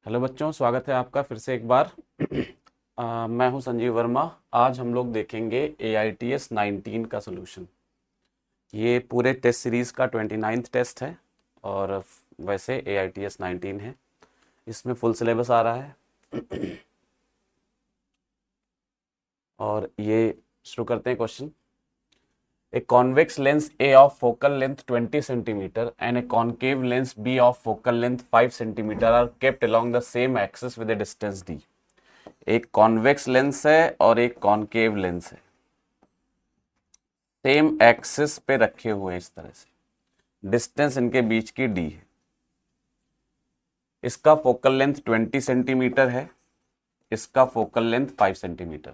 Hello बच्चों, स्वागत है आपका फिर से एक बार। मैं हूं संजीव वर्मा। आज हम लोग देखेंगे AITS 19 का सोल्यूशन। ये पूरे टेस्ट सीरीज़ का 29th टेस्ट है और वैसे AITS 19 है। इसमें फुल सिलेबस आ रहा है। और ये शुरू करते हैं question. A convex lens A of focal length 20 centimeter and a concave lens B of focal length 5 centimeter are kept along the same axis with a distance d। एक कॉन्वेक्स लेंस है और एक कॉनकेव लेंस है, same axis पे रखे हुए हैं इस तरह से। डिस्टेंस इनके बीच की d है। इसका फोकल लेंथ 20 सेंटीमीटर है, इसका focal length 5 centimetre.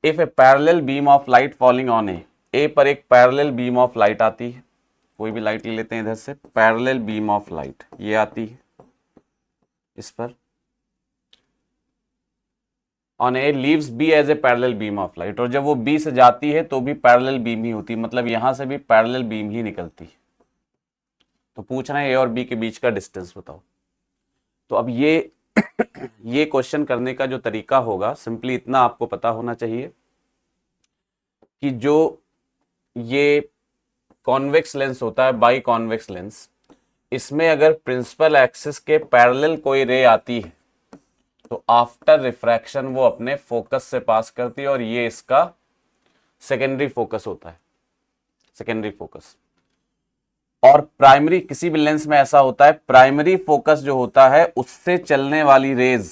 If a parallel beam of light falling on a पर एक पैरेलल बीम ऑफ लाइट आती है। कोई भी लाइट ले लेते हैं इधर से, पैरेलल बीम ऑफ लाइट ये आती है इस पर। On a leaves B as a parallel beam of light, और जब वो बी से जाती है तो भी पैरेलल बीम ही होती है, मतलब यहां से भी पैरेलल बीम ही निकलती है। तो पूछ रहे हैं ए और बी के बीच का डिस्टेंस बताओ। तो अब ये क्वेश्चन करने का जो तरीका होगा, सिंपली इतना आपको पता होना चाहिए कि जो ये कॉन्वेक्स लेंस होता है, बाई कॉन्वेक्स लेंस, इसमें अगर प्रिंसिपल एक्सिस के पैरेलल कोई रे आती है तो आफ्टर रिफ्रैक्शन वो अपने फोकस से पास करती है, और ये इसका सेकेंडरी फोकस होता है, सेकेंडरी फोकस। और प्राइमरी, किसी भी लेंस में ऐसा होता है, प्राइमरी फोकस जो होता है उससे चलने वाली रेज,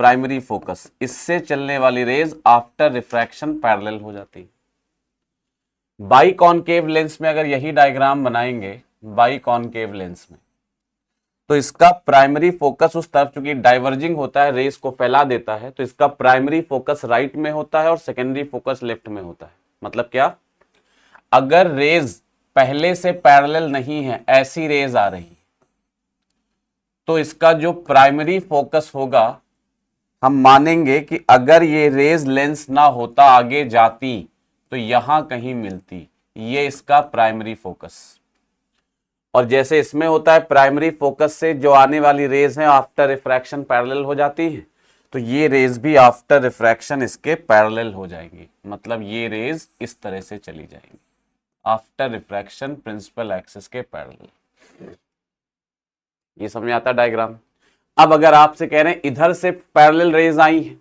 प्राइमरी फोकस इससे चलने वाली रेज आफ्टर रिफ्रैक्शन पैरेलल हो जाती है। बाई कॉनकेव लेंस में अगर यही डायग्राम बनाएंगे, बाई कॉनकेव लेंस में, तो इसका प्राइमरी फोकस उस तरफ, चूंकि डाइवर्जिंग होता है, रेस को फैला देता है, तो इसका प्राइमरी फोकस राइट में होता है और सेकेंडरी फोकस लेफ्ट में होता है। मतलब क्या, अगर रेज पहले से पैरेलल नहीं है, ऐसी रेज आ रही, तो इसका जो प्राइमरी फोकस होगा, हम मानेंगे कि अगर ये रेज लेंस ना होता, आगे जाती, तो यहां कहीं मिलती, ये इसका प्राइमरी फोकस। और जैसे इसमें होता है, प्राइमरी फोकस से जो आने वाली रेज है आफ्टर रिफ्रैक्शन पैरेलल हो जाती है, तो ये रेज भी आफ्टर रिफ्रैक्शन इसके पैरेलल हो जाएंगी। मतलब ये रेज इस तरह से चली जाएंगी आफ्टर रिफ्रैक्शन प्रिंसिपल एक्सिस के पैरेलल। ये समझ में आता है डायग्राम। अब अगर आपसे कह रहे हैं इधर से पैरेलल रेज आई है,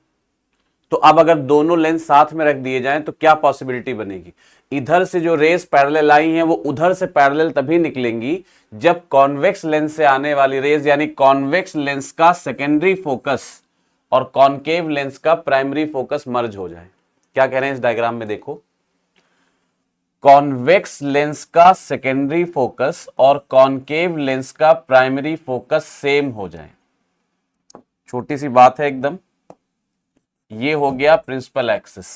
तो अब अगर दोनों लेंस साथ में रख दिए जाएं तो क्या पॉसिबिलिटी बनेगी। इधर से जो रेस पैरेलल आई हैं वो उधर से पैरेलल तभी निकलेंगी जब कॉन्वेक्स लेंस से आने वाली रेज, यानी कॉन्वेक्स लेंस का सेकेंडरी फोकस और कॉनकेव लेंस का प्राइमरी फोकस मर्ज हो जाए। क्या कह रहे हैं इस डायग्राम में, देखो, कॉन्वेक्स लेंस का सेकेंडरी फोकस और कॉनकेव लेंस का प्राइमरी फोकस सेम हो जाए। छोटी सी बात है एकदम। ये हो गया प्रिंसिपल एक्सिस।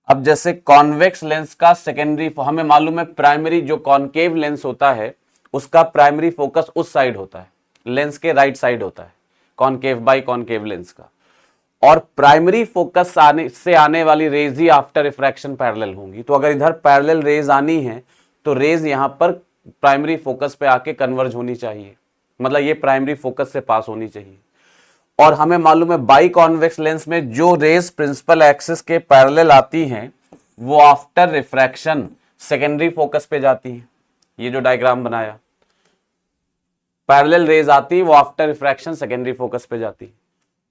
अब जैसे कॉन्वेक्स लेंस का सेकेंडरी, हमें मालूम है प्राइमरी जो कॉनकेव लेंस होता है उसका प्राइमरी फोकस उस साइड होता है, लेंस के राइट साइड होता है, कॉनकेव बाई कॉनकेव लेंस का। और प्राइमरी फोकस से आने वाली रेज ही आफ्टर रिफ्रैक्शन पैरेलल होंगी। तो अगर इधर पैरेलल रेज आनी है तो रेज यहां पर प्राइमरी फोकस पे आके कन्वर्ज होनी चाहिए, मतलब ये प्राइमरी फोकस से पास होनी चाहिए। और हमें मालूम है बाई कॉन्वेक्स लेंस में जो रेज प्रिंसिपल एक्सिस के पैरेलल आती हैं वो आफ्टर रिफ्रैक्शन सेकेंडरी फोकस पे जाती हैं। ये जो डायग्राम बनाया, पैरेलल रेज आती, वो आफ्टर रिफ्रैक्शन सेकेंडरी फोकस पे जाती।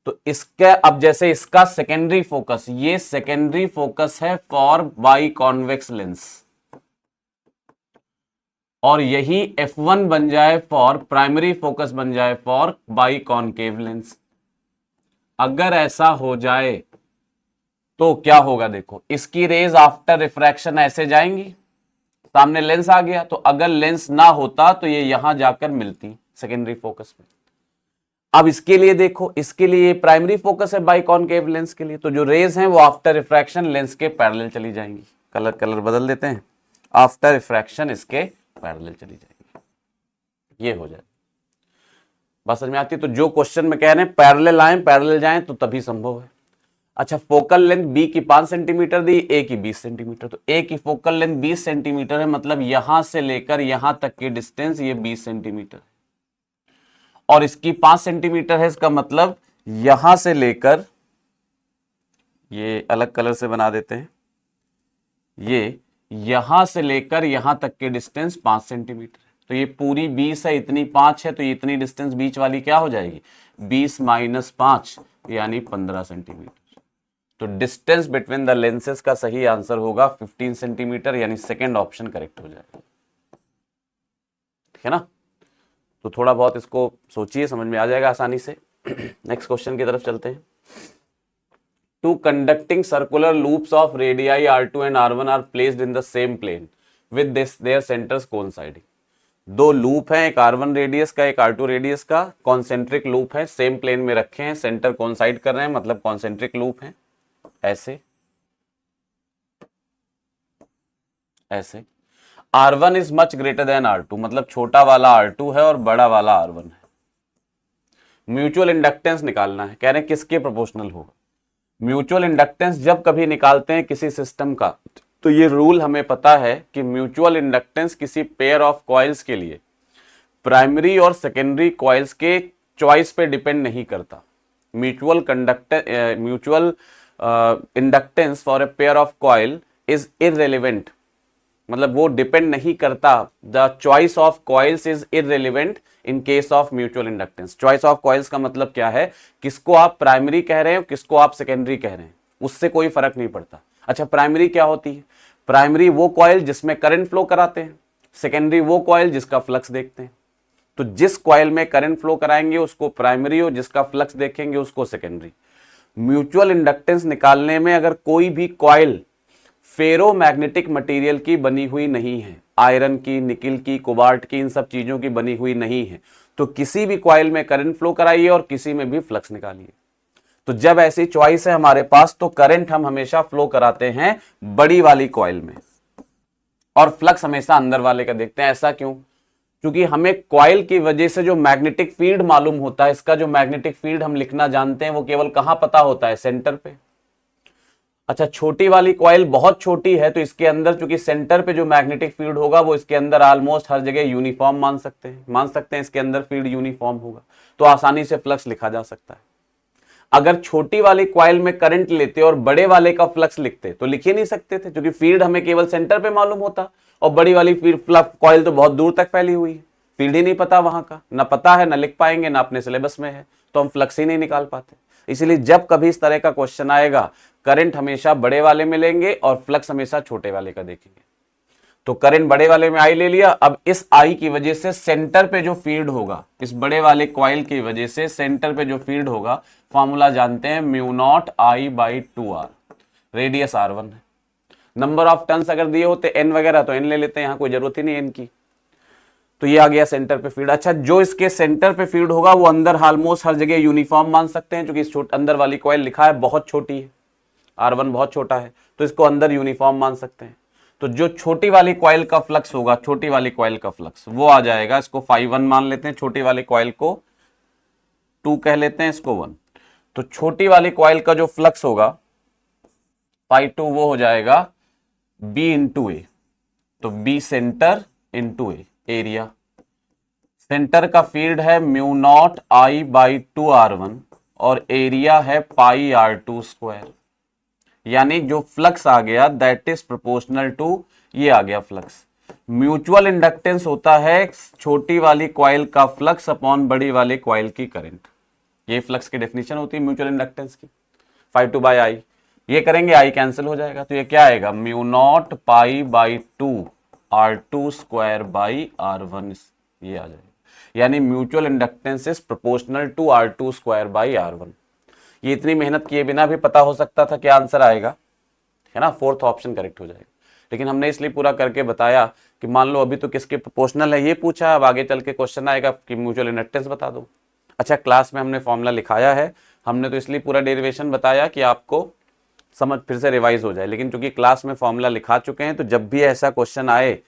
तो इसका, अब जैसे इसका सेकेंडरी फोकस, ये सेकेंडरी फोकस है फॉर बाई कॉन्वेक्स लेंस, और यही F1 बन जाए फॉर प्राइमरी फोकस, बन जाए फॉर बाई कॉनकेव लेंस। अगर ऐसा हो जाए तो क्या होगा, देखो, इसकी रेज आफ्टर रिफ्रैक्शन ऐसे जाएंगी, सामने लेंस आ गया, तो अगर लेंस ना होता तो ये यहां जाकर मिलती सेकेंडरी फोकस में। अब इसके लिए देखो, इसके लिए प्राइमरी फोकस है बाई कॉनकेव लेंस के लिए, तो जो रेज हैं वो आफ्टर रिफ्रैक्शन लेंस के पैरेलल चली जाएंगी। कलर बदल देते हैं, आफ्टर रिफ्रैक्शन इसके पैरेलल चली जाएंगी। ये हो जाए, बात समझ में आती है। तो जो क्वेश्चन में कह रहे हैं पैरेलल आए पैरेलल जाएं तो तभी संभव है। अच्छा, फोकल लेंथ बी की 5 सेंटीमीटर दी, ए की 20 सेंटीमीटर, तो ए की फोकल लेंथ 20 सेंटीमीटर है, मतलब यहां से लेकर यहां तक की डिस्टेंस ये 20 सेंटीमीटर है। और इसकी 5 सेंटीमीटर है, इसका मतलब यहां से लेकर, ये अलग कलर से बना देते हैं, ये यहां से लेकर यहां तक के डिस्टेंस 5 सेंटीमीटर है। तो ये पूरी 20 है, इतनी 5 है, तो ये इतनी डिस्टेंस बीच वाली क्या हो जाएगी, 20 माइनस 5 यानी 15 सेंटीमीटर। तो डिस्टेंस बिटवीन द लेंसेज का सही आंसर होगा 15 सेंटीमीटर, यानी सेकेंड ऑप्शन करेक्ट हो जाएगा। ठीक है ना, तो थोड़ा बहुत इसको सोचिए, समझ में आ जाएगा आसानी से। नेक्स्ट क्वेश्चन की तरफ चलते हैं। Two conducting circular loops of radii r2 and r1 are placed in the same plane with their centers coinciding. दो लूप हैं, एक r1 रेडियस का, एक r2 रेडियस का, कॉन्सेंट्रिक लूप है, सेम प्लेन में रखे हैं, सेंटर कोइंसाइड कर रहे हैं, मतलब कॉन्सेंट्रिक लूप है। ऐसे ऐसे r1 is much greater than r2, मतलब छोटा वाला r2 है और बड़ा वाला r1 है। म्यूचुअल इंडक्टेंस निकालना है, कह रहे हैं किसके प्रोपोर्शनल होगा। म्यूचुअल इंडक्टेंस जब कभी निकालते हैं किसी सिस्टम का, तो ये रूल हमें पता है कि म्यूचुअल इंडक्टेंस किसी पेयर ऑफ कॉइल्स के लिए प्राइमरी और सेकेंडरी कॉइल्स के चॉइस पे डिपेंड नहीं करता। Mutual inductance for a pair of coil is irrelevant, मतलब वो डिपेंड नहीं करता। The choice of coils is irrelevant in case of mutual inductance. Choice of coils का मतलब क्या है, किसको आप प्राइमरी कह रहे हो, किसको आप सेकेंडरी कह रहे हैं, उससे कोई फर्क नहीं पड़ता। अच्छा, प्राइमरी क्या होती है, प्राइमरी वो कॉइल जिसमें करंट फ्लो कराते हैं, सेकेंडरी वो कॉइल जिसका फ्लक्स देखते हैं। तो जिस कॉइल में करंट फ्लो कराएंगे उसको प्राइमरी, और जिसका फ्लक्स देखेंगे उसको सेकेंडरी। म्यूचुअल इंडक्टेंस निकालने में अगर कोई भी कॉइल फेरो मैग्नेटिक मटेरियल की बनी हुई नहीं है, आयरन की, निकिल की, कोबाल्ट की, इन सब चीजों की बनी हुई नहीं है, तो किसी भी कॉइल में करंट फ्लो कराइए और किसी में भी फ्लक्स निकालिए। तो जब ऐसी चॉइस है हमारे पास, तो करंट हम हमेशा फ्लो कराते हैं बड़ी वाली कॉइल में और फ्लक्स हमेशा अंदर वाले का देखते हैं। ऐसा क्यों, क्योंकि हमें कॉइल की वजह से जो मैग्नेटिक फील्ड मालूम होता है, इसका जो मैग्नेटिक फील्ड हम लिखना जानते हैं, वो केवल कहां पता होता है, सेंटर पे। अच्छा, छोटी वाली कॉइल बहुत छोटी है, तो इसके अंदर चूंकि सेंटर पे जो मैग्नेटिक फील्ड होगा वो इसके अंदर ऑलमोस्ट हर जगह यूनिफॉर्म मान सकते हैं इसके अंदर फील्ड यूनिफॉर्म होगा, तो आसानी से फ्लक्स लिखा जा सकता है। अगर छोटी वाली कॉइल में करंट लेते और बड़े वाले का फ्लक्स लिखते तो लिख ही नहीं सकते थे, क्योंकि फील्ड हमें केवल सेंटर पे मालूम होता, और बड़ी वाली कॉइल तो बहुत दूर तक फैली हुई है, फील्ड ही नहीं पता वहां का, ना पता है, ना लिख पाएंगे, ना अपने सिलेबस में है, तो हम फ्लक्स ही नहीं निकाल पाते। इसलिए जब कभी इस तरह का क्वेश्चन आएगा, करंट हमेशा बड़े वाले में लेंगे और फ्लक्स हमेशा छोटे वाले का देखेंगे। तो करंट बड़े वाले में आई ले लिया। अब इस आई की वजह से सेंटर पे जो फील्ड होगा, इस बड़े वाले कॉइल की वजह से सेंटर पे जो फील्ड होगा, फॉर्मूला जानते हैं, mu not I by 2r, radius r1 है। नंबर ऑफ टर्न्स अगर दिए होते n वगैरह तो n ले लेते हैं, यहां कोई जरूरत ही नहीं n की। तो ये आ गया सेंटर पे फील्ड। अच्छा, जो इसके सेंटर पे फील्ड होगा वो अंदर ऑलमोस्ट हर जगह यूनिफॉर्म मान सकते हैं, क्योंकि इस अंदर वाली कॉइल लिखा है बहुत छोटी है, r1 बहुत छोटा है, तो इसको अंदर यूनिफॉर्म मान सकते हैं। तो जो छोटी वाली कॉइल का फ्लक्स होगा, छोटी वाली कॉइल का फ्लक्स वो आ जाएगा, इसको φ1 मान लेते हैं, छोटी वाली कॉइल को 2 कह लेते हैं, इसको 1। तो छोटी वाली कॉइल का जो फ्लक्स होगा φ2 वो हो जाएगा b इंटू ए। तो b सेंटर इंटू ए एरिया। सेंटर का फील्ड है mu not I by 2r1 और एरिया है पाई r2 स्क्वायर, यानी जो फ्लक्स आ गया दैट इज प्रोपोर्शनल टू, ये आ गया फ्लक्स। म्यूचुअल इंडक्टेंस होता है छोटी वाली कॉइल का फ्लक्स अपॉन बड़ी वाली कॉइल की करंट, ये फ्लक्स की डेफिनेशन होती है म्यूचुअल इंडक्टेंस की, φ2 बाई आई। ये करेंगे आई कैंसिल हो जाएगा, तो ये क्या आएगा, mu naught pi by 2 r2 square by r1, ये आ जाएगा। यानी mutual inductance is proportional to r2 square by r1। ये इतनी मेहनत किए बिना भी पता हो सकता था क्या आंसर आएगा, है ना, फोर्थ ऑप्शन करेक्ट हो जाएगा। लेकिन हमने इसलिए पूरा करके बताया कि मान लो अभी तो किसके प्रोपोर्शनल है ये पूछा, अब आगे चल के क्वेश्चन आएगा कि म्यूचुअल इंडक्टेंस बता दो। अच्छा, क्लास में हमने फॉर्मूला लिखाया है, हमने तो इसलिए पूरा डेरिवेशन बताया कि आपको समझ फिर से रिवाइज हो जाए, लेकिन चूंकि क्लास में फॉर्मूला लिखा चुके हैं, तो जब भी ऐसा क्वेश्चन आए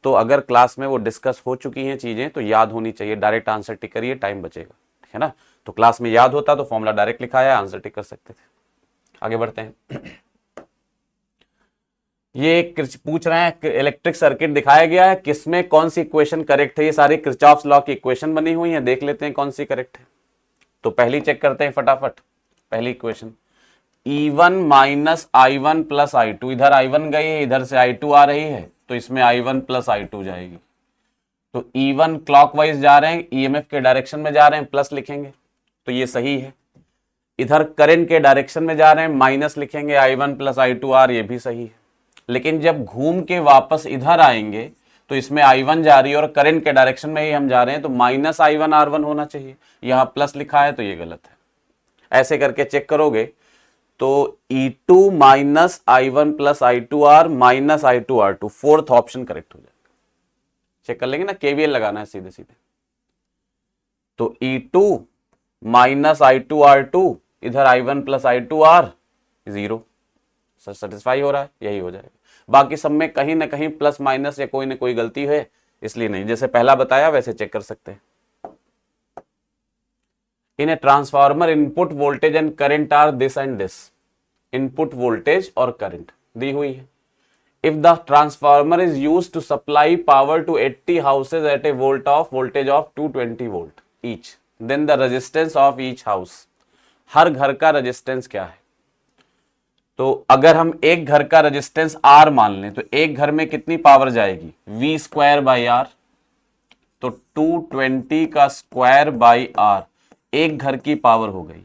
तो अगर क्लास में वो डिस्कस हो चुकी हैं चीजें तो याद होनी चाहिए, डायरेक्ट आंसर टिक करिए, टाइम बचेगा, है ना। तो क्लास में याद होता तो फॉर्मूला डायरेक्ट लिखा है, आंसर टिक कर सकते थे। आगे बढ़ते हैं। ये पूछ रहे हैं इलेक्ट्रिक सर्किट दिखाया गया है, किसमें कौन सी इक्वेशन करेक्ट है। ये सारी किरचॉफ्स लॉ की इक्वेशन बनी हुई है, देख लेते हैं कौन सी करेक्ट है। तो पहली चेक करते हैं फटाफट। पहली equation E1 minus I1 plus I2, इधर I1 गई है, इधर से I2 आ रही है, तो इसमें I1 प्लस I2 जाएगी। तो E1 क्लॉकवाइज जा रहे हैं, EMF के डायरेक्शन में जा रहे हैं, प्लस लिखेंगे तो ये सही है। इधर करंट के डायरेक्शन में जा रहे हैं, माइनस लिखेंगे, I1 प्लस I2R, ये भी सही है। लेकिन जब घूम के वापस इधर आएंगे तो इसमें I1 जा रही है और करंट के डायरेक्शन में ही हम जा रहे हैं, तो माइनस I1R1 होना चाहिए, यहां प्लस लिखा है तो ये गलत है। ऐसे करके चेक करोगे तो E2 minus I1 plus I2R minus I2R2, fourth option correct हो जाएगा। चेक कर लेंगे ना, KVL लगाना है सीधे सीधे। तो E2 माइनस I2R2, इधर I1 प्लस I2R, 0, सेटिस्फाई हो रहा है, यही हो जाएगा। बाकी सब में कहीं ना कहीं प्लस माइनस या कोई ना कोई गलती है, इसलिए नहीं, जैसे पहला बताया वैसे चेक कर सकते हैं। In a transformer input voltage and current are this and this, input voltage और करंट दी हुई है। If the transformer is used to supply power to 80 houses at a voltage of 220 volt each, then the resistance of each house, हर घर का resistance क्या है। तो अगर हम एक घर का रेजिस्टेंस R मान लें तो एक घर में कितनी पावर जाएगी, V स्क्वायर बाई R, तो 220 का स्क्वायर बाई R एक घर की पावर हो गई।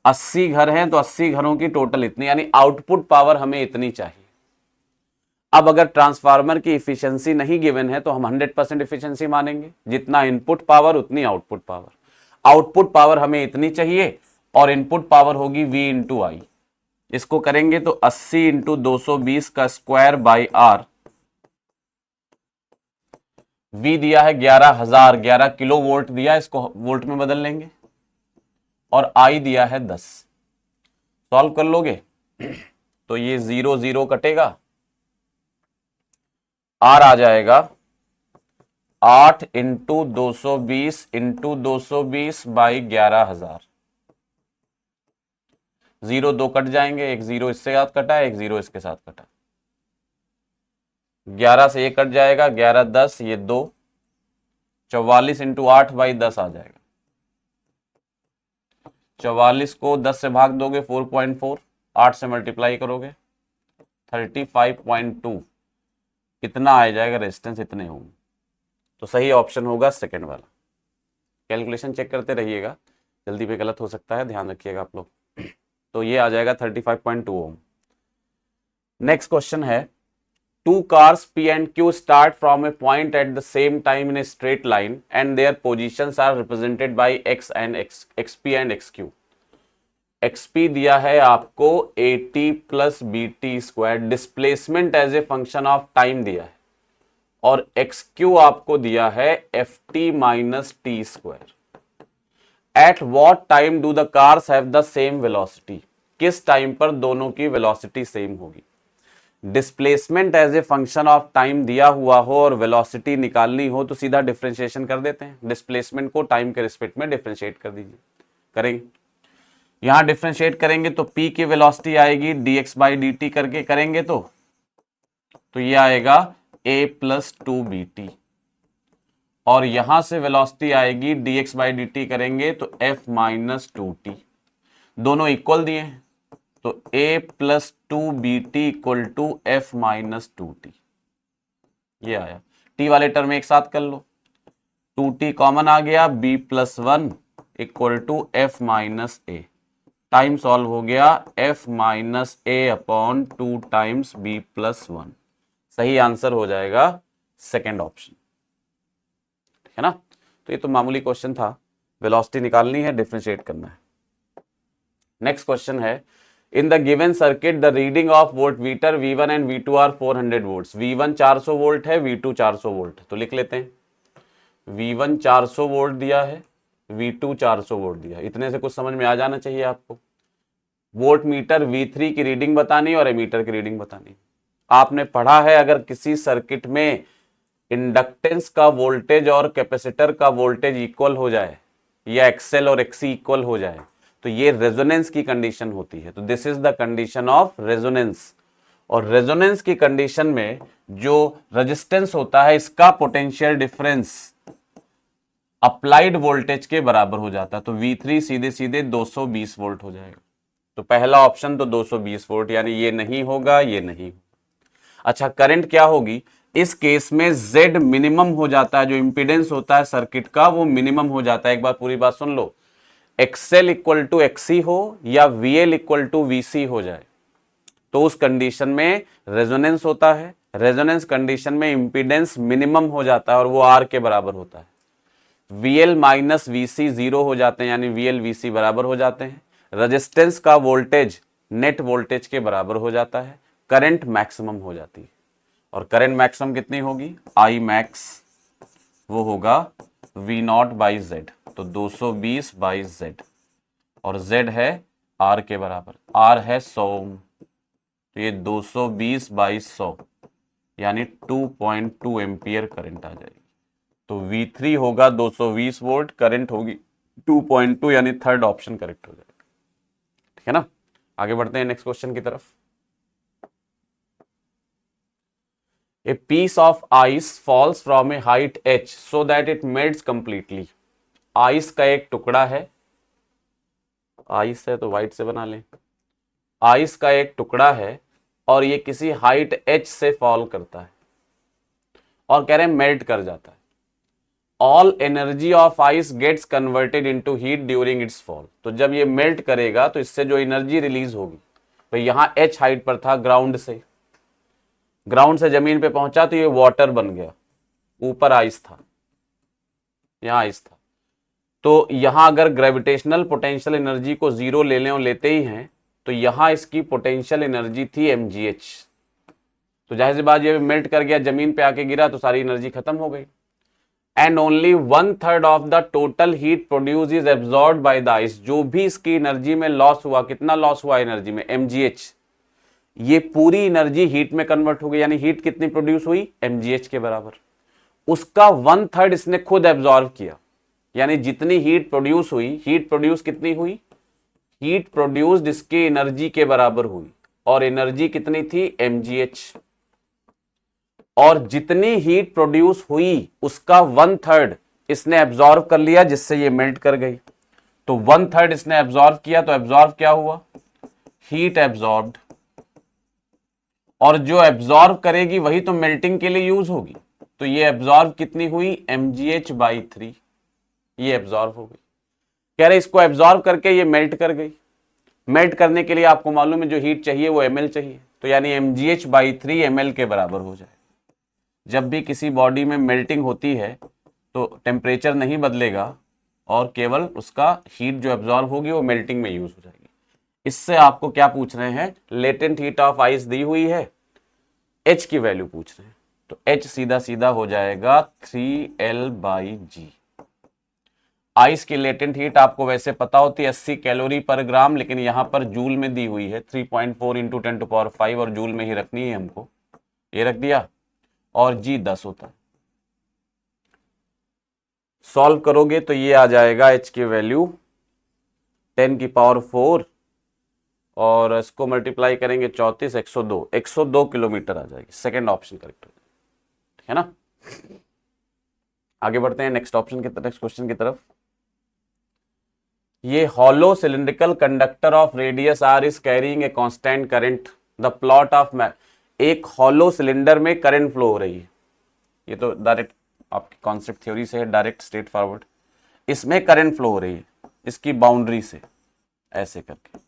80 घर हैं तो 80 घरों की टोटल इतनी, यानी आउटपुट पावर हमें इतनी चाहिए। अब अगर ट्रांसफार्मर की इफिशियंसी नहीं गिवन है तो हम 100% इफिशियंसी मानेंगे, जितना इनपुट पावर उतनी आउटपुट पावर। आउटपुट पावर हमें इतनी चाहिए और इनपुट पावर होगी V इंटू आई। इसको करेंगे तो 80 इंटू 220 का स्क्वायर बाई R, V दिया है 11,000, 11 किलो वोल्ट दिया, इसको वोल्ट में बदल लेंगे, और I दिया है 10। सॉल्व कर लोगे तो ये 0 0 कटेगा, R आ जाएगा 8 इंटू 220 इंटू 220 बाई 11,000। 0 2 कट जाएंगे, एक 0 इससे साथ कटा है, एक 0 इसके साथ कटा। 11 से ये कट जाएगा, 11 10, ये 2, 44 इंटू 8 बाई 10 आ जाएगा। 44 को 10 से भाग दोगे 4.4, 8 से मल्टीप्लाई करोगे 35.2, कितना आ जाएगा रेजिस्टेंस, इतने होंगे। तो सही ऑप्शन होगा सेकंड वाला। कैलकुलेशन चेक करते रहिएगा, जल्दी पे गलत हो सकता है, ध्यान रखिएगा आप लोग। तो ये आ जाएगा 35.2 ओम। नेक्स्ट क्वेश्चन है, two cars P and Q start from a point at the same time in a straight line and their positions are represented by XP and XQ। XP दिया है आपको 80 plus BT square, displacement as a function of time दिया है, और XQ आपको दिया है FT minus T square. At what time do the cars have the same velocity, किस टाइम पर दोनों की वेलोसिटी सेम होगी। Displacement as a function of time दिया हुआ हो और वेलोसिटी निकालनी हो तो सीधा डिफरेंशिएशन कर देते हैं, डिस्प्लेसमेंट को टाइम के रिस्पेक्ट में डिफरेंशिएट कर दीजिए। करेंगे, यहां डिफरेंशिएट करेंगे तो P की वेलोसिटी आएगी dx बाई dt करके करेंगे तो ये आएगा a प्लस 2bt, और यहां से वेलोसिटी आएगी dx बाई dt करेंगे तो f माइनस 2t। दोनों इक्वल दिए हैं तो a plus 2bt equal to f minus 2t, ये आया। t वाले टर्म एक साथ कर लो, 2t कॉमन आ गया, b plus 1 equal to f minus a। Time solve हो गया, f minus a upon 2 times b plus 1। सही आंसर हो जाएगा सेकेंड ऑप्शन, ठीक है ना। तो ये तो मामूली क्वेश्चन था, वेलोसिटी निकालनी है, डिफरेंशिएट करना है। नेक्स्ट क्वेश्चन है, in the given circuit the reading of voltmeter V1 and V2 are 400 volts. V1 400 volt है, V2 400 वोल्ट है, तो लिख लेते हैं। V1 400 वोल्ट दिया है, V2 400 वोल्ट दिया है, इतने से कुछ समझ में आ जाना चाहिए आपको। वोल्ट मीटर V3 की रीडिंग बतानी और एमीटर की रीडिंग बतानी। आपने पढ़ा है अगर किसी सर्किट में इंडक्टेंस का वोल्टेज और कैपेसिटर का वोल्टेज इक्वल हो जाए या XL और XC इक्वल हो जाए तो ये रेजोनेंस की कंडीशन होती है। तो this is the condition of resonance, और रेजोनेंस की कंडीशन में जो रेजिस्टेंस होता है इसका पोटेंशियल डिफरेंस अप्लाइड वोल्टेज के बराबर हो जाता है। तो V3 सीधे सीधे 220 वोल्ट हो जाएगा। तो पहला ऑप्शन तो 220 वोल्ट, यानी ये नहीं होगा, ये नहीं। अच्छा, करंट क्या होगी इस केस में? Z मिनिमम हो जाता है, जो इंपीडेंस होता है सर्किट का वो मिनिमम हो जाता है। एक बार पूरी बात सुन लो, XL इक्वल टू XC हो या VL इक्वल टू VC हो जाए, तो उस कंडीशन में रेजोनेंस होता है। रेजोनेंस कंडीशन में इंपीडेंस मिनिमम हो जाता है और वो R के बराबर होता है। VL माइनस VC 0 हो जाते हैं, यानी VL VC बराबर हो जाते हैं। रेजिस्टेंस का वोल्टेज नेट वोल्टेज के बराबर हो जाता है। करंट मैक्सिमम हो जाती है, और करंट मैक्सिमम कितनी होगी? I मैक्स वो होगा V0 बाई Z, तो 220 बाई Z, और Z है R के बराबर, R है 100 ओम, तो ये 220 बाई 100 यानी 2.2 एम्पियर करंट आ जाएगी। तो V3 होगा 220 वोल्ट, करंट होगी 2.2, यानी थर्ड ऑप्शन करेक्ट हो जाएगा। ठीक है ना, आगे बढ़ते हैं नेक्स्ट क्वेश्चन की तरफ। A piece of ice falls from a height h so that it melts completely. Ice का एक टुकड़ा है, आइस है तो व्हाइट से बना लें। आइस का एक टुकड़ा है और ये किसी हाइट h से फॉल करता है और कह रहे हैं मेल्ट कर जाता है। All energy of ice gets converted into heat during its fall. तो जब ये मेल्ट करेगा तो इससे जो एनर्जी रिलीज होगी, तो यहां h हाइट पर था, ग्राउंड से जमीन पे पहुंचा तो ये वाटर बन गया, ऊपर आइस था, यहां आइस था। तो यहां अगर ग्रेविटेशनल पोटेंशियल एनर्जी को जीरो ले लें और लेते ही हैं, तो यहां इसकी पोटेंशियल एनर्जी थी mgh। तो जाहिर सी बात, ये मेल्ट कर गया, जमीन पे आके गिरा तो सारी एनर्जी खत्म हो गई। And only 1/3 of the total heat produce is absorbed by the ice. जो भी इसकी एनर्जी में लॉस हुआ, कितना लॉस हुआ एनर्जी में? mgh। ये पूरी एनर्जी हीट में कन्वर्ट हो गई, यानी हीट कितनी प्रोड्यूस हुई? mgh के बराबर। उसका 1/3 इसने खुद एब्जॉर्व किया, यानी जितनी हीट प्रोड्यूस हुई, हीट प्रोड्यूस कितनी हुई? हीट प्रोड्यूस्ड इसके एनर्जी के बराबर हुई, और एनर्जी कितनी थी? mgh। और जितनी हीट प्रोड्यूस हुई उसका 1/3 इसने एब्जॉर्व कर लिया, जिससे ये मेल्ट कर गई। तो 1/3 इसने एब्जॉर्व किया, तो एब्जॉर्व क्या हुआ? Heat absorbed. और जो एब्जॉर्व करेगी वही तो मेल्टिंग के लिए यूज होगी, तो ये एब्जॉर्व कितनी हुई? mgh बाई 3, ये एब्जॉर्व हो गई। कह रहे इसको एब्जॉर्व करके ये मेल्ट कर गई। मेल्ट करने के लिए आपको मालूम है जो हीट चाहिए वो ml चाहिए, तो यानी mgh बाई 3 ml के बराबर हो जाए। जब भी किसी बॉडी में मेल्टिंग होती है तो टेम्परेचर नहीं बदलेगा, और केवल उसका हीट जो एब्जॉर्व होगी वो मेल्टिंग में यूज हो जाएगी। इससे आपको क्या पूछ रहे हैं? लेटेंट हीट ऑफ आइस दी हुई है, h की वैल्यू पूछ रहे हैं, तो h सीधा सीधा हो जाएगा 3L बाई जी। आइस की लेटेंट हीट आपको वैसे पता होती है 80 कैलोरी पर ग्राम, लेकिन यहां पर जूल में दी हुई है 3.4 इंटू 10⁵, और जूल में ही रखनी है हमको, ये रख दिया, और जी 10 होता है। सॉल्व करोगे तो ये आ जाएगा h की वैल्यू 10⁴, और इसको मल्टीप्लाई करेंगे 34, 102 किलोमीटर आ जाएगी। सेकेंड ऑप्शन करेक्ट हो जाएगा, ठीक है ना। आगे बढ़ते हैं नेक्स्ट ऑप्शन की तरफ, नेक्स्ट क्वेश्चन की तरफ। ये hollow cylindrical conductor of radius R is carrying a constant current. The plot of map. एक हॉलो सिलेंडर में करंट फ्लो हो रही है, ये तो डायरेक्ट आपकी कॉन्सेप्ट थ्योरी से है, डायरेक्ट स्ट्रेट फॉरवर्ड। इसमें करंट फ्लो हो रही है इसकी बाउंड्री से, ऐसे करके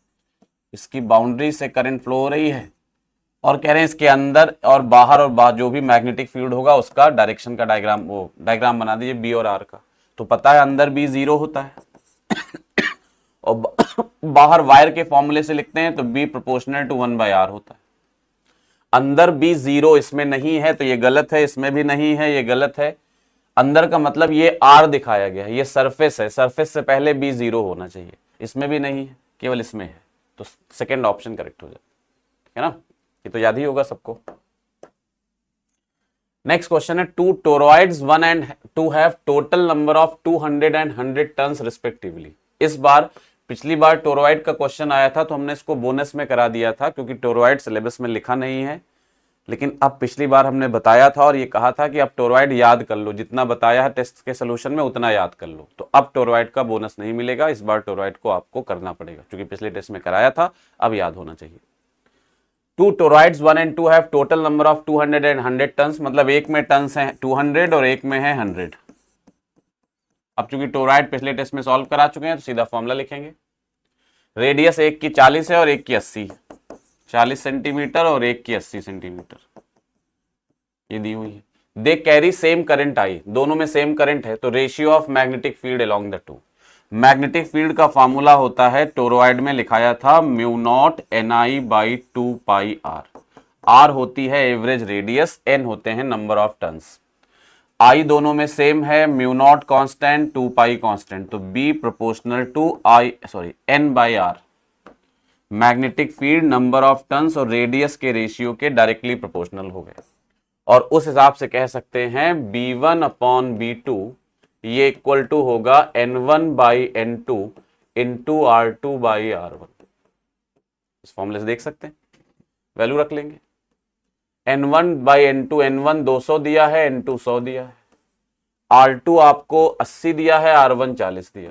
इसकी बाउंड्री से करंट फ्लो हो रही है, और कह रहे हैं इसके अंदर और बाहर जो भी मैग्नेटिक फील्ड होगा उसका डायरेक्शन का डायग्राम बना दीजिए बी और आर का। तो पता है अंदर बी 0 होता है और बाहर वायर के फॉर्मूले से लिखते हैं तो बी प्रोपोर्शनल टू 1/r होता है। अंदर बी 0 इसमें नहीं है तो ये गलत है, इसमें भी नहीं है, ये गलत है। अंदर का मतलब ये आर दिखाया गया है, ये सरफेस है, सरफेस से पहले बी 0 होना चाहिए, इसमें भी नहीं है, केवल इसमें है, तो सेकेंड ऑप्शन करेक्ट हो जाए, ठीक है ना। ये तो याद ही होगा सबको। नेक्स्ट क्वेश्चन है, two toroids 1 and 2 have total number of 200 and 100 turns respectively. इस बार पिछली बार टोरॉइड का क्वेश्चन आया था तो हमने इसको बोनस में करा दिया था क्योंकि टोरॉइड सिलेबस में लिखा नहीं है, लेकिन अब पिछली बार हमने बताया था और ये कहा था कि अब टोरॉइड याद कर लो, जितना बताया है टेस्ट के सोल्यूशन में उतना याद कर लो। तो अब टोरॉइड का बोनस नहीं मिलेगा, इस बार टोरॉइड को आपको करना पड़ेगा क्योंकि पिछले टेस्ट में कराया था, अब याद होना चाहिए। 2 toroids 1 and 2 have total number of 200 and 100 turns, मतलब एक में टन्स हैं 200 और एक में है 100। अब चूंकि टोरॉइड पिछले टेस्ट में सॉल्व करा चुके हैं तो सीधा फॉर्मूला लिखेंगे। रेडियस एक की 40 है और एक की 80, 40 सेंटीमीटर और एक की 80 सेंटीमीटर, ये दी हुई है। They carry same current I, दोनों में सेम करंट है, तो ratio of magnetic field along the two. Magnetic field का फॉर्मूला होता है, टोरॉइड में लिखाया था म्यू नॉट Ni/2πr। आर होती है एवरेज रेडियस, एन होते हैं नंबर ऑफ टर्न्स। आई दोनों में सेम है, म्यू नॉट कांस्टेंट 2π कांस्टेंट, तो B proportional to N/R। Magnetic field number of turns और रेडियस के रेशियो के डायरेक्टली प्रोपोर्शनल हो गए, और उस हिसाब से कह सकते हैं B1/B2 ये इक्वल टू होगा N1/N2 इंटू R2/R1। इस फॉर्मूले से देख सकते हैं, वैल्यू रख लेंगे। N1/N2, N1 200 दिया है, N2 100 दिया है, R2 आपको 80 दिया है, R1 40 दिया।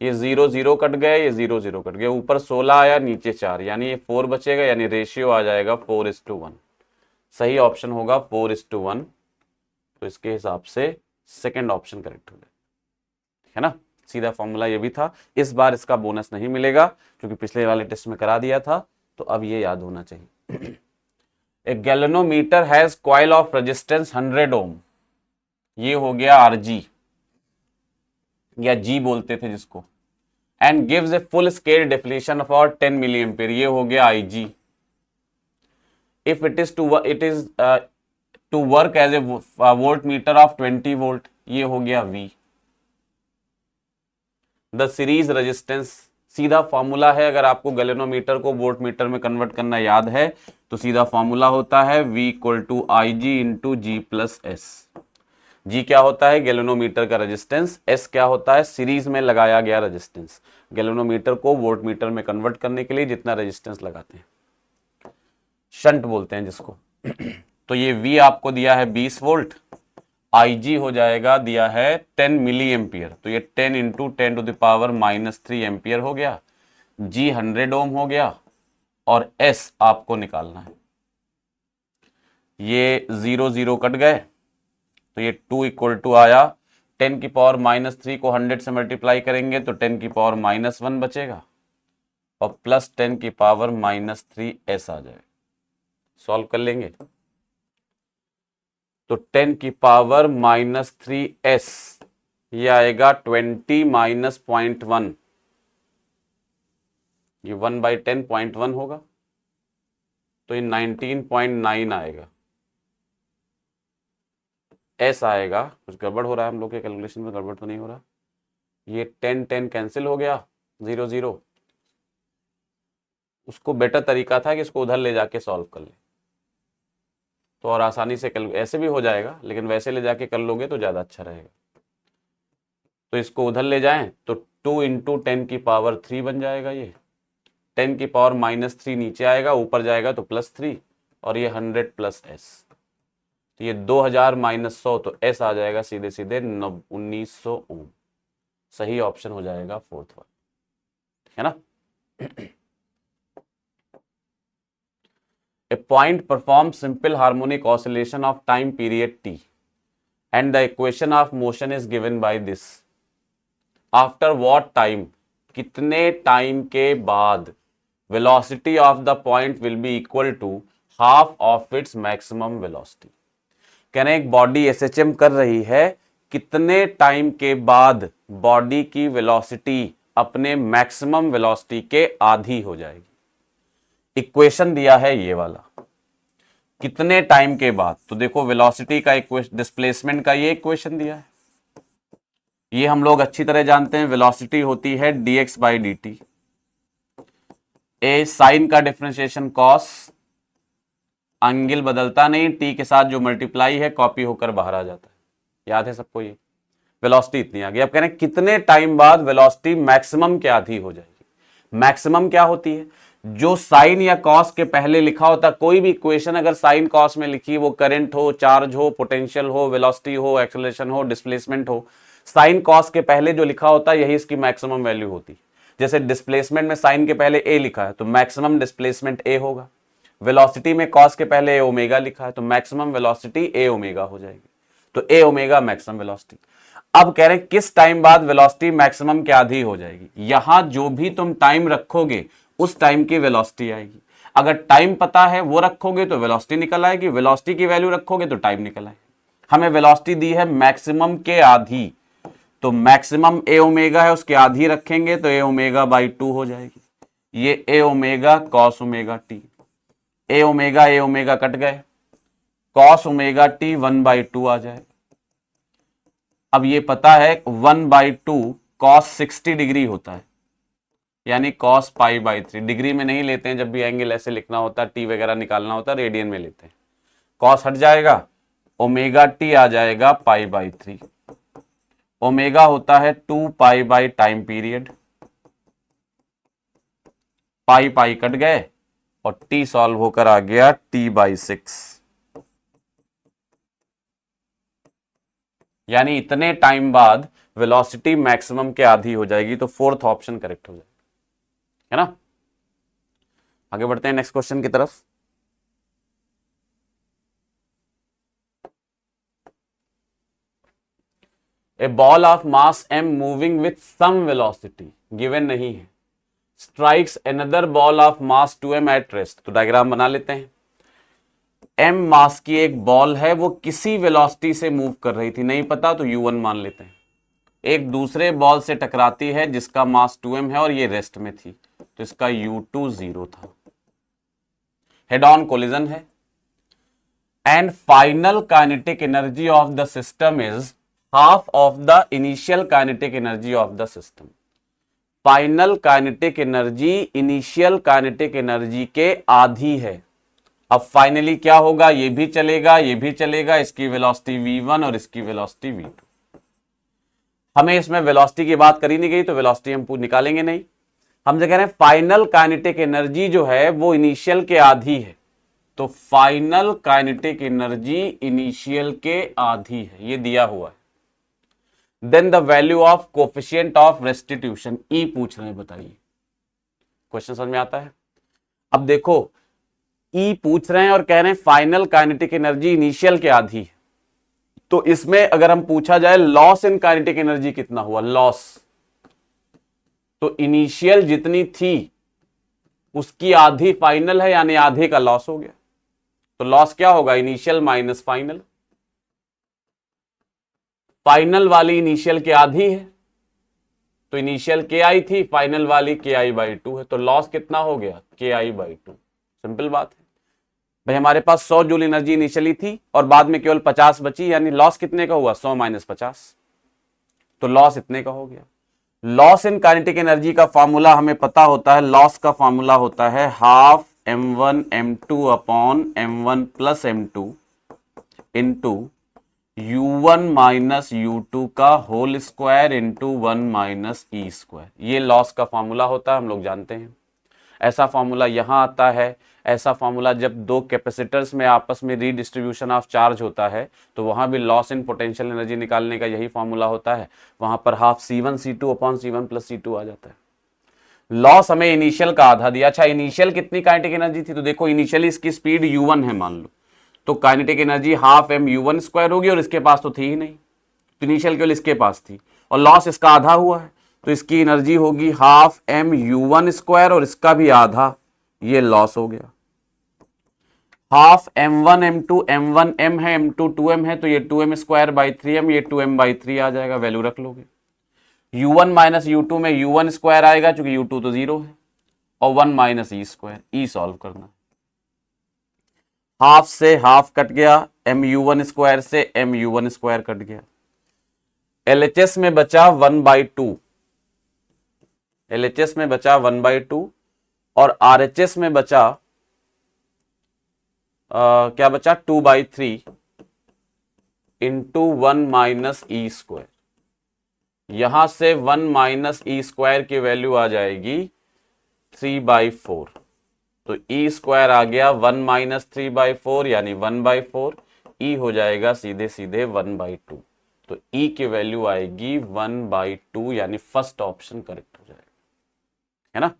ये 0 0 कट गए, ये 0 0 कट गए, ऊपर 16 आया, नीचे 4, यानी ये 4 बचेगा, यानी रेशियो आ जाएगा 4:1। सही ऑप्शन होगा 4:1, तो इसके हिसाब से सेकंड ऑप्शन करेक्ट हो जाए, है ना। सीधा फॉर्मूला ये भी था। इस बार इसका बोनस नहीं मिलेगा क्योंकि पिछले वाले टेस्ट में करा दिया था, तो अब ये याद होना चाहिए। A galvanometer has coil of resistance 100 ohm, ये हो गया Rg या G बोलते थे जिसको, and gives a full scale deflection for 10 milliampere, ये हो गया Ig। If it is to work as a voltmeter of 20 volt, ये हो गया V। द सीरीज रेजिस्टेंस, सीधा फॉर्मूला है, अगर आपको गैल्वेनोमीटर को वोल्ट मीटर में कन्वर्ट करना याद है तो सीधा फॉर्मूला होता है V = Ig into G plus S। G क्या होता है? गैल्वेनोमीटर का रेजिस्टेंस। S क्या होता है? सीरीज में लगाया गया रेजिस्टेंस। गैल्वेनोमीटर को वोल्ट मीटर में कन्वर्ट करने के लिए जितना रेजिस्टेंस लगाते हैं, शंट बोलते हैं जिसको। तो ये V आपको दिया है 20 वोल्ट, Ig हो जाएगा दिया है 10 मिली एम्पियर, तो ये 10 इंटू 10⁻³ एम्पियर हो गया। G 100 ओम हो गया और S आपको निकालना है। ये 0 0 कट गए, तो ये 2 = आया 10⁻³ को 100 से मल्टीप्लाई करेंगे तो 10⁻⁻1 बचेगा और प्लस 10⁻³ S आ जाएगा। सॉल्व कर लेंगे तो 10⁻³ S ये आएगा 20 - 0.1, ये 1/10 0.1 होगा, तो ये 19.9 आएगा। S आएगा, कुछ गड़बड़ हो रहा है हम लोग के कैलकुलेशन में, गड़बड़ तो नहीं हो रहा। ये 10 10 कैंसिल हो गया, 0 0। उसको बेटर तरीका था कि इसको उधर ले जाके सॉल्व कर ले तो और आसानी से ऐसे भी हो जाएगा, लेकिन वैसे ले जाके कर लोगे तो ज़्यादा अच्छा रहेगा। तो इसको उधर ले जाएं तो 2 × 10⁻³ बन जाएगा। ये 10⁻³ नीचे आएगा, ऊपर जाएगा तो +3, और ये 100 + S, तो ये 2000 - 100, तो S आ जाएगा सीधे सीधे 1900 ओम। सही ऑप्शन हो जाएगा 4th वाला, है ना। A point performs simple harmonic oscillation of time period t and the equation of motion is given by this. After what time, कितने टाइम के बाद velocity of the point will be equal to half of its maximum velocity. कहने एक body SHM कर रही है, कितने time के बाद बॉडी की वेलोसिटी अपने मैक्सिमम वेलोसिटी के आधी हो जाएगी। इक्वेशन दिया है ये वाला, कितने टाइम के बाद, तो देखो वेलोसिटी का इक्वेशन, डिस्प्लेसमेंट का ये इक्वेशन दिया है, ये हम लोग अच्छी तरह जानते हैं। वेलोसिटी होती है dx/dt, ए साइन का डिफरेंशिएशन कॉस, एंगल बदलता नहीं, टी के साथ जो मल्टीप्लाई है कॉपी होकर बाहर आ जाता है, याद है सबको ये। वेलोसिटी इतनी आ गई। अब कह रहे हैं कितने टाइम बाद वेलोसिटी मैक्सिमम के आधी हो जाएगी। मैक्सिमम क्या होती है, जो साइन या कॉस के पहले लिखा होता, कोई भी इक्वेशन अगर साइन कॉस में लिखी, वो करंट हो, चार्ज हो, पोटेंशियल हो, वेलोसिटी हो, एक्सेलरेशन हो, डिस्प्लेसमेंट हो, साइन कॉस के पहले जो लिखा होता है यही इसकी मैक्सिमम वैल्यू होती। जैसे डिस्प्लेसमेंट में साइन के पहले ए लिखा है तो मैक्सिमम डिस्प्लेसमेंट ए होगा। वेलोसिटी में कॉस के पहले ए ओमेगा लिखा है तो मैक्सिमम वेलोसिटी ए ओमेगा हो जाएगी। तो ए ओमेगा मैक्सिमम वेलोसिटी। अब कह रहे हैं किस टाइम बाद वेलोसिटी मैक्सिमम के आधी हो जाएगी। यहां जो भी तुम टाइम रखोगे उस टाइम की वेलोसिटी आएगी। अगर टाइम पता है वो रखोगे तो वेलोसिटी निकल आएगी, वेलोसिटी की वैल्यू रखोगे तो टाइम निकल आएगी। हमें वेलोसिटी दी है मैक्सिमम के आधी, तो मैक्सिमम ए ओमेगा है उसके आधी रखेंगे तो ए ओमेगा बाई 2 हो जाएगी। ये ए ओमेगा कॉस ओमेगा टी, ए ओमेगा कट गए, कॉस ओमेगा टी 1/2 आ जाए। अब ये पता है 1/2 कॉस 60 डिग्री होता है, यानी कॉस π/3। डिग्री में नहीं लेते हैं, जब भी एंगल ऐसे लिखना होता है, टी वगैरह निकालना होता है, रेडियन में लेते हैं। कॉस हट जाएगा, ओमेगा टी आ जाएगा π/3। ओमेगा होता है 2 by time period, pi cut गए और टी सॉल्व होकर आ गया t/6, यानी इतने टाइम बाद वेलोसिटी मैक्सिमम के आधी हो जाएगी। तो फोर्थ ऑप्शन करेक्ट हो जाएगा, है ना। आगे बढ़ते हैं नेक्स्ट क्वेश्चन की तरफ। A ball of mass m moving with some velocity given नहीं है, strikes another ball of mass 2m at rest. तो डायग्राम बना लेते हैं। m मास की एक बॉल है, वो किसी वेलोसिटी से मूव कर रही थी, नहीं पता तो u1 मान लेते हैं। एक दूसरे बॉल से टकराती है जिसका मास 2m है और ये रेस्ट में थी, तो इसका u2 0 था। हेड ऑन कोलिजन है and final kinetic energy of the system is half of the initial kinetic energy of the system. Final kinetic energy initial kinetic energy के आधी है। अब फाइनली क्या होगा, ये भी चलेगा, ये भी चलेगा, इसकी वेलोसिटी v1 और इसकी वेलोसिटी v2। हमें इसमें वेलोसिटी की बात करी नहीं गई तो वेलोसिटी हम निकालेंगे नहीं। हम जो कह रहे हैं फाइनल काइनेटिक एनर्जी जो है वो इनिशियल के आधी है, तो फाइनल काइनेटिक एनर्जी इनिशियल के आधी है, ये दिया हुआ है। Then the value of coefficient of restitution, e पूछ रहे हैं, बताइए। क्वेश्चन समझ में आता है। अब देखो ई पूछ रहे हैं और कह रहे हैं फाइनल काइनेटिक एनर्जी इनिशियल के आधी है, तो इसमें अगर हम पूछा जाए लॉस इन काइनेटिक एनर्जी कितना हुआ, लॉस, तो इनिशियल जितनी थी उसकी आधी फाइनल है, यानी आधे का लॉस हो गया। तो लॉस क्या होगा, इनिशियल माइनस फाइनल। फाइनल वाली इनिशियल के आधी है, तो इनिशियल के आई थी, फाइनल वाली के आई बाई 2 है, तो लॉस कितना हो गया, के आई बाई 2। सिंपल बात है भाई, हमारे पास 100 जूल एनर्जी इनिशियली थी और बाद में केवल 50 बची, यानी लॉस कितने का हुआ, 100 माइनस 50, तो लॉस इतने का हो गया। लॉस इन काइनेटिक एनर्जी का फॉर्मूला हमें पता होता है, लॉस का फॉर्मूला होता है half m1 m2 upon m1 plus m2 into u1 minus u2 का whole square into 1 minus E square. ये लॉस का फॉर्मूला होता है, हम लोग जानते हैं। ऐसा फॉर्मूला यहां आता है, ऐसा फॉर्मूला जब दो कैपेसिटर्स में आपस में रीडिस्ट्रीब्यूशन ऑफ चार्ज होता है तो वहां भी लॉस इन पोटेंशियल एनर्जी निकालने का यही फॉर्मूला होता है। वहां पर half c1 c2 upon c1 plus c2 आ जाता है। लॉस हमें इनिशियल का आधा दिया। अच्छा, इनिशियल कितनी काइनेटिक एनर्जी थी, तो देखो इनिशियली इसकी स्पीड u1 है मान लो, तो kinetic energy half m u1 square होगी, और इसके पास तो थी ही नहीं, तो इनिशियल केवल इसके पास थी, और लॉस इसका आधा हुआ है, तो इसकी एनर्जी होगी हाफ m u1 स्क्वायर और इसका भी आधा, ये लॉस हो गया। Half m1 m2, m1 m है, m2 2m है, तो ये 2m स्क्वायर बाई 3m, ये 2m बाई 3 आ जाएगा, वैल्यू रख लोगे। u1 माइनस u2 में u1 स्क्वायर आएगा क्योंकि u2 तो 0 है, और 1 माइनस ई स्क्वायर, ई सॉल्व करना। हाफ से हाफ कट गया, m u1 स्क्वायर से m u1 स्क्वायर कट गया। LHS में बचा 1/2, LHS में बचा 1/2, और RHS में बचा क्या बचा, 2/3 इंटू 1 माइनस ई स्क्वायर। यहां से 1 माइनस ई स्क्वायर की वैल्यू आ जाएगी 3/4। तो ई स्क्वायर आ गया 1 माइनस 3/4 यानी 1/4। ई हो जाएगा सीधे सीधे 1/2। तो ई की वैल्यू आएगी 1/2 यानी फर्स्ट ऑप्शन करेक्ट हो जाएगा, है ना।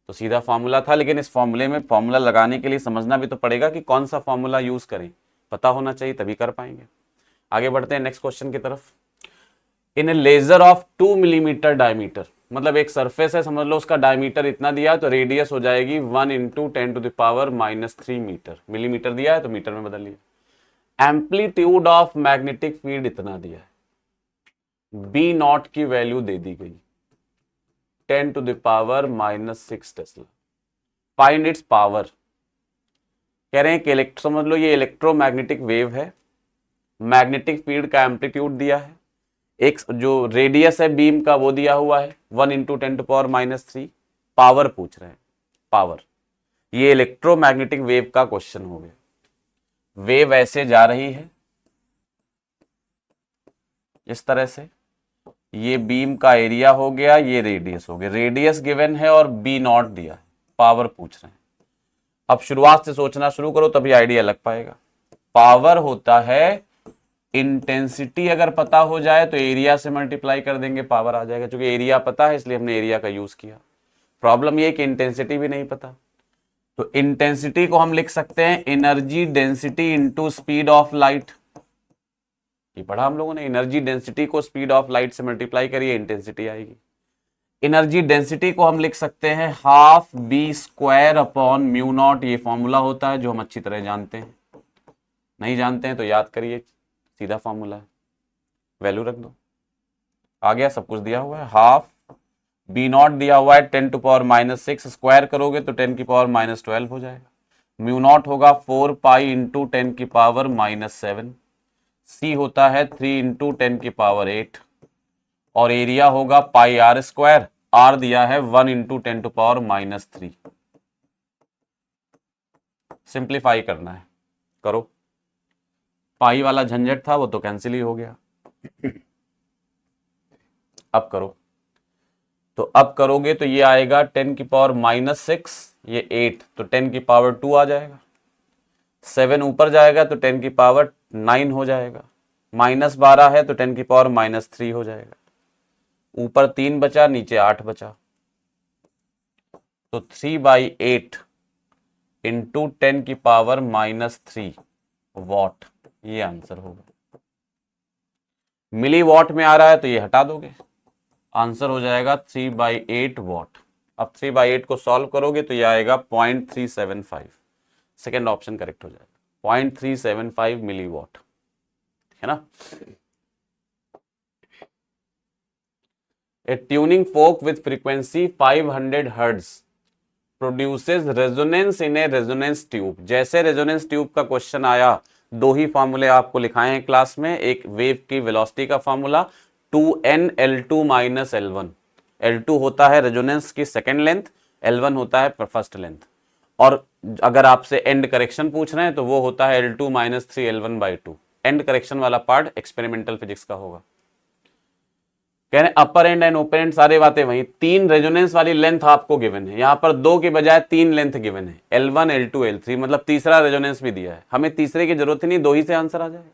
तो सीधा फॉर्मूला था, लेकिन इस फॉर्मूले में फॉर्मूला लगाने के लिए समझना भी तो पड़ेगा कि कौन सा फॉर्मूला यूज करें, पता होना चाहिए तभी कर पाएंगे। आगे बढ़ते हैं नेक्स्ट क्वेश्चन की तरफ। इन ए लेजर ऑफ 2 मिलीमीटर डायमीटर, मतलब एक सरफेस है, समझ लो उसका डायमीटर इतना दिया है, तो रेडियस हो जाएगी 1 इंटू 10⁻³ मीटर। मिलीमीटर दिया है तो मीटर में बदल लिया। एम्पलीट्यूड ऑफ मैग्नेटिक फील्ड इतना दिया है, बी नॉट की वैल्यू दे दी गई 10⁻⁻6 टेस्ला। Find its power. कह रहे हैं कि समझ लो ये इलेक्ट्रोमैग्नेटिक वेव है, मैग्नेटिक फील्ड का एम्पलीट्यूड दिया है, एक जो रेडियस है बीम का वो दिया हुआ है 1 इंटू 10⁻³ पावर पूछ रहे हैं। पावर, ये इलेक्ट्रोमैग्नेटिक वेव का क्वेश्चन हो गया। वेव ऐसे जा रही है इस तरह से, ये बीम का एरिया हो गया, ये रेडियस हो गया, रेडियस गिवन है और बी नॉट दिया है, पावर पूछ रहे हैं। अब शुरुआत से सोचना शुरू करो तभी आइडिया लग पाएगा। पावर होता है इंटेंसिटी, अगर पता हो जाए तो एरिया से मल्टीप्लाई कर देंगे, पावर आ जाएगा। क्योंकि एरिया पता है इसलिए हमने एरिया का यूज किया। प्रॉब्लम ये कि इंटेंसिटी भी नहीं पता, तो इंटेंसिटी को हम लिख सकते हैं energy density into speed of light. ये पढ़ा हम लोगों ने, एनर्जी डेंसिटी को स्पीड ऑफ लाइट से मल्टीप्लाई करिए इंटेंसिटी आएगी। एनर्जी डेंसिटी को हम लिख सकते हैं half B square upon mu naught. ये फॉर्मूला होता है जो हम अच्छी तरह जानते हैं, नहीं जानते हैं तो याद करिए, सीधा फॉर्मूला है, वैल्यू रख दो, आ गया, सब कुछ दिया हुआ है। हाफ बी नॉट दिया हुआ है 10⁻⁻6, स्क्वायर करोगे तो 10⁻12 हो जाएगा। म्यू नॉट होगा 4 पाई इंटू 10⁻⁻7। सी होता है 3 इंटू 10⁻8 और एरिया होगा पाई आर स्क्वायर। आर दिया है 1 इंटू 10⁻³ सिंप्लीफाई करना है, करो। पाई वाला झंझट था वो तो कैंसिल ही हो गया। अब करो, तो अब करोगे तो ये आएगा 10⁻⁻6, ये 8 तो 10⁻2 आ जाएगा। 7 ऊपर जाएगा तो 10⁻9 हो जाएगा। -12 है तो 10⁻³ हो जाएगा। ऊपर 3 बचा, नीचे 8 बचा, तो 3/8 इंटू 10⁻³ वॉट, ये आंसर होगा। मिली वॉट में आ रहा है तो ये हटा दोगे, आंसर हो जाएगा 3/8 वॉट। अब 3/8 को सॉल्व करोगे तो ये आएगा 0.375। सेकेंड ऑप्शन करेक्ट हो जाएगा, 0.375 मिली वॉट, है ना। A tuning fork with frequency 500 Hz produces resonance in a resonance tube। जैसे रेजोनेंस ट्यूब का क्वेश्चन आया, दो ही फॉर्मूले आपको लिखाए हैं क्लास में। एक वेव की वेलोसिटी का फॉर्मूला 2nL2 - L1। L2 होता है रेजोनेंस की सेकेंड लेंथ, L1 होता है फर्स्ट लेंथ। और अगर आपसे एंड करेक्शन पूछ रहे हैं तो वो होता है L2 - 3L1/2। एंड करेक्शन वाला पार्ट एक्सपेरिमेंटल फिजिक्स का होगा। कह रहे अपर एंड एंड ओपन एंड सारी बातें वही। 3 रेजोनेंस वाली लेंथ आपको गिवन है, यहां पर 2 के बजाय 3 लेंथ गिवन है, L1 L2 L3, मतलब तीसरा रेजोनेंस भी दिया है। हमें तीसरे की जरूरत ही नहीं, 2 ही से आंसर आ जाएगा।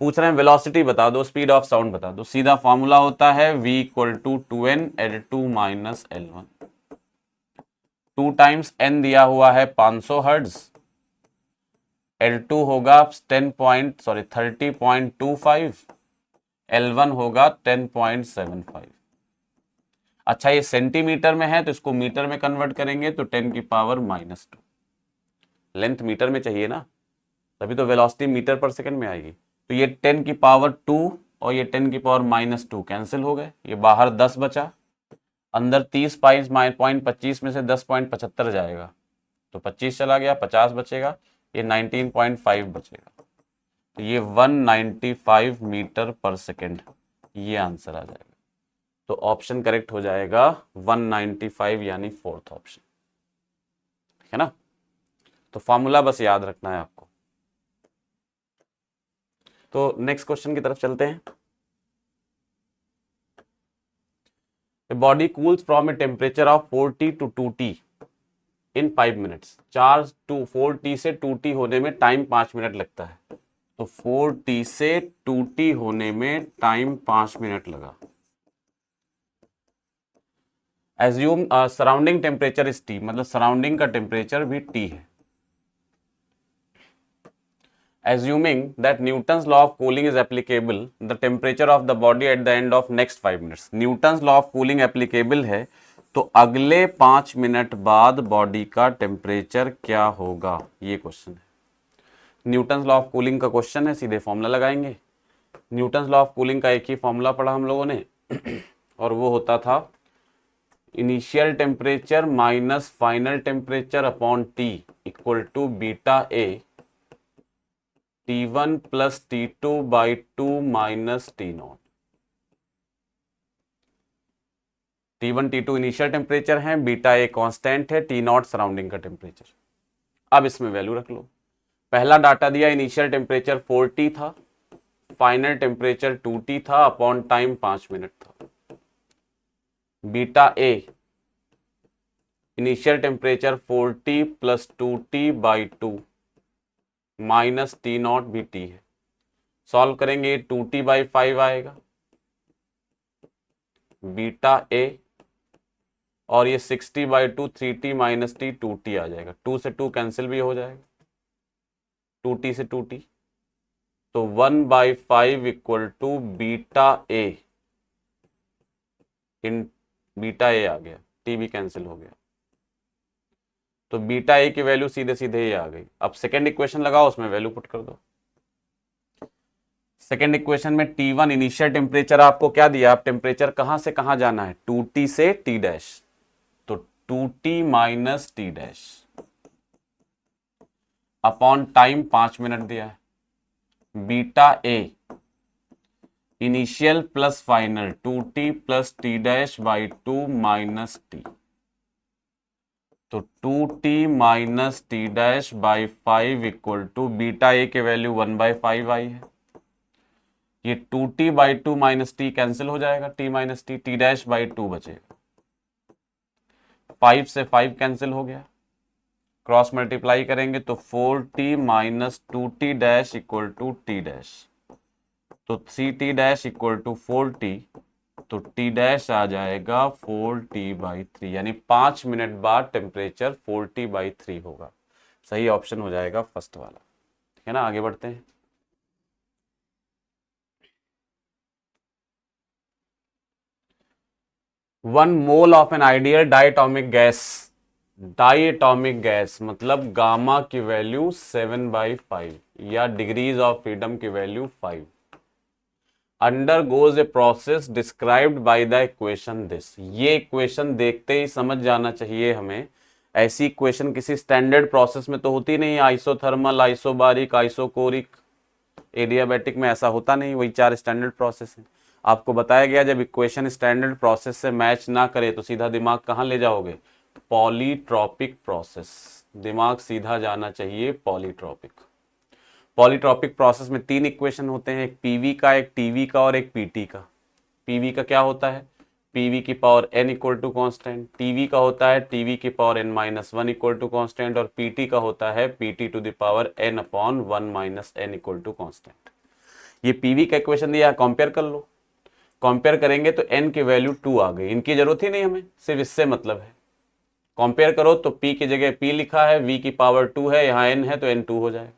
पूछ रहे हैं वेलोसिटी बता दो, स्पीड ऑफ साउंड बता दो। सीधा फॉर्मूला होता है v = 2n L2 - L1। 2 times n दिया हुआ है 500 हर्ट्ज, L2 होगा 30.25, L1 होगा 10.75। अच्छा ये सेंटीमीटर में है तो इसको मीटर में कन्वर्ट करेंगे तो 10⁻⁻²। लेंथ मीटर में चाहिए ना, तभी तो वेलोसिटी मीटर पर सेकंड में आएगी। तो ये 10⁻² और ये 10⁻⁻² कैंसिल हो गए, ये बाहर 10 बचा, अंदर 30 .25 में से 10.75 जाएगा तो 25 चला गया, 50 बचेगा, ये 19.5 बचेगा, तो ये 195 मीटर पर सेकेंड, ये आंसर आ जाएगा। तो ऑप्शन करेक्ट हो जाएगा 195 यानी फोर्थ ऑप्शन, है ना। तो फॉर्मूला बस याद रखना है आपको। तो नेक्स्ट क्वेश्चन की तरफ चलते हैं। A body cools from a temperature of 4T to 2T in 5 minutes. 4T से 2T होने में टाइम 5 मिनट लगता है, तो 4T से 2T होने में टाइम 5 मिनट लगा. Assume surrounding temperature is T, मतलब सराउंडिंग का टेम्परेचर भी T है. Assuming that Newton's law of cooling is applicable, the temperature of the body at the end of next 5 minutes. Newton's law of cooling applicable है, तो अगले 5 minute बाद body का temperature क्या होगा, ये क्वेश्चन है. न्यूटन्स लॉ ऑफ कूलिंग का क्वेश्चन है, सीधे फॉर्मूला लगाएंगे. न्यूटन्स लॉ ऑफ कूलिंग का एक ही फॉर्मूला पढ़ा हम लोगों ने और वो होता था initial temperature minus final temperature upon T equal to beta a T1 plus T2 by 2 minus T0. T1 T2 initial temperature है, बीटा ए कांस्टेंट है, T0 सराउंडिंग का टेम्परेचर. अब इसमें वैल्यू रख लो. पहला डाटा दिया इनिशियल टेम्परेचर 4T था, final temperature 2T था, अपॉन टाइम 5 मिनट था. Beta a initial temperature 4T plus 2T by 2 minus T0 भी T है. सॉल्व करेंगे 2T बाई 5 आएगा बीटा ए, और ये 60 by 2 3T minus T 2T आ जाएगा. 2 से 2 कैंसिल भी हो जाएगा, 2T से 2T, तो 1 by 5 equal to beta A in beta A आ गया, T भी कैंसिल हो गया, तो बीटा ए की वैल्यू सीधे सीधे ही आ गई. अब सेकेंड इक्वेशन लगाओ, उसमें वैल्यू पुट कर दो. सेकेंड इक्वेशन में T1 इनिशियल टेम्परेचर आपको क्या दिया, आप टेम्परेचर कहां से कहां जाना है, 2T से T डैश, तो 2T minus T dash upon time 5 minute दिया है. Beta a initial plus final 2T plus T dash by 2 minus T, तो 2T minus T dash by 5 equal to beta a के value 1 by 5 आई है. ये 2T by 2 minus T cancel हो जाएगा, T minus T dash by 2 बचेगा. 5 से 5 cancel हो गया, क्रॉस मल्टीप्लाई करेंगे तो 4T minus 2T dash equal to T dash, तो 3T dash equal to 4T, तो T डैश आ जाएगा 4T बाई 3, यानी 5 मिनट बाद टेम्परेचर 4T बाई 3 होगा. सही ऑप्शन हो जाएगा फर्स्ट वाला, है ना. आगे बढ़ते हैं. One mole of an ideal diatomic gas, diatomic gas मतलब गामा की वैल्यू 7/5 या डिग्रीज ऑफ फ्रीडम की value 5, undergoes a process described by the equation this. ये इक्वेशन देखते ही समझ जाना चाहिए हमें. ऐसी इक्वेशन किसी स्टैंडर्ड प्रोसेस में तो होती नहीं, आइसोथर्मल, आइसोबारिक, आइसोकोरिक, एडियाबैटिक में ऐसा होता नहीं. वही 4 स्टैंडर्ड प्रोसेस हैं. आपको बताया गया जब इक्वेशन स्टैंडर्ड प्रोसेस से मैच ना करे तो सीधा दिमाग कहाँ ले जाओगे, पॉलीट्रॉपिक प्रोसेस. दिमाग सीधा जाना चाहिए पॉलीट्रॉपिक. पॉलीट्रॉपिक प्रोसेस में 3 इक्वेशन होते हैं, एक पीवी का, एक टीवी का और एक पीटी का. पीवी का क्या होता है, पीवी की power n equal to constant. TV का होता है टीवी की power n minus 1 equal to constant, और पीटी का होता है PT to the power n upon 1 minus n equal to constant. ये पीवी का इक्वेशन दिया है, कंपेयर कर लो. कंपेयर करेंगे तो n की वैल्यू 2 आ गई. इनकी जरूरत ही नहीं हमें, सिर्फ इससे मतलब है. कंपेयर करो तो p की जगह p लिखा है, v की पावर 2 है, यहाँ n है तो n2 हो जाएगा.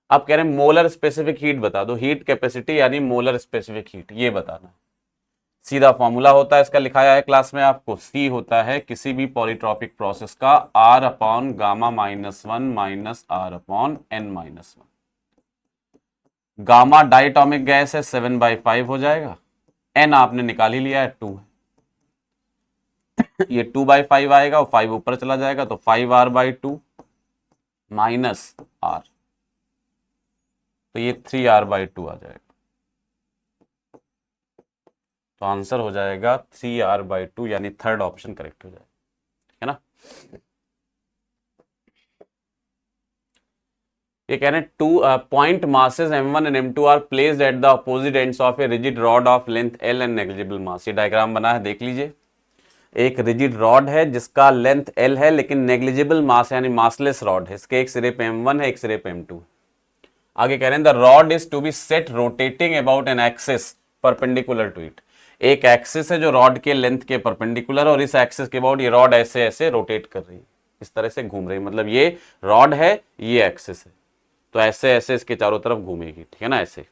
आप कह रहे हैं मोलर स्पेसिफिक हीट बता दो, हीट कैपेसिटी यानी मोलर स्पेसिफिक हीट, ये बताना. सीधा फॉर्मूला होता है इसका, लिखाया है क्लास में आपको. C होता है किसी भी पॉलीट्रॉपिक प्रोसेस का R upon gamma minus 1 minus R upon n minus 1. Gamma diatomic gas है, 7/5 हो जाएगा. n आपने निकाल ही लिया है, 2 है. ये 2/5 आएगा और 5 ऊपर चला जाएगा, तो 5R/2 माइनस R, तो ये 3R/2 आ जाएगा. तो आंसर हो जाएगा 3R/2, यानी थर्ड ऑप्शन करेक्ट हो जाएगा, है ना. ये कह रहे हैं two point masses m1 and m2 are placed at the opposite ends of a rigid rod of length l and negligible mass. ये डायग्राम बना है, देख लीजिए। एक रिजिड रॉड है जिसका लेंथ l है लेकिन नेग्लिजिबल मास यानी मासलेस रॉड है। इसके एक सिरे पे m1 है, एक सिरे पे m2। आगे कह रहे हैं the rod is to be set rotating about an axis perpendicular to it. एक एक्सिस है जो रॉड के लेंथ के परपेंडिकुलर, और इस एक्सिस के अबाउट ये रॉड ऐसे ऐसे रोटेट कर रही है, इस तरह से घूम रही है। मतलब ये रॉड है, ये एक्सिस है, तो ऐसे ऐसे इसके चारों तरफ घूमेगी, ठीक है ना। ऐसे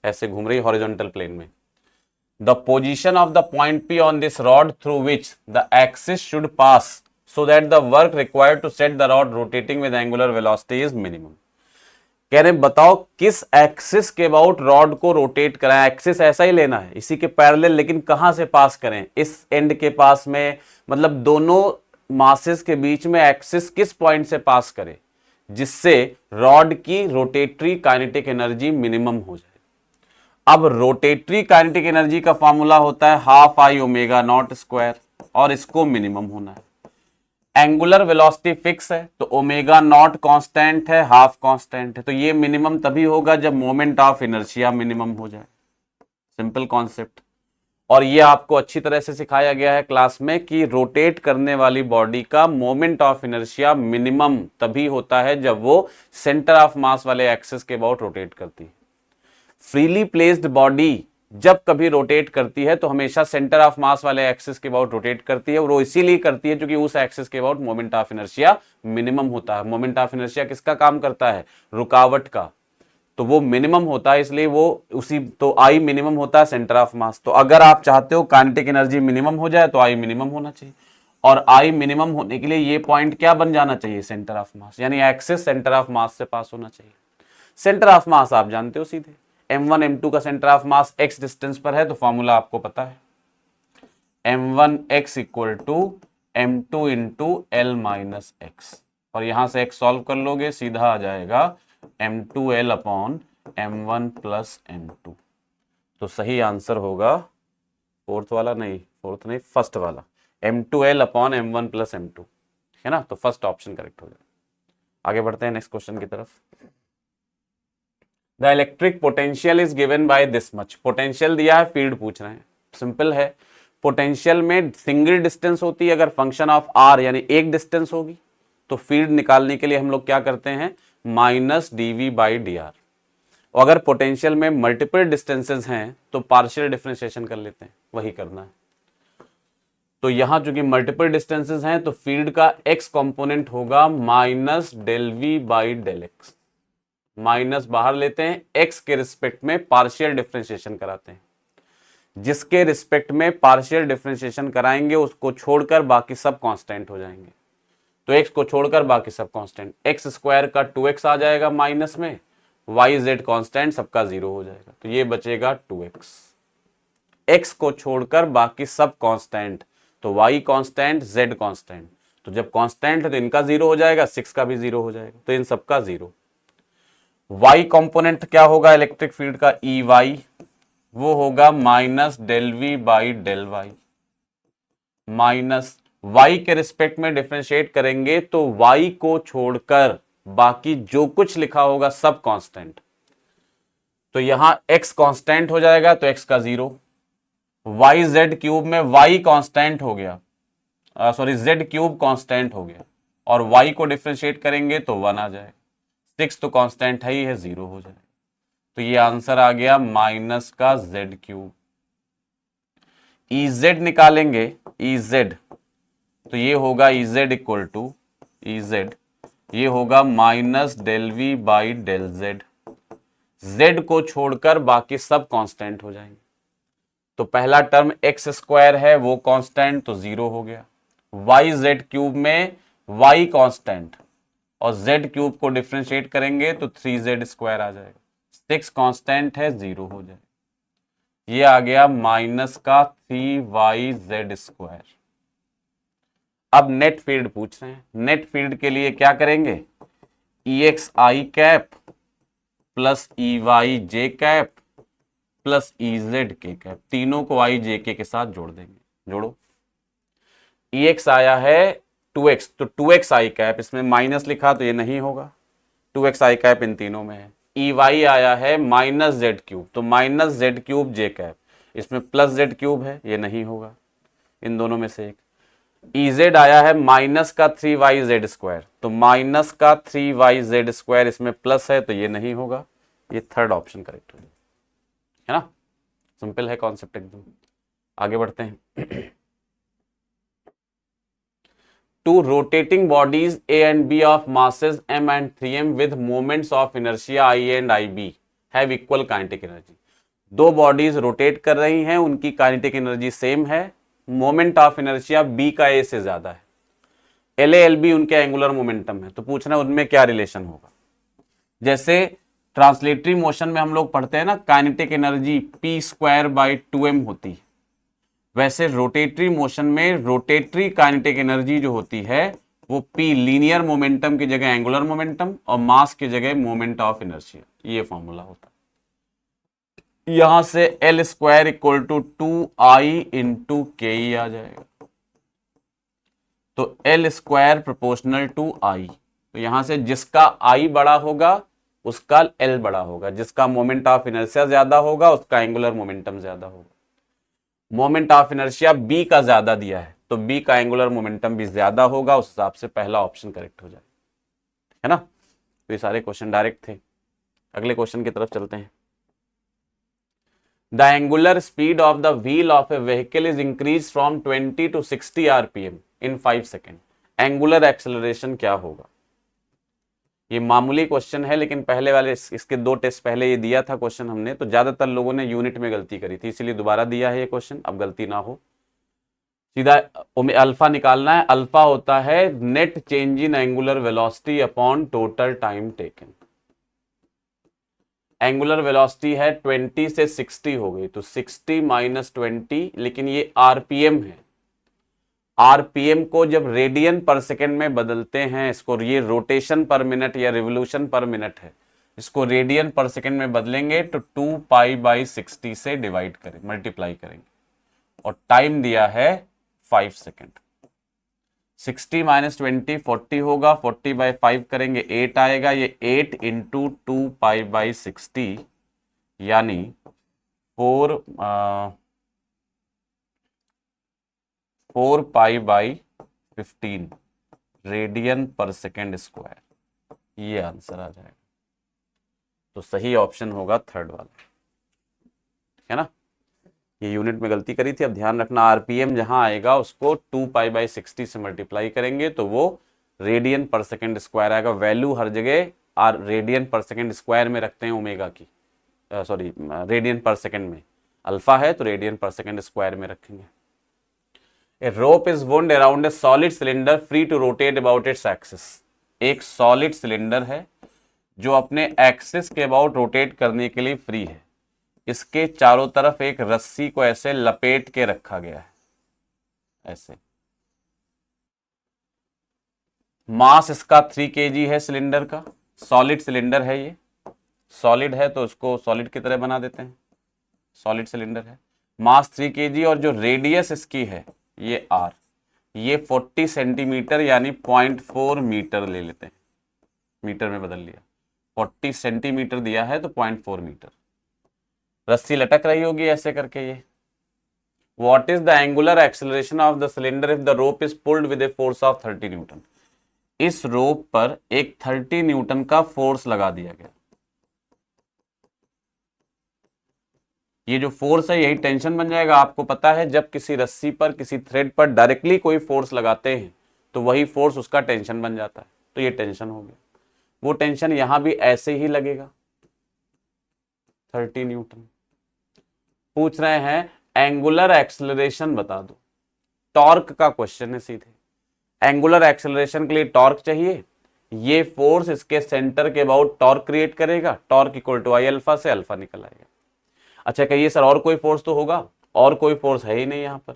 ऐसे घूम रही हॉरिजॉन्टल प्लेन में। The position of the point P on this rod through which the axis should pass so that the work required to set the rod rotating with angular velocity is minimum. कह रहे बताओ किस axis के about rod को rotate कराएं। Axis ऐसा ही लेना है, इसी के पैरेलल, लेकिन कहां से पास करें? इस एंड के पास में, मतलब दोनों मासेस के बीच में एक्सिस किस पॉइंट से पास करे जिससे रॉड की रोटेटरी काइनेटिक एनर्जी मिनिमम हो जाए। अब रोटेटरी काइनेटिक एनर्जी का फॉर्मूला होता है half I omega naught square, और इसको मिनिमम होना है। एंगुलर वेलोसिटी फिक्स है तो ओमेगा नॉट कांस्टेंट है, हाफ कांस्टेंट है, तो ये मिनिमम तभी होगा जब मोमेंट ऑफ इनर्शिया मिनिमम हो जाए। Simple concept. और ये आपको अच्छी तरह से सिखाया गया है क्लास में कि रोटेट करने वाली बॉडी का मोमेंट ऑफ इनर्शिया मिनिमम तभी होता है जब वो सेंटर ऑफ मास वाले एक्सिस के अबाउट रोटेट करती है। फ्रीली प्लेस्ड बॉडी जब कभी रोटेट करती है तो हमेशा सेंटर ऑफ मास वाले एक्सिस के अबाउट रोटेट करती है, और वो इसीलिए करती है क्योंकि उस एक्सिस के about moment of inertia minimum होता है। मोमेंट ऑफ इनर्शिया किसका काम करता है? रुकावट का। तो वो मिनिमम होता है, इसलिए वो उसी, तो आई मिनिमम होता है सेंटर ऑफ मास। तो अगर आप चाहते हो काइनेटिक एनर्जी मिनिमम हो जाए तो आई मिनिमम होना चाहिए, और आई मिनिमम होने के लिए ये पॉइंट क्या बन जाना चाहिए? सेंटर ऑफ मास, यानी एक्सिस सेंटर ऑफ मास से पास होना चाहिए। सेंटर ऑफ मास आप जानते हो सीधे, m1 m2 का centre of mass x distance पर है, तो फॉर्मूला आपको पता है m1x equal to m2 into l minus x, और यहां से x सॉल्व कर लोगे सीधा आ जाएगा m2l upon m1 plus m2। तो सही आंसर होगा फोर्थ वाला, नहीं फोर्थ नहीं, फर्स्ट वाला, m2l upon m1 plus m2, है ना। तो फर्स्ट ऑप्शन करेक्ट हो जाएगा। आगे बढ़ते हैं नेक्स्ट क्वेश्चन की तरफ। The electric potential is given by this much. Potential दिया है, फील्ड पूछ रहे हैं। सिंपल है, पोटेंशियल में सिंगल डिस्टेंस होती है, अगर फंक्शन ऑफ आर यानी एक डिस्टेंस होगी तो फील्ड निकालने के लिए हम लोग क्या करते हैं? Minus DV by D R. और अगर पोटेंशियल में मल्टीपल डिस्टेंसेस हैं तो पार्शियल डिफरेंशिएशन कर लेते हैं, वही करना है। तो यहां चूंकि मल्टीपल डिस्टेंसेस हैं तो फील्ड का एक्स कंपोनेंट होगा minus del V by del X. माइनस बाहर लेते हैं, एक्स के रिस्पेक्ट में पार्शियल डिफरेंशिएशन कराते हैं। जिसके रिस्पेक्ट में पार्शियल डिफरेंशिएशन कराएंगे उसको छोड़कर बाकी सब कांस्टेंट हो जाएंगे। तो एक्स को छोड़कर बाकी सब कांस्टेंट, एक्स स्क्वायर का 2x आ जाएगा माइनस में, वाई जेड कांस्टेंट सबका 0 हो जाएगा, तो ये बचेगा 2x। एक्स को छोड़कर बाकी सब कांस्टेंट, तो y कांस्टेंट, z कांस्टेंट, तो जब कांस्टेंट है तो इनका 0 हो जाएगा, 6 का भी 0 हो जाएगा, तो इन सबका 0। y कंपोनेंट क्या होगा इलेक्ट्रिक फील्ड का? EY, वो होगा minus del V by del Y. माइनस y के रिस्पेक्ट में डिफरेंशिएट करेंगे तो y को छोड़कर बाकी जो कुछ लिखा होगा सब कांस्टेंट, तो यहां x कांस्टेंट हो जाएगा तो x का 0। वाई जेड क्यूब में y कांस्टेंट हो गया, सॉरी z क्यूब कांस्टेंट हो गया, और y को डिफरेंशिएट करेंगे तो 1 आ जाएगा, 6 तो कांस्टेंट है ही है, 0 हो जाएगा। तो ये आंसर आ गया माइनस का z क्यूब। Ez निकालेंगे, Ez तो ये होगा Ez इक्वल टू Ez, ये होगा minus del V by del Z. z को छोड़कर बाकी सब कांस्टेंट हो जाएंगे। तो पहला टर्म एक्स स्क्वायर है वो कांस्टेंट, तो 0 हो गया। वाई जेड क्यूब में y कांस्टेंट और z क्यूब को डिफरेंशिएट करेंगे तो 3z स्क्वायर आ जाएगा, 6 कांस्टेंट है, 0 हो जाएगा। ये आ गया माइनस का 3yz स्क्वायर। अब नेट फील्ड पूछ रहे हैं। नेट फील्ड के लिए क्या करेंगे? EXI कैप प्लस EY जे कैप प्लस EZ के कैप, तीनों को I J K के साथ जोड़ देंगे। जोड़ो, EX आया है 2x, तो 2xi कैप, इसमें माइनस लिखा तो ये नहीं होगा, 2x आई कैप इन तीनों में है। ई वाई आया है माइनस जेड क्यूब, तो माइनस जेड क्यूब जे कैप, इसमें प्लस जेड क्यूब है, ये नहीं होगा, इन दोनों में से एक। EZ आया है माइनस का 3YZ स्क्वायर, तो माइनस का 3YZ स्क्वायर, इसमें प्लस है तो ये नहीं होगा, ये थर्ड ऑप्शन करेक्ट है ना। सिंपल है कॉन्सेप्ट एकदम। आगे बढ़ते हैं। Two rotating bodies A and B of masses m and 3m with moments of inertia I and IB have equal kinetic energy। दो बॉडीज रोटेट कर रही हैं, उनकी काइनेटिक एनर्जी सेम है, मोमेंट ऑफ इनर्शिया B का A से ज्यादा है, LA उनके एंगुलर मोमेंटम है, तो पूछना उनमें क्या रिलेशन होगा। जैसे ट्रांसलेटरी मोशन में हम लोग पढ़ते हैं ना, काइनेटिक एनर्जी p²/2m होती है, वैसे रोटेटरी मोशन में रोटेटरी काइनेटिक एनर्जी जो होती है वो p लीनियर मोमेंटम की जगह एंगुलर मोमेंटम और मास की जगह मोमेंट ऑफ इनर्शिया, ये फॉर्मूला होता है। यहां से L² = 2I × KE आ जाएगा, तो L² प्रोपोर्शनल टू I, तो यहां से जिसका I बड़ा होगा उसका L बड़ा होगा, जिसका मोमेंट ऑफ इनर्शिया ज्यादा होगा उसका एंगुलर मोमेंटम ज्यादा होगा। मोमेंट ऑफ इनर्शिया B का ज्यादा दिया है तो B का एंगुलर मोमेंटम भी ज्यादा होगा, उस हिसाब से पहला ऑप्शन करेक्ट हो जाए, है ना। तो ये सारे क्वेश्चन डायरेक्ट थे। अगले क्वेश्चन की तरफ चलते हैं। The angular speed of the wheel of a vehicle is increased from 20 to 60 rpm in 5 seconds। Angular acceleration क्या होगा। ये मामूली क्वेश्चन है, लेकिन पहले वाले इसके 2 टेस्ट पहले ये दिया था क्वेश्चन हमने, तो ज्यादातर लोगों ने यूनिट में गलती करी थी, इसलिए दोबारा दिया है ये क्वेश्चन, अब गलती ना हो। सीधा अल्फा निकालना है। अल्फा होता है net change in angular velocity upon total time taken. Angular velocity है 20 से 60 हो गई, तो 60 - 20, लेकिन ये आरपीएम है। आरपीएम को जब रेडियन पर सेकेंड में बदलते हैं, इसको ये रोटेशन पर मिनट या रिवोल्यूशन पर मिनट है, इसको रेडियन पर सेकेंड में बदलेंगे तो 2π/60 से डिवाइड करें, मल्टीप्लाई करेंगे, और टाइम दिया है 5 सेकेंड। 60 - 20 40 होगा, 40/5 करेंगे 8 आएगा, ये 8 × 2π/60 यानी 4π/15 रेडियन पर सेकेंड स्क्वायर, ये आंसर आ जाएगा। तो सही ऑप्शन होगा थर्ड वाला, है ना। ये यूनिट में गलती करी थी, अब ध्यान रखना आरपीएम जहां आएगा उसको 2π/60 से मल्टीप्लाई करेंगे तो वो रेडियन पर सेकेंड स्क्वायर आएगा। वैल्यू हर जगह रेडियन पर सेकेंड स्क्वायर में रखते हैं ओमेगा की, सॉरी रेडियन पर सेकेंड में, अल्फा है तो रेडियन पर सेकेंड स्क्वायर में रखेंगे। A rope is wound around a solid cylinder free to rotate about its axis। एक सॉलिड सिलेंडर है जो अपने एक्सिस के अबाउट रोटेट करने के लिए फ्री है, इसके चारों तरफ एक रस्सी को ऐसे लपेट के रखा गया है, ऐसे। मास इसका 3 kg है सिलेंडर का, सॉलिड सिलेंडर है, ये सॉलिड है तो उसको सॉलिड की तरह बना देते हैं, सॉलिड सिलेंडर है, मास 3 kg, और जो रेडियस इसकी है ये r, ये 40 सेंटीमीटर यानी 0.4 मीटर ले लेते हैं, मीटर में बदल लिया, 40 सेंटीमीटर दिया है तो 0.4 मीटर। रस्सी लटक रही होगी ऐसे करके ये। What is the angular acceleration of the cylinder if the rope is pulled with a force of 30 Newton. इस रोप पर एक 30 न्यूटन का फोर्स लगा दिया गया, ये जो फोर्स है यही टेंशन बन जाएगा। आपको पता है जब किसी रस्सी पर, किसी थ्रेड पर डायरेक्टली कोई फोर्स लगाते हैं तो वही फोर्स उसका टेंशन बन जाता है, तो ये टेंशन हो गया। वो टेंशन यहां भी ऐसे ही लगेगा, 30 न्यूटन। पूछ रहे हैं एंगुलर एक्सेलरेशन बता दो, टॉर्क का क्वेश्चन है सीधे। एंगुलर एक्सेलरेशन के लिए टॉर्क चाहिए, ये फोर्स इसके सेंटर के अबाउट टॉर्क क्रिएट करेगा, टॉर्क = I अल्फा से अल्फा निकल आएगा। अच्छा कहिए सर और कोई फोर्स तो होगा, और कोई फोर्स है ही नहीं यहाँ पर,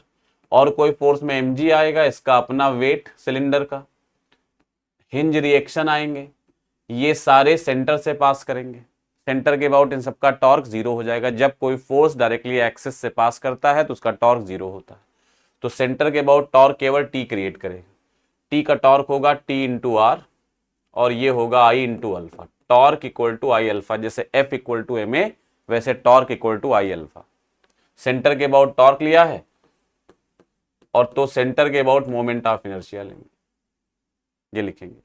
और कोई फोर्स में mg आएगा, इसका अपना वेट सिलेंडर का, हिंज रिएक्शन आएंगे, ये सारे सेंटर से पास करेंगे, सेंटर के अबाउट इन सबका टॉर्क 0 हो जाएगा। जब कोई फोर्स डायरेक्टली एक्सिस से पास करता है तो उसका टॉर्क 0 होता है, तो सेंटर के अबाउट टॉर्क केवल t क्रिएट करेगा, t का टॉर्क होगा T × r, और ये होगा I into alpha. Torque equal to I alpha, जैसे F equal to M A वैसे torque equal to I alpha. Centre के अबाउट टॉर्क लिया है और तो सेंटर के अबाउट मोमेंट ऑफ इनर्शिया लेंगे, ये लिखेंगे।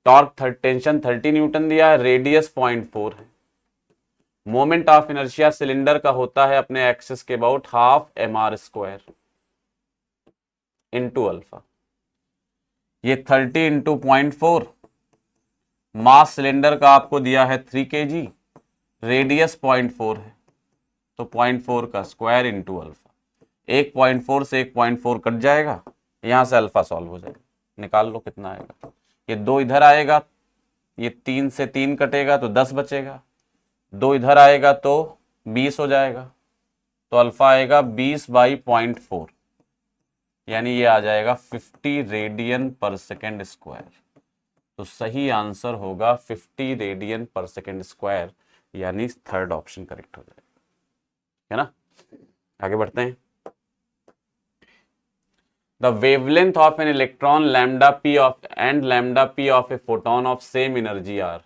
टॉर्क टेंशन 30 न्यूटन दिया है, रेडियस 0.4 है। मोमेंट ऑफ इनर्शिया सिलेंडर का होता है अपने एक्सिस के about half M R square into alpha. ये 30 इंटू 0.4, मास सिलेंडर का आपको दिया है 3 kg, रेडियस 0.4 है तो 0.4 का स्क्वायर इंटू अल्फा। 1.4 से 1.4 कट जाएगा, यहां से अल्फा सॉल्व हो जाएगा, निकाल लो कितना आएगा। ये 2 इधर आएगा, ये 3 से 3 कटेगा तो 10 बचेगा, 2 इधर आएगा तो 20 हो जाएगा, तो अल्फा आएगा 20/0.4, यानी ये आ जाएगा 50 रेडियन पर सेकेंड स्क्वायर। तो सही आंसर होगा 50 रेडियन पर सेकेंड स्क्वायर, यानी थर्ड ऑप्शन करेक्ट हो जाएगा, है ना। आगे बढ़ते हैं। The wavelength of an electron lambda p of and lambda p of a photon of same energy are,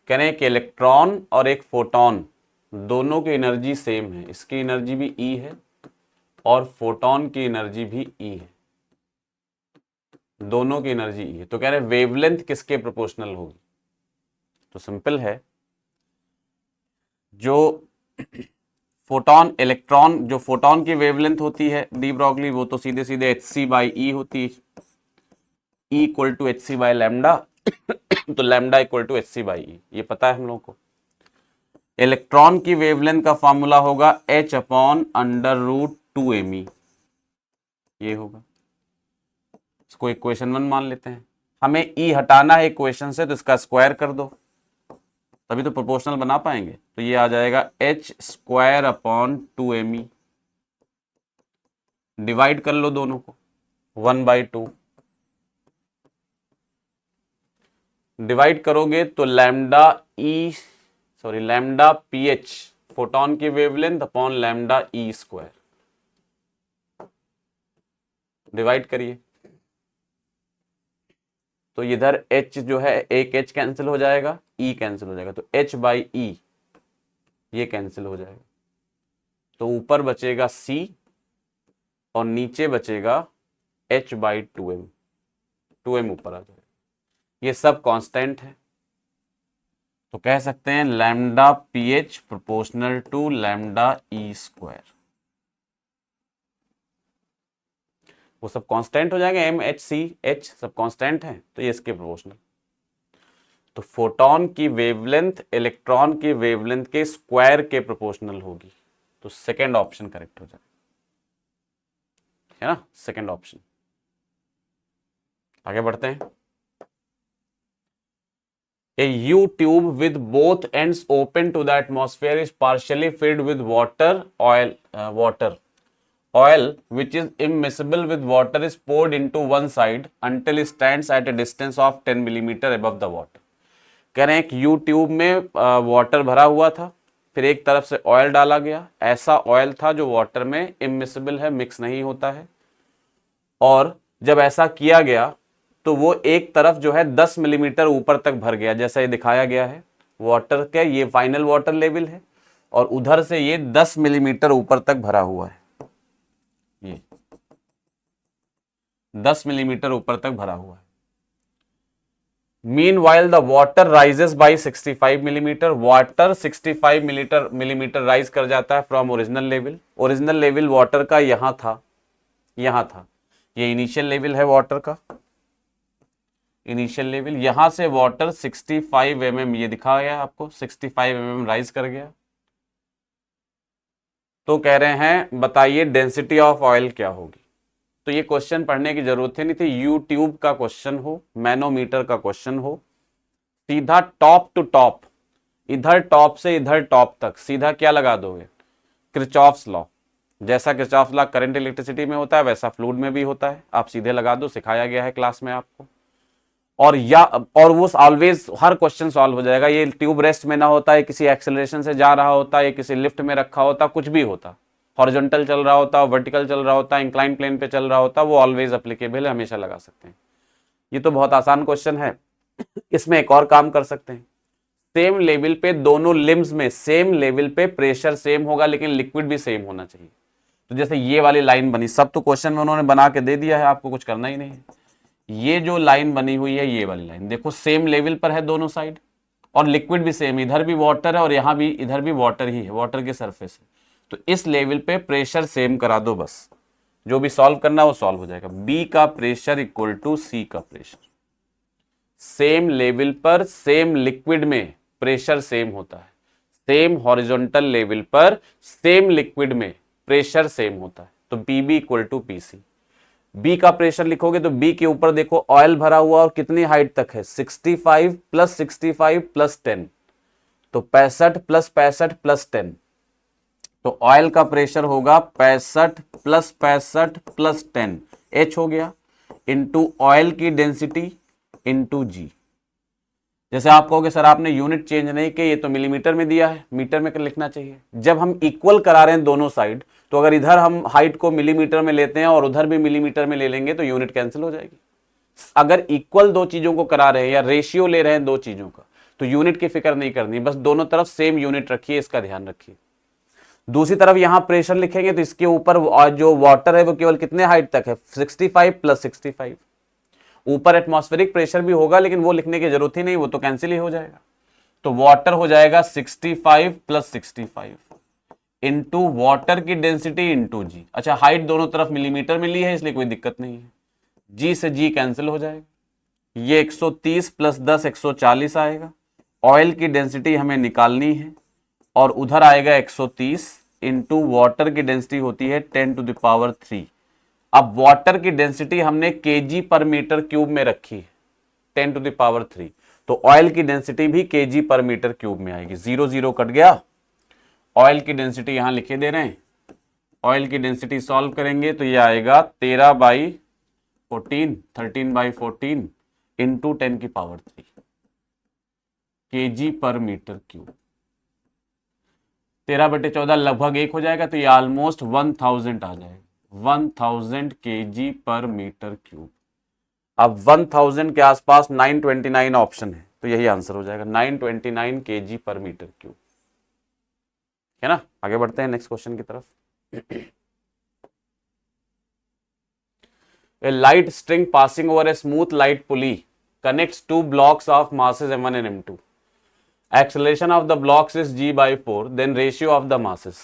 कह रहे हैं कि इलेक्ट्रॉन और एक फोटोन दोनों की एनर्जी सेम है, इसकी एनर्जी भी E है और फोटोन की एनर्जी भी E है, दोनों की एनर्जी E है। तो कह रहे हैं वेवलेंथ किसके प्रोपोर्शनल होगी। तो सिंपल है, जो फोटोन इलेक्ट्रॉन, जो फोटोन की वेवलेंथ होती है डी ब्रॉगली, वो तो सीधे सीधे hc/E होती है, E equal to hc by lambda तो लैम्डा इक्वल टू hc/E, ये पता है हम लोगों को। इलेक्ट्रॉन की वेवलेंथ का फॉर्मूला होगा h/√2me, ये होगा। इसको इक्वेशन 1 मान लेते हैं। हमें E हटाना है इक्वेशन से, तो इसका स्क्वायर कर दो, तभी तो प्रोपोर्शनल बना पाएंगे। तो ये आ जाएगा h²/2me, डिवाइड कर लो दोनों को, 1/2 डिवाइड करोगे तो लैम्डा ph फोटोन की wavelength upon lambda E square, divide करिए तो इधर h जो है एक h कैंसिल हो जाएगा, E कैंसिल हो जाएगा, तो h/E ये कैंसिल हो जाएगा, तो ऊपर बचेगा C और नीचे बचेगा h/2m, 2m ऊपर आ जाएगा। ये सब कांस्टेंट है, तो कह सकते हैं lambda pH proportional to lambda E square, वो सब कांस्टेंट हो जाएगा, M H C H सब कांस्टेंट है, तो ये इसके प्रोपोर्शनल। तो फोटोन की वेवलेंथ इलेक्ट्रॉन की वेवलेंथ के स्क्वायर के प्रोपोर्शनल होगी, तो सेकंड ऑप्शन करेक्ट हो जाएगा, है ना, सेकंड ऑप्शन। आगे बढ़ते हैं। A U tube with both ends open to the atmosphere is partially filled with oil which is immiscible with water is poured into one side until it stands at a distance of 10 millimeter above the water। कह रहे हैं कि you tube में water भरा हुआ था, फिर एक तरफ से ऑयल डाला गया, ऐसा ऑयल था जो वाटर में इमिसिबल है, मिक्स नहीं होता है, और जब ऐसा किया गया तो वो एक तरफ जो है 10 मिलीमीटर ऊपर तक भर गया, जैसा ये दिखाया गया है। वाटर का ये फाइनल वाटर लेवल है और उधर से ये 10 मिलीमीटर ऊपर तक भरा हुआ है, ये 10 मिलीमीटर ऊपर तक भरा हुआ है। Meanwhile, the water rises by 65 millimetre, water 65 millimetre rise कर जाता है from original level. Original level water का यहां था, ये इनिशियल लेवल है वाटर का, इनिशियल लेवल। यहां से वाटर 65 mm, ये दिखा गया आपको, 65 mm राइज कर गया। तो कह रहे हैं बताइए डेंसिटी ऑफ ऑयल क्या होगी। तो ये क्वेश्चन पढ़ने की जरूरत ही नहीं थी, यूट्यूब का क्वेश्चन हो, मैनोमीटर का क्वेश्चन हो, सीधा टॉप टू टॉप, इधर टॉप से इधर टॉप तक सीधा क्या लगा दोगे, किरचॉफ्स लॉ। जैसा किरचॉफ्स लॉ करंट इलेक्ट्रिसिटी में होता है वैसा फ्लूइड में भी होता है, आप सीधे लगा दो, सिखाया गया है क्लास में आपको। और वो ऑलवेज हर क्वेश्चन सॉल्व हो जाएगा। ये ट्यूब रेस्ट में ना होता है, किसी एक्सेलरेशन से जा रहा होता है, किसी लिफ्ट में रखा होता, कुछ भी होता, हॉरिजॉन्टल चल रहा होता, वर्टिकल चल रहा होता, इंक्लाइन प्लेन पे चल रहा होता, वो ऑलवेज एप्लीकेबल है, हमेशा लगा सकते हैं। ये तो बहुत आसान क्वेश्चन है, इसमें एक और काम कर सकते हैं, सेम लेवल पे दोनों लिम्स में सेम लेवल पे प्रेशर सेम होगा, लेकिन लिक्विड भी सेम होना चाहिए। तो जैसे ये वाली लाइन बनी, सब तो क्वेश्चन में उन्होंने बना के दे दिया है, आपको कुछ करना ही नहीं है। ये जो लाइन बनी हुई है, ये वाली लाइन देखो, सेम लेवल पर है दोनों साइड, और लिक्विड भी सेम, इधर भी वाटर है और यहां भी, इधर भी वाटर ही है, वाटर के सरफेस है। तो इस लेवल पे प्रेशर सेम करा दो, बस जो भी सॉल्व करना है वो सॉल्व हो जाएगा। बी का प्रेशर इक्वल टू सी का प्रेशर। सेम लेवल पर सेम लिक्विड में प्रेशर सेम होता है, सेम हॉरिजॉन्टल लेवल पर सेम लिक्विड में प्रेशर सेम होता है। तो P B equal to P C. B का प्रेशर लिखोगे तो बी के ऊपर देखो ऑयल भरा हुआ, और कितनी हाइट तक है, 65 प्लस 65 प्लस 10, तो 65 प्लस 65 प्लस 10। तो ऑयल का प्रेशर होगा 65 प्लस 65 प्लस 10 एच हो गया, इंटू ऑयल की डेंसिटी इंटू जी। जैसे आप कहोगे सर आपने यूनिट चेंज नहीं की, ये तो मिलीमीटर में दिया है, मीटर में लिखना चाहिए। जब हम इक्वल करा रहे हैं दोनों साइड, तो अगर इधर हम हाइट को मिलीमीटर में लेते हैं और उधर भी मिलीमीटर में ले लेंगे तो यूनिट कैंसिल हो जाएगी। अगर इक्वल दो चीजों को करा रहे हैं या रेशियो ले रहे हैं दो चीजों का, तो यूनिट की फिक्र नहीं करनी, बस दोनों तरफ सेम यूनिट रखिए, इसका ध्यान रखिए। दूसरी तरफ यहां प्रेशर लिखेंगे तो इसके ऊपर जो वाटर है वो केवल कितने हाइट तक है, 65 प्लस 65। ऊपर एटमॉस्फेरिक प्रेशर भी होगा, लेकिन वो लिखने की जरूरत ही नहीं, वो तो कैंसिल ही हो जाएगा। तो वाटर हो जाएगा 65 प्लस 65 इंटू वाटर की डेंसिटी इंटू जी। अच्छा, हाइट दोनों तरफ मिलीमीटर में ली है, इसलिए कोई दिक्कत नहीं है, जी से जी कैंसिल हो जाएगा। ये 130 प्लस 10 140 आएगा। ऑयल की डेंसिटी हमें निकालनी है, और उधर आएगा 130 इंटू वाटर की डेंसिटी होती है 10 टू द पावर 3। अब वाटर की डेंसिटी हमने केजी पर मीटर क्यूब में रखी है, 10 टू द पावर 3, तो ऑयल की डेंसिटी भी केजी पर मीटर क्यूब में आएगी। 0 0 कट गया। ऑयल की डेंसिटी यहां लिखे दे रहे हैं, ऑयल की डेंसिटी सॉल्व करेंगे तो ये आएगा 13/14 13/14 इंटू 10 की पावर 3 केजी पर मीटर क्यूब। 13/14 लगभग 1 हो जाएगा, तो ये ऑलमोस्ट 1000 आ जाएगा, 1000 केजी पर मीटर क्यूब। अब 1000 के आसपास 929 ऑप्शन है, तो यही आंसर हो जाएगा, 929 केजी पर मीटर क्यूब, है ना। आगे बढ़ते हैं नेक्स्ट क्वेश्चन की तरफ। A light string passing over a smooth light pulley connects two blocks of masses m1 and m2. Acceleration of the blocks is g/4, then ratio of the masses.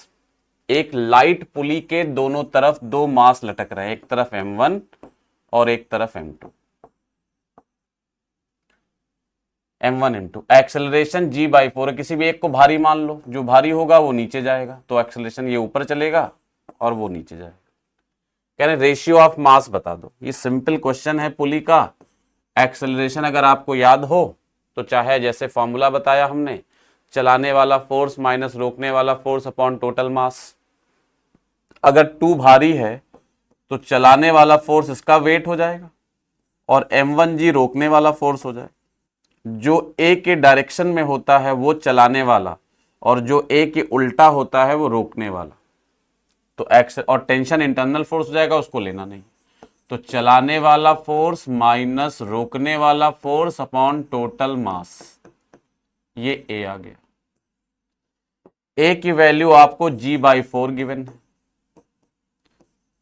एक light पुली के दोनों तरफ दो मास लटक रहे हैं, एक तरफ m1 और एक तरफ m2। m1 m2 acceleration g/4, किसी भी एक को भारी मान लो, जो भारी होगा वो नीचे जाएगा, तो एक्सेलरेशन ये ऊपर चलेगा और वो नीचे जाएगा। कह रहे रेशियो ऑफ मास बता दो। ये सिंपल क्वेश्चन है पुली का। एक्सेलरेशन अगर आपको याद हो तो चाहे जैसे फॉर्मूला बताया हमने, चलाने वाला फोर्स माइनस रोकने वाला फोर्स अपॉन टोटल मास। अगर 2 भारी है तो चलाने वाला फोर्स इसका वेट हो जाएगा, और m1g रोकने वाला फोर्स हो जाएगा। जो ए के डायरेक्शन में होता है वो चलाने वाला, और जो ए के उल्टा होता है वो रोकने वाला। तो एक्स और टेंशन इंटरनल फोर्स हो जाएगा, उसको लेना नहीं। तो चलाने वाला फोर्स माइनस रोकने वाला फोर्स अपॉन टोटल मास, ये ए आ गया। ए की वैल्यू आपको g/4 गिवन है,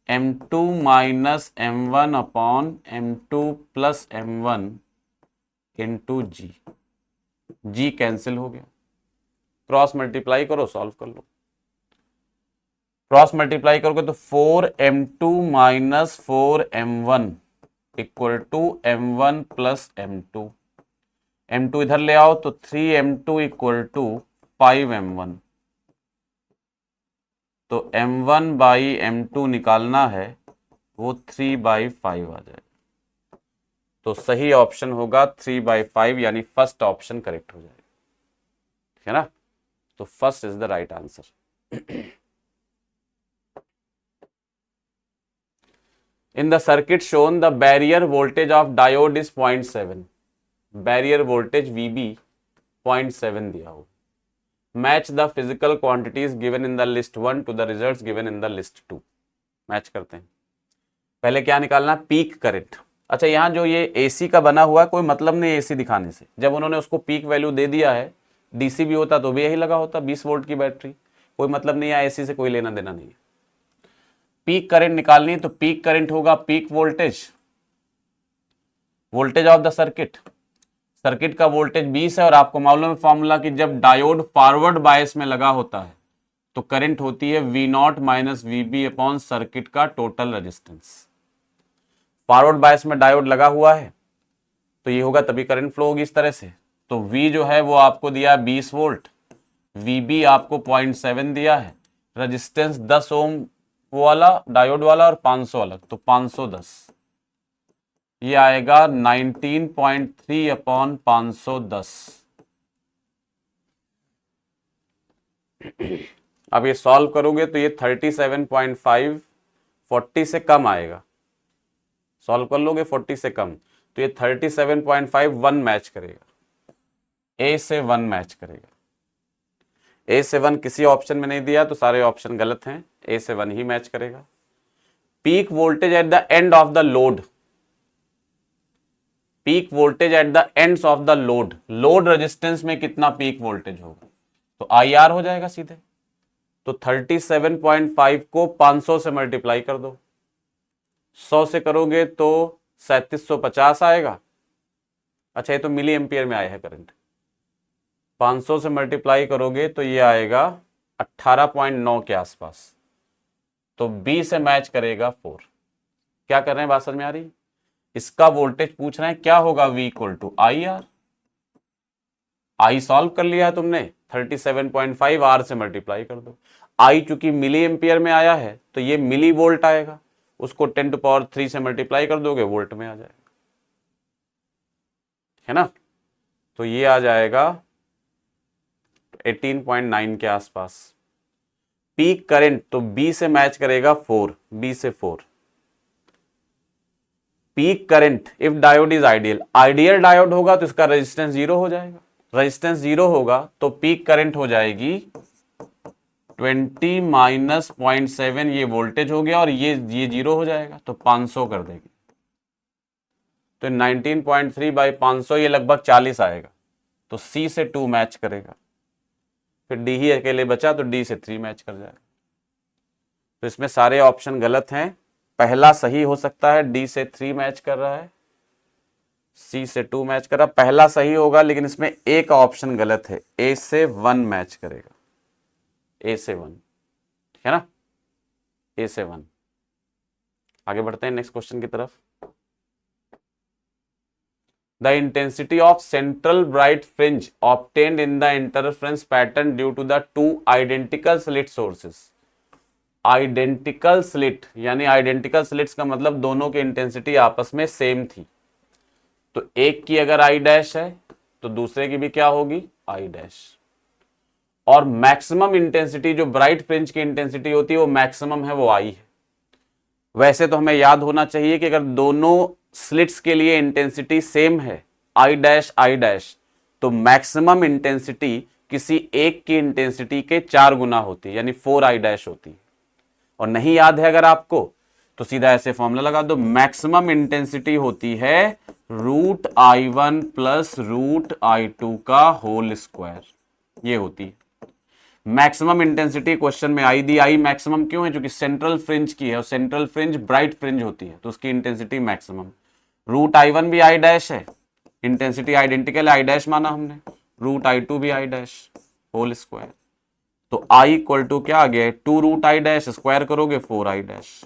m2 minus m1 upon m2 plus m1 into G. G cancel हो गया, क्रॉस मल्टीप्लाई करो, सॉल्व कर लो। क्रॉस मल्टीप्लाई करोगे तो 4m2 minus 4m1 equal to m1 plus m2। m2 इधर ले आओ तो 3m2 इक्वल टू 5m1। तो m1 बाई m2 निकालना है, वो 3/5 आ जाएगा। तो सही ऑप्शन होगा 3/5, यानी फर्स्ट ऑप्शन करेक्ट हो जाएगा, है ना। तो first is the right answer. In the circuit shown, the barrier voltage of diode is 0.7. Barrier voltage VB 0.7 दिया हो। Match the physical quantities given in the list 1 to the results given in the list 2. Match करते हैं। पहले क्या निकालना, peak current. अच्छा, यहाँ जो ये AC का बना हुआ है कोई मतलब नहीं AC दिखाने से, जब उन्होंने उसको पीक वैल्यू दे दिया है, DC भी होता तो भी यही लगा होता 20 वोल्ट की बैटरी, कोई मतलब नहीं है, AC से कोई लेना देना नहीं है। पीक करंट निकालनी है तो पीक करंट होगा peak voltage, voltage of the circuit, circuit का वोल्टेज 20 है और आपको मालूम है फॉर्मूला कि जब डायोड फॉरवर्ड बायस में लगा होता है तो करंट होती है V0 minus VB upon circuit का टोटल रेजिस्टेंस। फॉरवर्ड बायस में डायोड लगा हुआ है तो ये होगा तभी करंट फ्लो होगी इस तरह से। तो V जो है वो आपको दिया 20 वोल्ट, VB आपको 0.7 दिया है, रेजिस्टेंस 10 ओम वो वाला डायोड वाला और 500 अलग, तो 510, ये आएगा 19.3 अपॉन 510। अब ये सॉल्व करोगे तो ये 37.5 40 से कम आएगा, सॉल्व कर लोगे 40 से कम तो ये 37.5 1 मैच करेगा, ए से 1 मैच करेगा। ए से 1 किसी ऑप्शन में नहीं दिया तो सारे ऑप्शन गलत हैं, ए से 1 ही मैच करेगा। Peak voltage at the end of the load, peak voltage at the ends of the load, load resistance में कितना पीक वोल्टेज होगा तो IR हो जाएगा सीधे। तो 37.5 को 500 से मल्टीप्लाई कर दो, 100 से करोगे तो 3750 आएगा। अच्छा, ये तो मिली एम्पियर में आया है करंट, 500 से मल्टीप्लाई करोगे तो ये आएगा 18.9 के आसपास, तो B से मैच करेगा 4। क्या कर रहे हैं, बात समझ में आ रही? इसका वोल्टेज पूछ रहे हैं क्या होगा, V equal to IR। I solve कर लिया है तुमने, 37.5 R से मल्टीप्लाई कर दो। I चूंकि मिली एम्पियर में आया है तो ये मिली वोल्ट आएगा, उसको 10⁻³ से मल्टीप्लाई कर दोगे वोल्ट में आ जाएगा, है ना। तो ये आ जाएगा 18.9 के आसपास। पीक करंट तो B से मैच करेगा 4, B से 4। Peak current if diode is ideal, ideal diode होगा तो इसका रेजिस्टेंस 0 हो जाएगा, रेजिस्टेंस 0 होगा तो पीक करंट हो जाएगी 20 माइनस 0.7, ये वोल्टेज हो गया और ये 0 हो जाएगा तो 500 कर देगी, तो 19.3 बाई 500 ये लगभग 40 आएगा, तो C से 2 मैच करेगा। फिर D ही अकेले बचा तो D से 3 मैच कर जाएगा। तो इसमें सारे ऑप्शन गलत हैं, पहला सही हो सकता है, D से 3 मैच कर रहा है, C से 2 मैच कर रहा है, पहला सही होगा लेकिन इसमें एक ऑप्शन गलत है, A से 1 मैच करेगा, A से 1, है ना, A से 1। आगे बढ़ते हैं नेक्स्ट क्वेश्चन की तरफ। The intensity of central bright fringe obtained in the interference pattern due to the two identical slit sources। Identical slit यानी आइडेंटिकल स्लिट्स का मतलब दोनों की इंटेंसिटी आपस में सेम थी, तो एक की अगर I डैश है तो दूसरे की भी क्या होगी, I डैश। और मैक्सिमम इंटेंसिटी जो ब्राइट फ्रिंज की इंटेंसिटी होती है वो मैक्सिमम है, वो I है। वैसे तो हमें याद होना चाहिए कि अगर दोनों स्लिट्स के लिए इंटेंसिटी सेम है, I डैश, तो मैक्सिमम इंटेंसिटी किसी एक की इंटेंसिटी के 4 गुना होती है, यानी 4I डैश होती है। और नहीं याद है अगर आपको तो सीधा ऐसे फॉर्मूला लगा दो, मैक्सिमम इंटेंसिटी होती है √I1 प्लस √I2 का होल स्क्वायर, ये होती है मैक्सिमम इंटेंसिटी। क्वेश्चन में आई दी, आई मैक्सिमम क्यों है, क्योंकि सेंट्रल फ्रिंज की है और सेंट्रल फ्रिंज ब्राइट फ्रिंज होती है तो उसकी इंटेंसिटी मैक्सिमम। √I1 भी I डैश है, इंटेंसिटी आइडेंटिकल I डैश माना हमने, √I2 भी I डैश होल स्क्वायर, तो I इक्वल टू क्या आ गया, 2√I डैश, स्क्वायर करोगे 4I डैश।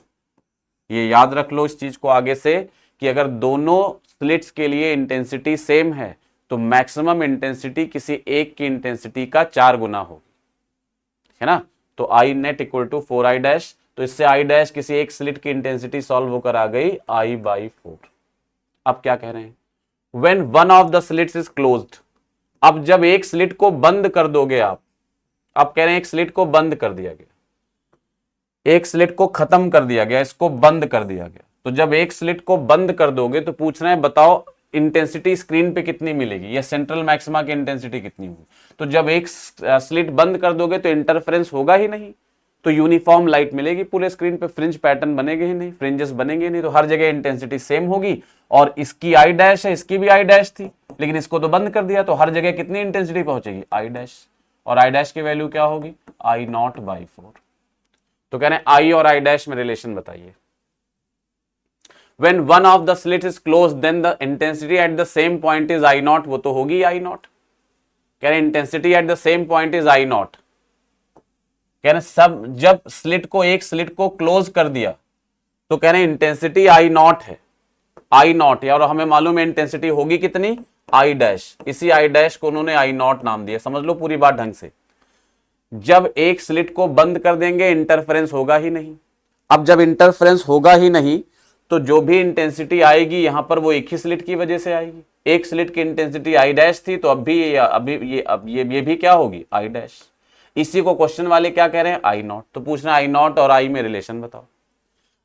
ये याद रख लो इस चीज को आगे से कि अगर दोनों स्लिट्स के लिए इंटेंसिटी सेम है तो मैक्सिमम इंटेंसिटी किसी एक की इंटेंसिटी का 4 गुना होगी, है ना। तो I net equal to 4I dash, तो इससे I डैश किसी एक स्लिट की इंटेंसिटी सॉल्व होकर आ गई I/4। अब क्या कह रहे हैं, when one of the slits is closed, अब जब एक स्लिट को बंद कर दोगे आप कह रहे हैं एक स्लिट को बंद कर दिया गया, एक स्लिट को खत्म कर दिया गया, इसको बंद कर दिया गया, तो जब एक स्लिट को बंद कर दोगे तो पूछ रहे हैं बताओ इंटेंसिटी स्क्रीन पे कितनी मिलेगी या सेंट्रल मैक्सिमा की इंटेंसिटी कितनी होगी। तो जब एक स्लिट बंद कर दोगे तो इंटरफेरेंस होगा ही नहीं, तो यूनिफॉर्म लाइट मिलेगी पूरे स्क्रीन पे, फ्रिंज पैटर्न बनेंगे ही नहीं, फ्रिंजेस बनेंगे नहीं, तो हर जगह इंटेंसिटी सेम होगी। और इसकी आई डैश है, इसकी भी आई डैश थी, लेकिन इसको तो बंद कर दिया, तो हर जगह कितनी इंटेंसिटी पहुंचेगी, आई डैश। और आई डैश की वैल्यू क्या होगी, आई नॉट बाई 4। तो कह रहे हैं आई और आई डैश में रिलेशन बताइए। When one of the slit is closed, then the intensity at the same point is I naught, वो तो होगी I naught। कह रहे intensity at the same point is I not. कह रहे सब जब स्लिट को, एक स्लिट को क्लोज कर दिया तो कह रहे इंटेंसिटी आई नॉट है, आई नॉट है, और हमें मालूम है इंटेंसिटी होगी कितनी, आई डैश। इसी आई डैश को उन्होंने आई नॉट नाम दिया। समझ लो पूरी बात ढंग से। जब एक स्लिट को बंद कर देंगे इंटरफेरेंस होगा ही नहीं। अब जब इंटरफेरेंस होगा ही नहीं तो जो भी इंटेंसिटी आएगी यहां पर वो एक ही स्लिट की वजह से आएगी। एक स्लिट की इंटेंसिटी आई डैश थी, तो अब ये भी क्या होगी, आई डैश। इसी को क्वेश्चन वाले क्या कह रहे हैं, आई नॉट। तो पूछना आई नॉट और आई में रिलेशन बताओ।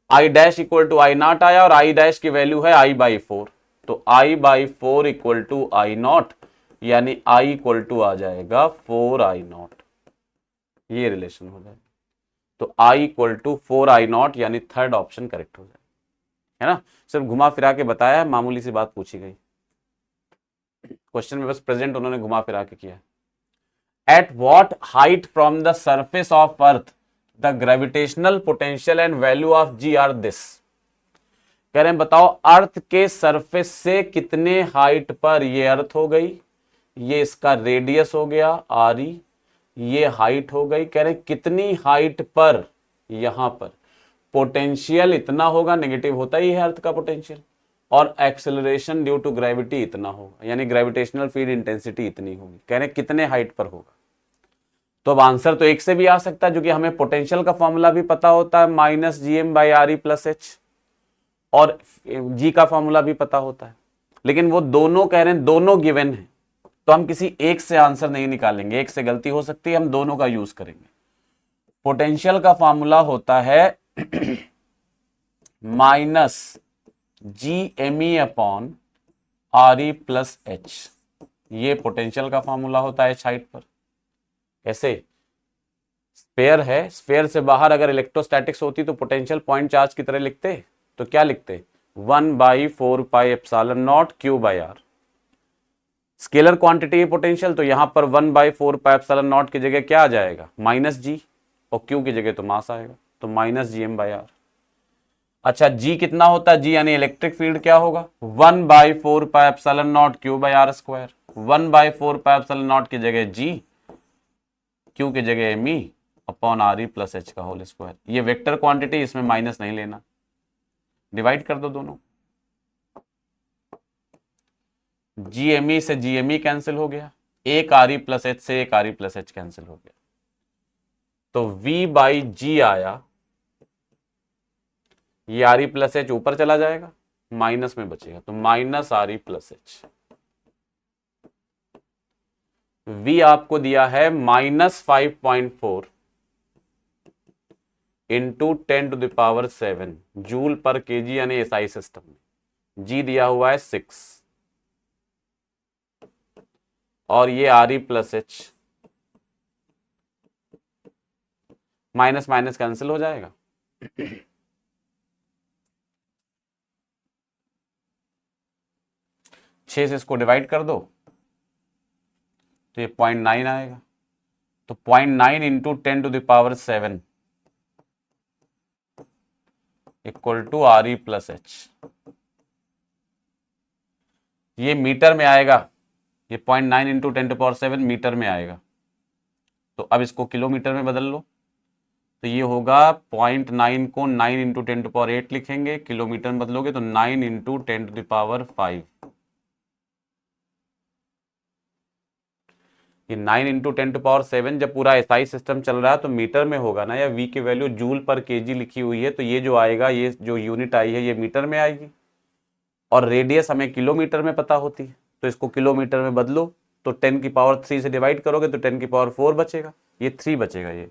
I dash equal to I naught आया और आई डैश की वैल्यू है आई बाई 4, तो I by 4 equal to I naught, यानी आई इक्वल टू आ जाएगा 4 आई नॉट। ये रिलेशन हो जाएगा। तो I equal to 4 I naught, यानी थर्ड ऑप्शन करेक्ट हो जाएगा, है ना। सिर्फ घुमा फिरा के बताया है, मामूली सी बात पूछी गई क्वेश्चन में, बस प्रेजेंट उन्होंने घुमा फिरा के किया। At what height from the surface of earth the gravitational potential and value of G are this. कह रहे हैं बताओ अर्थ के सरफेस से कितने हाइट पर, ये अर्थ हो गई, ये इसका रेडियस हो गया आर ई, ये हाइट हो गई। कह रहे हैं कितनी हाइट पर, यहां पर पोटेंशियल इतना होगा, नेगेटिव होता ही है अर्थ का पोटेंशियल, और एक्सेलरेशन ड्यू टू ग्रेविटी इतना होगा, यानी ग्रेविटेशनल फील्ड इंटेंसिटी इतनी होगी। कह रहे हैं कितने हाइट पर होगा। तो अब आंसर तो एक से भी आ सकता है, जो कि हमें पोटेंशियल का फॉर्मूला भी पता होता है, minus G M by R E plus H, और जी का फॉर्मूला भी पता होता है। लेकिन वो दोनों कह रहे हैं दोनों गिवन है, तो हम किसी एक से आंसर नहीं निकालेंगे, एक से गलती हो सकती है, हम दोनों का यूज करेंगे। पोटेंशियल का फॉर्मूला होता है minus G M E upon R E plus H, ये पोटेंशियल का फॉर्मूला होता है एच हाइट पर। कैसे, स्फेयर है, स्फेयर से बाहर अगर इलेक्ट्रोस्टैटिक्स होती तो पोटेंशियल पॉइंट चार्ज की तरह लिखते, तो क्या लिखते, 1/4 pi epsilon naught Q by R. Scalar quantity है पोटेंशियल, तो यहां पर 1/4 पाई एप्सिलॉन नॉट की जगह क्या आ जाएगा, माइनस जी, और क्यू की जगह तो मास आएगा, तो minus G M by R. अच्छा जी कितना होता है, जी यानी इलेक्ट्रिक फील्ड क्या होगा, 1/4 pi epsilon naught Q by R square. 1/4 pi epsilon naught की जगह जी, क्यू की जगह M E upon R E plus H का होल स्क्वायर। ये वेक्टर क्वांटिटी, इसमें माइनस नहीं लेना, डिवाइड कर दो दोनों। जी एम ई से जी एम ई कैंसिल हो गया, एक आर ई प्लस एच से एक are E plus H cancel हो गया, तो V बाई जी आया, ये आर ई प्लस एच ऊपर चला जाएगा, माइनस में बचेगा, तो minus are E plus H. V आपको दिया है -5.4 इंटू 10⁻⁷ जूल पर केजी, यानी एसआई सिस्टम में। G दिया हुआ है 6, और ये are E plus H, minus minus cancel हो जाएगा। 6 से इसको डिवाइड कर दो तो ये 0.9 आएगा, तो 0.9 into 10⁻⁷ equal to R E plus H. ये मीटर में आएगा, ये 0.9 इंटू 10⁻⁷ मीटर में आएगा, तो अब इसको किलोमीटर में बदल लो, तो ये होगा 0.9 को 9 इंटू 10⁸ लिखेंगे, किलोमीटर में बदलोगे तो 9 इंटू 10⁵। ये 9 इंटू 10⁷ जब पूरा एसआई सिस्टम चल रहा है तो मीटर में होगा ना, या V की वैल्यू जूल पर केजी लिखी हुई है, तो ये जो आएगा, ये जो यूनिट आई है ये मीटर में आएगी, और रेडियस हमें किलोमीटर में पता होती है, तो इसको किलोमीटर में बदलो, तो 10⁻³ से डिवाइड करोगे तो 10⁻⁴ बचेगा, ये 3 बचेगा। ये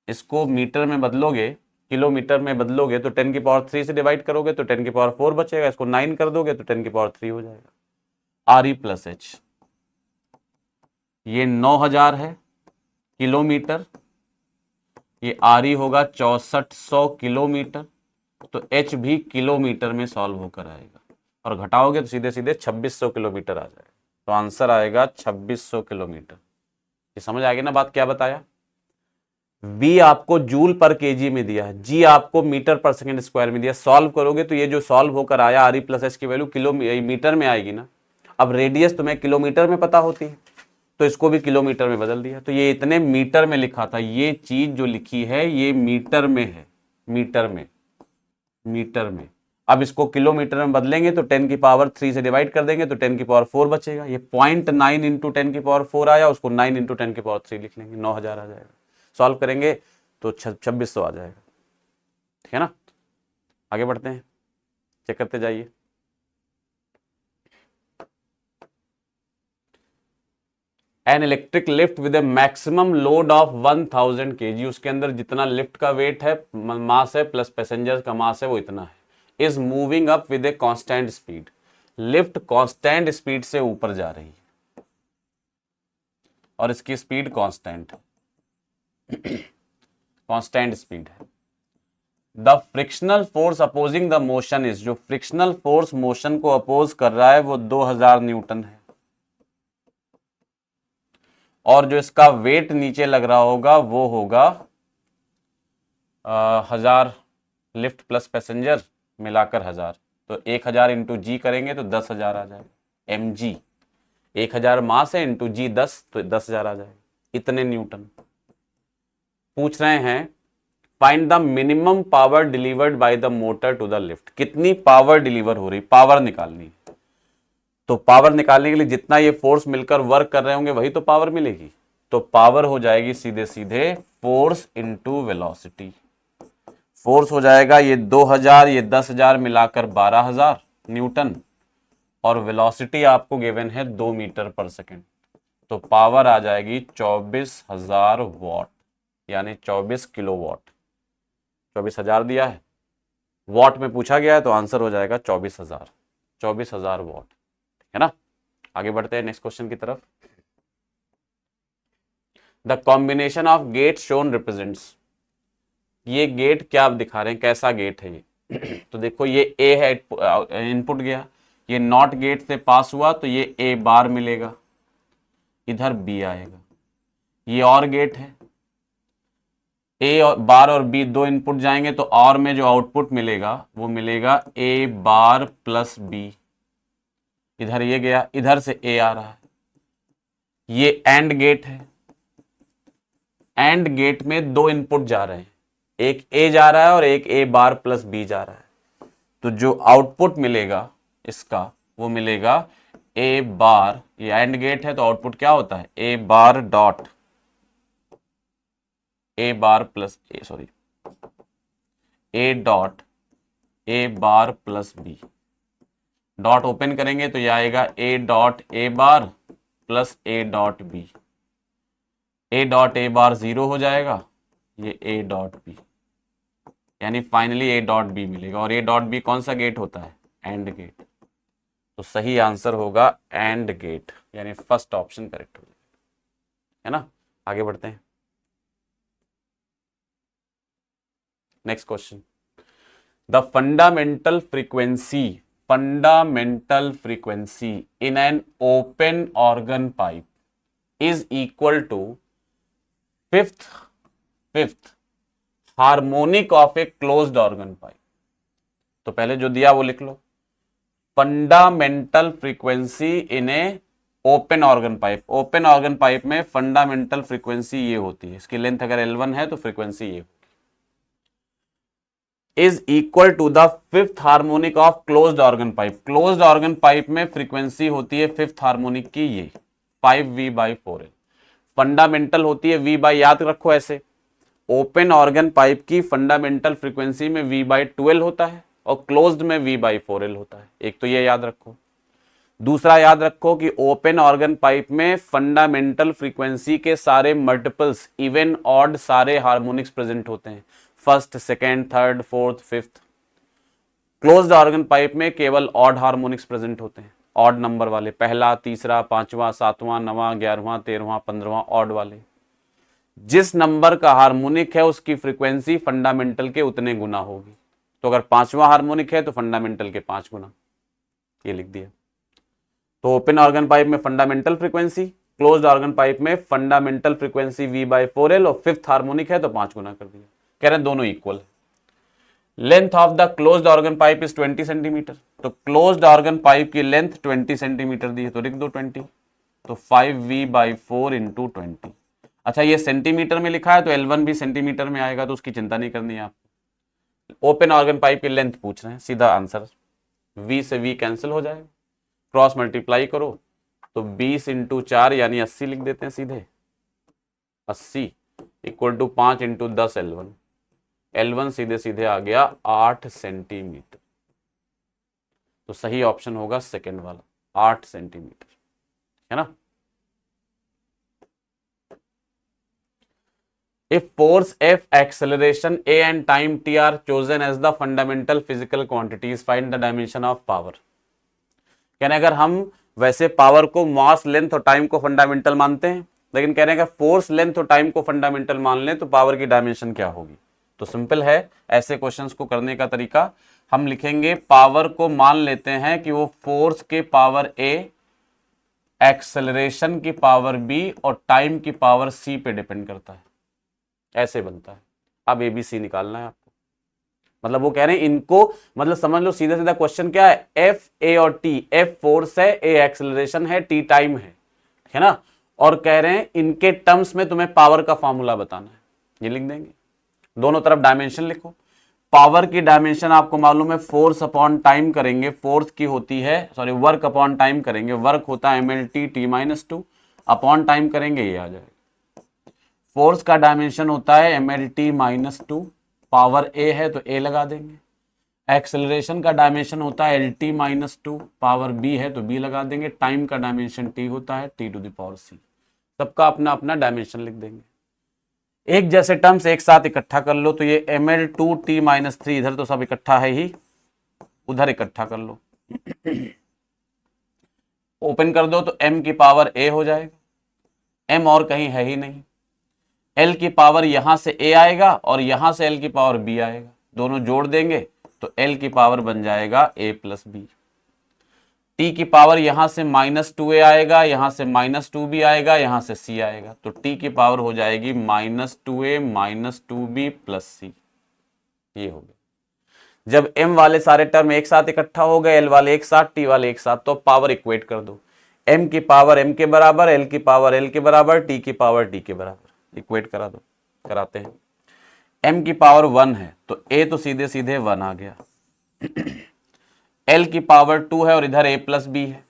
इसको मीटर में बदलोगे, किलोमीटर में बदलोगे तो 10⁻³ से डिवाइड करोगे तो 10⁻⁴ बचेगा, इसको 9 कर दोगे तो 10⁻³ हो जाएगा। आर ई प्लस एच, ये 9000 है किलोमीटर, ये आर ई होगा 6400 किलोमीटर, तो एच भी किलोमीटर में सॉल्व होकर आएगा, और घटाओगे तो सीधे सीधे 2600 किलोमीटर आ जाएगा। तो आंसर आएगा 2600 किलोमीटर। ये समझ आ गई ना बात, क्या बताया? बी आपको जूल पर केजी में दिया है, जी आपको मीटर पर सेकंड स्क्वायर में दिया। सॉल्व करोगे तो ये जो सॉल्व होकर आया आर ई प्लस एच की वैल्यू किलोमीटर में आएगी ना। अब रेडियस तुम्हें किलोमीटर में पता होती है, तो इसको भी किलोमीटर में बदल दिया, तो ये इतने मीटर में लिखा था, ये चीज जो लिखी है ये मीटर में है, मीटर में, मीटर में। अब इसको किलोमीटर में बदलेंगे तो 10 की पावर 3 से डिवाइड कर देंगे तो 10 की पावर 4 बचेगा। ये 0.9 इंटू 10 की पावर 4 आया, उसको 9 इंटू 10 की पावर 3 लिख लेंगे, 9000 आ जाएगा। सॉल्व करेंगे तो 2600 आ जाएगा। ठीक है ना, आगे बढ़ते हैं, चेक करते जाइए। An electric lift with A maximum load of 1000 kg, उसके अंदर जितना लिफ्ट का वेट है, मास है प्लस पैसेंजर का मास है वो इतना है, is moving up with a constant speed. Lift constant speed से ऊपर जा रही है और इसकी स्पीड कांस्टेंट है, कांस्टेंट स्पीड है। The frictional force opposing the motion is, जो फ्रिक्शनल फोर्स मोशन को अपोज कर रहा है वो 2000 न्यूटन है, और जो इसका वेट नीचे लग रहा होगा वो होगा 1000, लिफ्ट प्लस पैसेंजर मिलाकर 1000, तो 1000 इंटू जी करेंगे तो 10,000 आ जाएगा एम जी। 1000 मास है इंटू जी 10, तो 10,000 आ जाएगा, इतने न्यूटन। पूछ रहे हैं find the minimum power delivered by the motor to the lift, कितनी पावर डिलीवर हो रही, पावर निकालनी है। तो पावर निकालने के लिए जितना ये फोर्स मिलकर वर्क कर रहे होंगे वही तो पावर मिलेगी, तो पावर हो जाएगी सीधे सीधे फोर्स इंटू वेलोसिटी। फोर्स हो जाएगा ये 2000, ये 10,000 मिलाकर 12,000 न्यूटन, और वेलोसिटी आपको गिवन है 2 मीटर पर सेकेंड, तो पावर आ जाएगी 24,000 वॉट, यानी 24 किलोवाट। 24,000 दिया है, वॉट में पूछा गया है, तो आंसर हो जाएगा 24,000, 24,000 वॉट। है ना, आगे बढ़ते हैं नेक्स्ट क्वेश्चन की तरफ। The combination of gate shown represents, ये गेट क्या आप दिखा रहे हैं, कैसा गेट है ये तो देखो ये ए है, इनपुट गया, ये नॉट गेट से पास हुआ तो ये ए बार मिलेगा, इधर बी आएगा। ये और गेट है, ए और बार और बी दो इनपुट जाएंगे तो और में जो आउटपुट मिलेगा वो मिलेगा ए बार प्लस बी। इधर ये गया, इधर से ए आ रहा है, ये एंड गेट है, एंड गेट में दो इनपुट जा रहे हैं, एक ए जा रहा है और एक ए बार प्लस बी जा रहा है, तो जो आउटपुट मिलेगा इसका वो मिलेगा ए बार, ये एंड गेट है तो आउटपुट क्या होता है A bar dot A bar plus A, sorry A dot A bar plus B. Dot open करेंगे तो ये आएगा A dot A bar plus A dot B. A dot A bar 0 हो जाएगा, ये ए डॉट बी, यानी finally A dot B मिलेगा। और ए डॉट बी कौन सा गेट होता है, एंड गेट, तो सही आंसर होगा एंड गेट, यानी फर्स्ट ऑप्शन करेक्ट हो जाएगा। है ना, आगे बढ़ते हैं next question. The fundamental frequency in an open organ pipe is equal to fifth harmonic of a closed organ pipe। तो पहले जो दिया वो लिख लो, fundamental frequency in a open organ pipe. Open organ pipe में फंडामेंटल फ्रीक्वेंसी ये होती है, इसकी लेंथ अगर L1 है तो फ्रीक्वेंसी ये, is equal to the fifth harmonic of closed organ pipe. Closed organ pipe में फ्रीक्वेंसी होती है फिफ्थ हार्मोनिक की ये 5V/4L। फंडामेंटल होती है V/, याद रखो ऐसे, ओपन ऑर्गन पाइप की फंडामेंटल फ्रीक्वेंसी में V/2L होता है और क्लोज्ड में V/4L होता है। एक तो ये याद रखो। दूसरा याद रखो कि ओपन ऑर्गन पाइप में फंडामेंटल फ्रीक्वेंसी के सारे मल्टीपल्स, इवन ऑड, सारे हार्मोनिक्स प्रेजेंट होते हैं, first, second, third, fourth, fifth. Closed organ pipe में केवल ऑड हार्मोनिक्स प्रेजेंट होते हैं, ऑड नंबर वाले, पहला, तीसरा, पांचवा, सातवां, नवां, 11वां, 13वां, 15वां, ऑड वाले। जिस नंबर का हार्मोनिक है उसकी फ्रीक्वेंसी फंडामेंटल के उतने गुना होगी। तो अगर 5वां हार्मोनिक है तो फंडामेंटल के 5 गुना, ये लिख दिया। तो ओपन ऑर्गन पाइप में fundamental frequency, closed organ pipe में फंडामेंटल फ्रीक्वेंसी V/4L, और 5th हार्मोनिक है तो 5 गुना कर दिया। कह रहे हैं दोनों इक्वल है। Length of the closed organ pipe is 20 centimetre. तो क्लोज्ड ऑर्गन पाइप की लेंथ 20 सेंटीमीटर दी है, तो लिख दो 20। तो 5V/4 इंटू 20। अच्छा, ये सेंटीमीटर में लिखा है तो L1 भी सेंटीमीटर में आएगा, तो उसकी चिंता नहीं करनी है आपको। ओपन ऑर्गन पाइप की लेंथ पूछ रहे हैं, सीधा आंसर V से V कैंसिल हो जाएगा, क्रॉस मल्टीप्लाई करो तो 20 इंटू 4 यानी 80 लिख देते हैं सीधे। 80 equal to 5 into 10 L1। L1 सीधे सीधे आ गया 8 सेंटीमीटर। तो सही ऑप्शन होगा सेकंड वाला, 8 सेंटीमीटर, है ना। If force F, acceleration A and time T are chosen as the fundamental physical quantities, find the dimension of power। यानी अगर हम वैसे पावर को मास, लेंथ और टाइम को फंडामेंटल मानते हैं, लेकिन कह रहे हैं कि फोर्स, लेंथ और टाइम को फंडामेंटल मान लें तो पावर की डायमेंशन क्या होगी। तो सिंपल है, ऐसे क्वेश्चंस को करने का तरीका हम लिखेंगे, पावर को मान लेते हैं कि वो फोर्स के पावर A, एक्सेलरेशन की पावर B और टाइम की पावर C पे डिपेंड करता है। ऐसे बनता है। अब ABC निकालना है आपको। मतलब वो कह रहे हैं इनको, मतलब समझ लो सीधा सीधा क्वेश्चन क्या है, F, A और T, F फोर्स है, A एक्सेलरेशन है, T टाइम है ना। और कह रहे हैं इनके टर्म्स में तुम्हें पावर का फॉर्मूला बताना है, ये लिख देंगे। दोनों तरफ डायमेंशन लिखो। पावर की डायमेंशन आपको मालूम है, फोर्स अपॉन टाइम करेंगे, फोर्स की होती है, सॉरी वर्क अपॉन टाइम करेंगे, वर्क होता है MLT T-2, अपॉन टाइम करेंगे ये आ जाएगा। फोर्स का डायमेंशन होता है MLT-2, पावर A है तो A लगा देंगे। एक्सेलरेशन का डायमेंशन होता है LT-2, पावर B है तो B लगा देंगे। टाइम का डायमेंशन T होता है T⁻C। सबका अपना अपना डायमेंशन लिख देंगे। एक जैसे टर्म्स एक साथ इकट्ठा कर लो, तो ये ML2T-3 इधर तो सब इकट्ठा है ही, उधर इकट्ठा कर लो। ओपन कर दो तो M की पावर A हो जाएगा, M और कहीं है ही नहीं। L की पावर यहां से A आएगा और यहां से L की पावर B आएगा, दोनों जोड़ देंगे तो L की पावर बन जाएगा A+B। T की पावर यहां से -2A आएगा, यहां से -2B आएगा, यहां से C आएगा, तो T की पावर हो जाएगी -2A -2B +C। ये हो गया। जब M वाले सारे टर्म एक साथ इकट्ठा हो गए, L वाले एक साथ, T वाले एक साथ, तो पावर इक्वेट कर दो। M की पावर M के बराबर, L की पावर L के बराबर, T की पावर T के बराबर, इक्वेट करा दो। कराते हैं। M की पावर 1 है तो A तो सीधे सीधे 1 आ गया। L की पावर 2 है और इधर A+B है,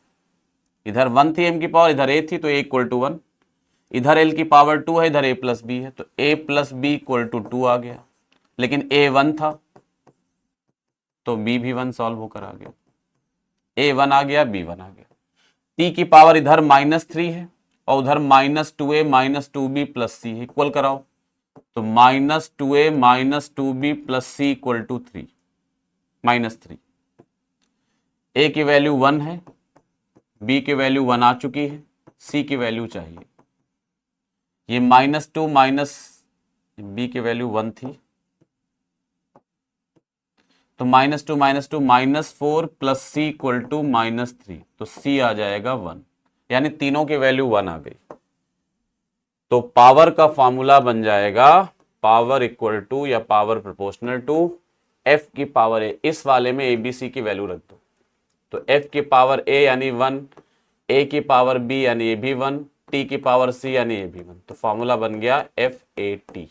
इधर 1 थी M की पावर, इधर A थी तो A = 1। इधर L की पावर 2 है, इधर A+B है तो A+B = 2 आ गया। लेकिन A 1 था तो B भी 1 सॉल्व होकर आ गया। A 1 आ गया, B 1 आ गया। T की पावर इधर -3 है और उधर -2A -2B +C है, इक्वल कराओ तो -2A -2B +C = 3, -3। A की वैल्यू 1 है, B की वैल्यू 1 आ चुकी है, C की वैल्यू चाहिए। ये -2 B की वैल्यू 1 थी तो -2 -2 -4 + C = -3, तो C आ जाएगा 1, यानी तीनों की वैल्यू 1 आ गई। तो पावर का फॉर्मूला बन जाएगा पावर इक्वल टू या पावर प्रोपोर्शनल टू F की पावर A। इस वाले में ABC की वैल्यू रख दो, तो F की पावर A यानी 1, A की पावर B यानी A भी 1, T की पावर C यानी A भी 1, तो फॉर्मूला बन गया FAT।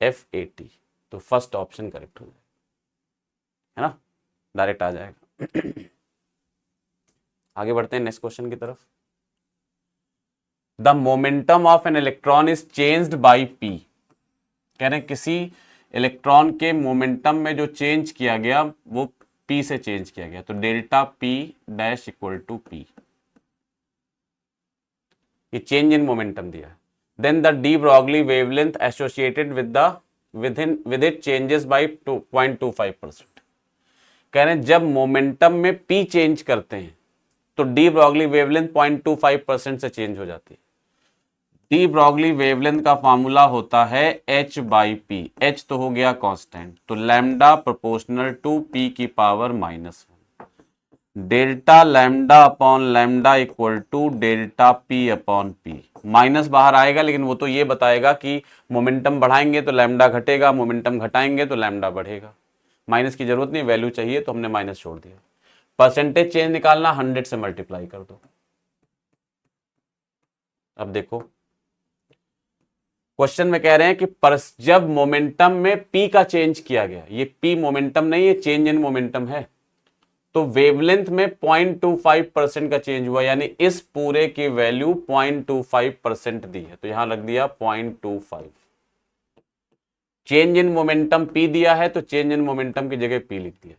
FAT, तो फर्स्ट ऑप्शन करेक्ट हो जाएगा, है ना, डायरेक्ट आ जाएगा। आगे बढ़ते हैं नेक्स्ट क्वेश्चन की तरफ। The momentum of an electron is changed by P। कह रहे हैं किसी इलेक्ट्रॉन के मोमेंटम में जो चेंज किया गया वो P से चेंज किया गया, तो delta P dash equal to P, ये चेंज इन मोमेंटम दिया है। Then the de Broglie wavelength associated with it changes by 0.25%। कह रहे हैं जब मोमेंटम में P चेंज करते हैं तो डी ब्रॉगली वेवलेंथ 0.25% से चेंज हो जाती है। डी ब्रॉगली वेवलेंथ का फॉर्मूला होता है h बाई पी। h तो हो गया कांस्टेंट, तो लैम्डा प्रोपोर्शनल टू p की power -1, delta lambda upon lambda equal to delta p upon p। Minus बाहर आएगा, लेकिन वो तो ये बताएगा कि मोमेंटम बढ़ाएंगे तो लैम्डा घटेगा, मोमेंटम घटाएंगे तो लैम्डा बढ़ेगा। माइनस की जरूरत नहीं, वैल्यू चाहिए तो हमने माइनस छोड़ दिया। परसेंटेज चेंज निकालना, 100 से मल्टीप्लाई कर दो। अब देखो क्वेश्चन में कह रहे हैं कि जब मोमेंटम में p का चेंज किया गया, ये p मोमेंटम नहीं, ये चेंज इन मोमेंटम है, तो वेवलेंथ में 0.25% का चेंज हुआ, यानी इस पूरे की वैल्यू 0.25% दी है, तो यहां लग दिया 0.25। चेंज इन मोमेंटम p दिया है, तो चेंज इन मोमेंटम की जगह p लिख दिया।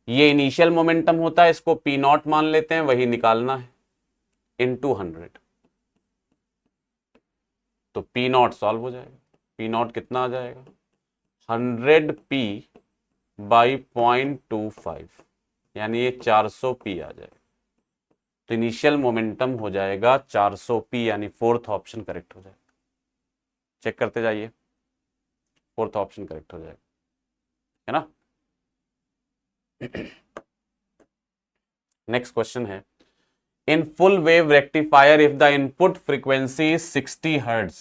ये इनिशियल मोमेंटम होता है, इसको p नॉट मान लेते हैं, वही निकालना है इनटू 100, तो पी नॉट सॉल्व हो जाएगा। पी नॉट कितना आ जाएगा, 100p बाई 0.25, यानी ये 400p आ जाएगा। तो इनिशियल मोमेंटम हो जाएगा 400p, यानी फोर्थ ऑप्शन करेक्ट हो जाएगा। चेक करते जाइए, फोर्थ ऑप्शन करेक्ट हो जाएगा, है ना। नेक्स्ट क्वेश्चन है, in full wave rectifier if the input frequency is 60 hertz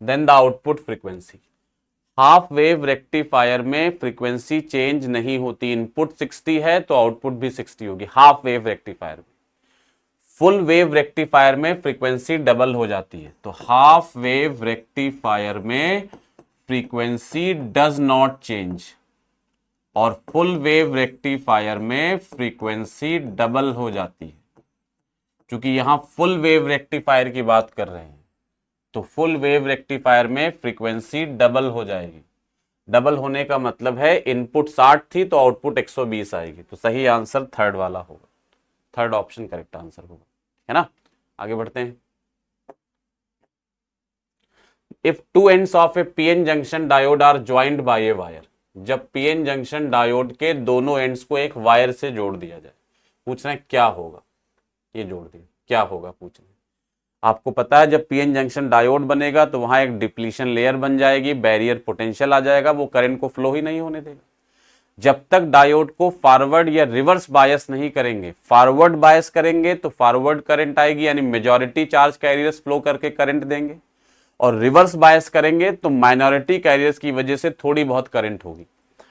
then the output frequency। Half wave rectifier में फ्रीक्वेंसी चेंज नहीं होती, इनपुट 60 है तो आउटपुट भी 60 होगी हाफ वेव रेक्टिफायर में। फुल वेव रेक्टिफायर में फ्रीक्वेंसी डबल हो जाती है, तो हाफ वेव रेक्टिफायर में फ्रीक्वेंसी डज नॉट चेंज, और फुल वेव रेक्टिफायर में फ्रीक्वेंसी डबल हो जाती है। क्योंकि यहां फुल वेव रेक्टिफायर की बात कर रहे हैं, तो फुल वेव रेक्टिफायर में फ्रीक्वेंसी डबल हो जाएगी। डबल होने का मतलब है इनपुट 60 थी तो आउटपुट 120 आएगी, तो सही आंसर थर्ड वाला होगा, थर्ड ऑप्शन करेक्ट आंसर होगा, है ना। आगे बढ़ते हैं। If two ends of a PN junction diode are joint by a wire, जब पीएन जंक्शन डायोड के दोनों एंड्स को एक वायर से जोड़ दिया जाए, पूछ रहे हैं क्या होगा, ये जोड़ दिया क्या होगा पूछ रहे हैं। आपको पता है जब पीएन जंक्शन डायोड बनेगा तो वहां एक डिप्लीशन लेयर बन जाएगी, बैरियर पोटेंशियल आ जाएगा, वो करंट को फ्लो ही नहीं होने देगा। जब तक डायोड को फॉरवर्ड या रिवर्स बायस नहीं करेंगे, फॉरवर्ड बायस करेंगे तो फॉरवर्ड करंट आएगी, यानी मेजॉरिटी चार्ज कैरियर्स फ्लो करके करंट देंगे, और रिवर्स बायस करेंगे तो माइनॉरिटी कैरियर्स की वजह से थोड़ी बहुत करंट होगी।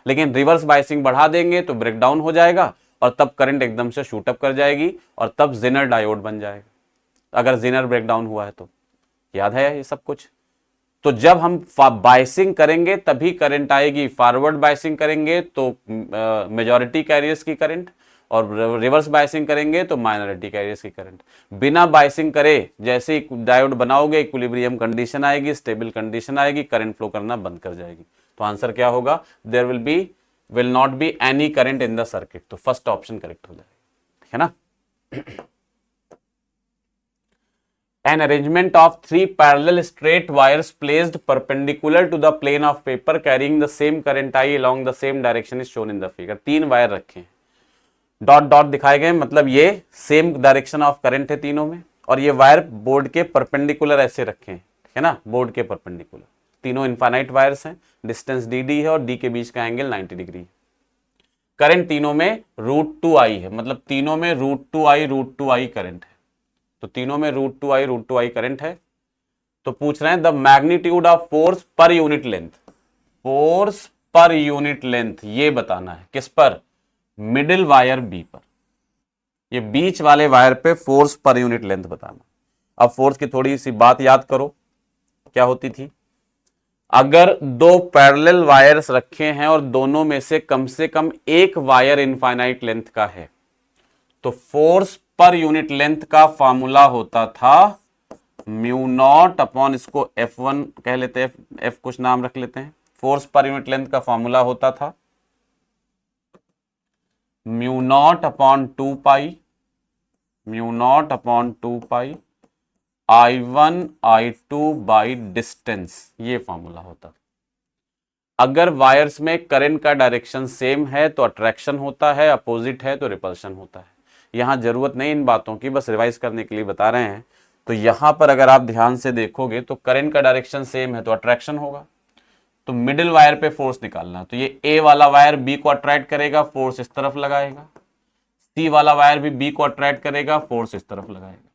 लेकिन रिवर्स बायसिंग बढ़ा देंगे तो ब्रेकडाउन हो जाएगा, और तब करंट एकदम से शूट अप कर जाएगी, और तब जेनर डायोड बन जाएगा। अगर जेनर ब्रेकडाउन हुआ है तो याद है ये सब कुछ। तो जब हम बायसिंग करेंगे तभी करंट आएगी, फॉरवर्ड बायसिंग करेंगे तो मेजॉरिटी कैरियर्स की करंट, और रिवर्स बायसिंग करेंगे तो माइनॉरिटी कैरियर्स की करंट। बिना बायसिंग करे जैसे ही डायोड बनाओगे, इक्विलिब्रियम कंडीशन आएगी, स्टेबल कंडीशन आएगी, करंट फ्लो करना बंद कर जाएगी। तो आंसर क्या होगा, there will not be any current in the circuit, तो फर्स्ट ऑप्शन करेक्ट हो जाएगा, है ना। An arrangement of 3 parallel straight wires placed perpendicular to the plane of paper carrying the same current I along the same direction is shown in the figure। 3 wire रखे हैं, dot dot दिखाए गए, मतलब ये सेम डायरेक्शन ऑफ करंट है तीनों में, और ये वायर बोर्ड के परपेंडिकुलर ऐसे रखे हैं, है ना, बोर्ड के परपेंडिकुलर। तीनों इनफाइनाइट वायर्स हैं, डिस्टेंस डी डी है और डी के बीच का एंगल 90 डिग्री है। करंट तीनों में √2I है, मतलब तीनों में √2I करंट है, तो तीनों में √2I करंट है। तो पूछ रहे हैं the magnitude of force per unit length, force per unit length ये बताना है, किस पर, मिडिल वायर बी पर, ये बीच वाले वायर पे फोर्स पर यूनिट लेंथ बताना। अब फोर्स की थोड़ी सी बात याद करो, क्या होती थी, अगर 2 पैरेलल वायर्स रखे हैं और दोनों में से कम एक वायर इनफाइनाइट लेंथ का है, तो फोर्स पर यूनिट लेंथ का फॉर्मूला होता था म्यू नॉट अपॉन, इसको F1 कह लेते हैं, F कुछ नाम रख लेते हैं। फोर्स पर यूनिट लेंथ का फॉर्मूला होता था mu naught upon 2 pi I1 I2 by distance, ये फॉर्मूला होता था। अगर वायर्स में करंट का डायरेक्शन सेम है तो अट्रैक्शन होता है, अपोजिट है तो रिपल्शन होता है। यहां जरूरत नहीं इन बातों की, बस रिवाइज करने के लिए बता रहे हैं। तो यहां पर अगर आप ध्यान से देखोगे तो करंट का डायरेक्शन सेम है तो अट्रैक्शन होगा। तो मिडिल वायर पे फोर्स निकालना, तो ये ए वाला वायर बी को अट्रैक्ट करेगा, फोर्स इस तरफ लगाएगा, सी वाला वायर भी बी को अट्रैक्ट करेगा, फोर्स इस तरफ लगाएगा।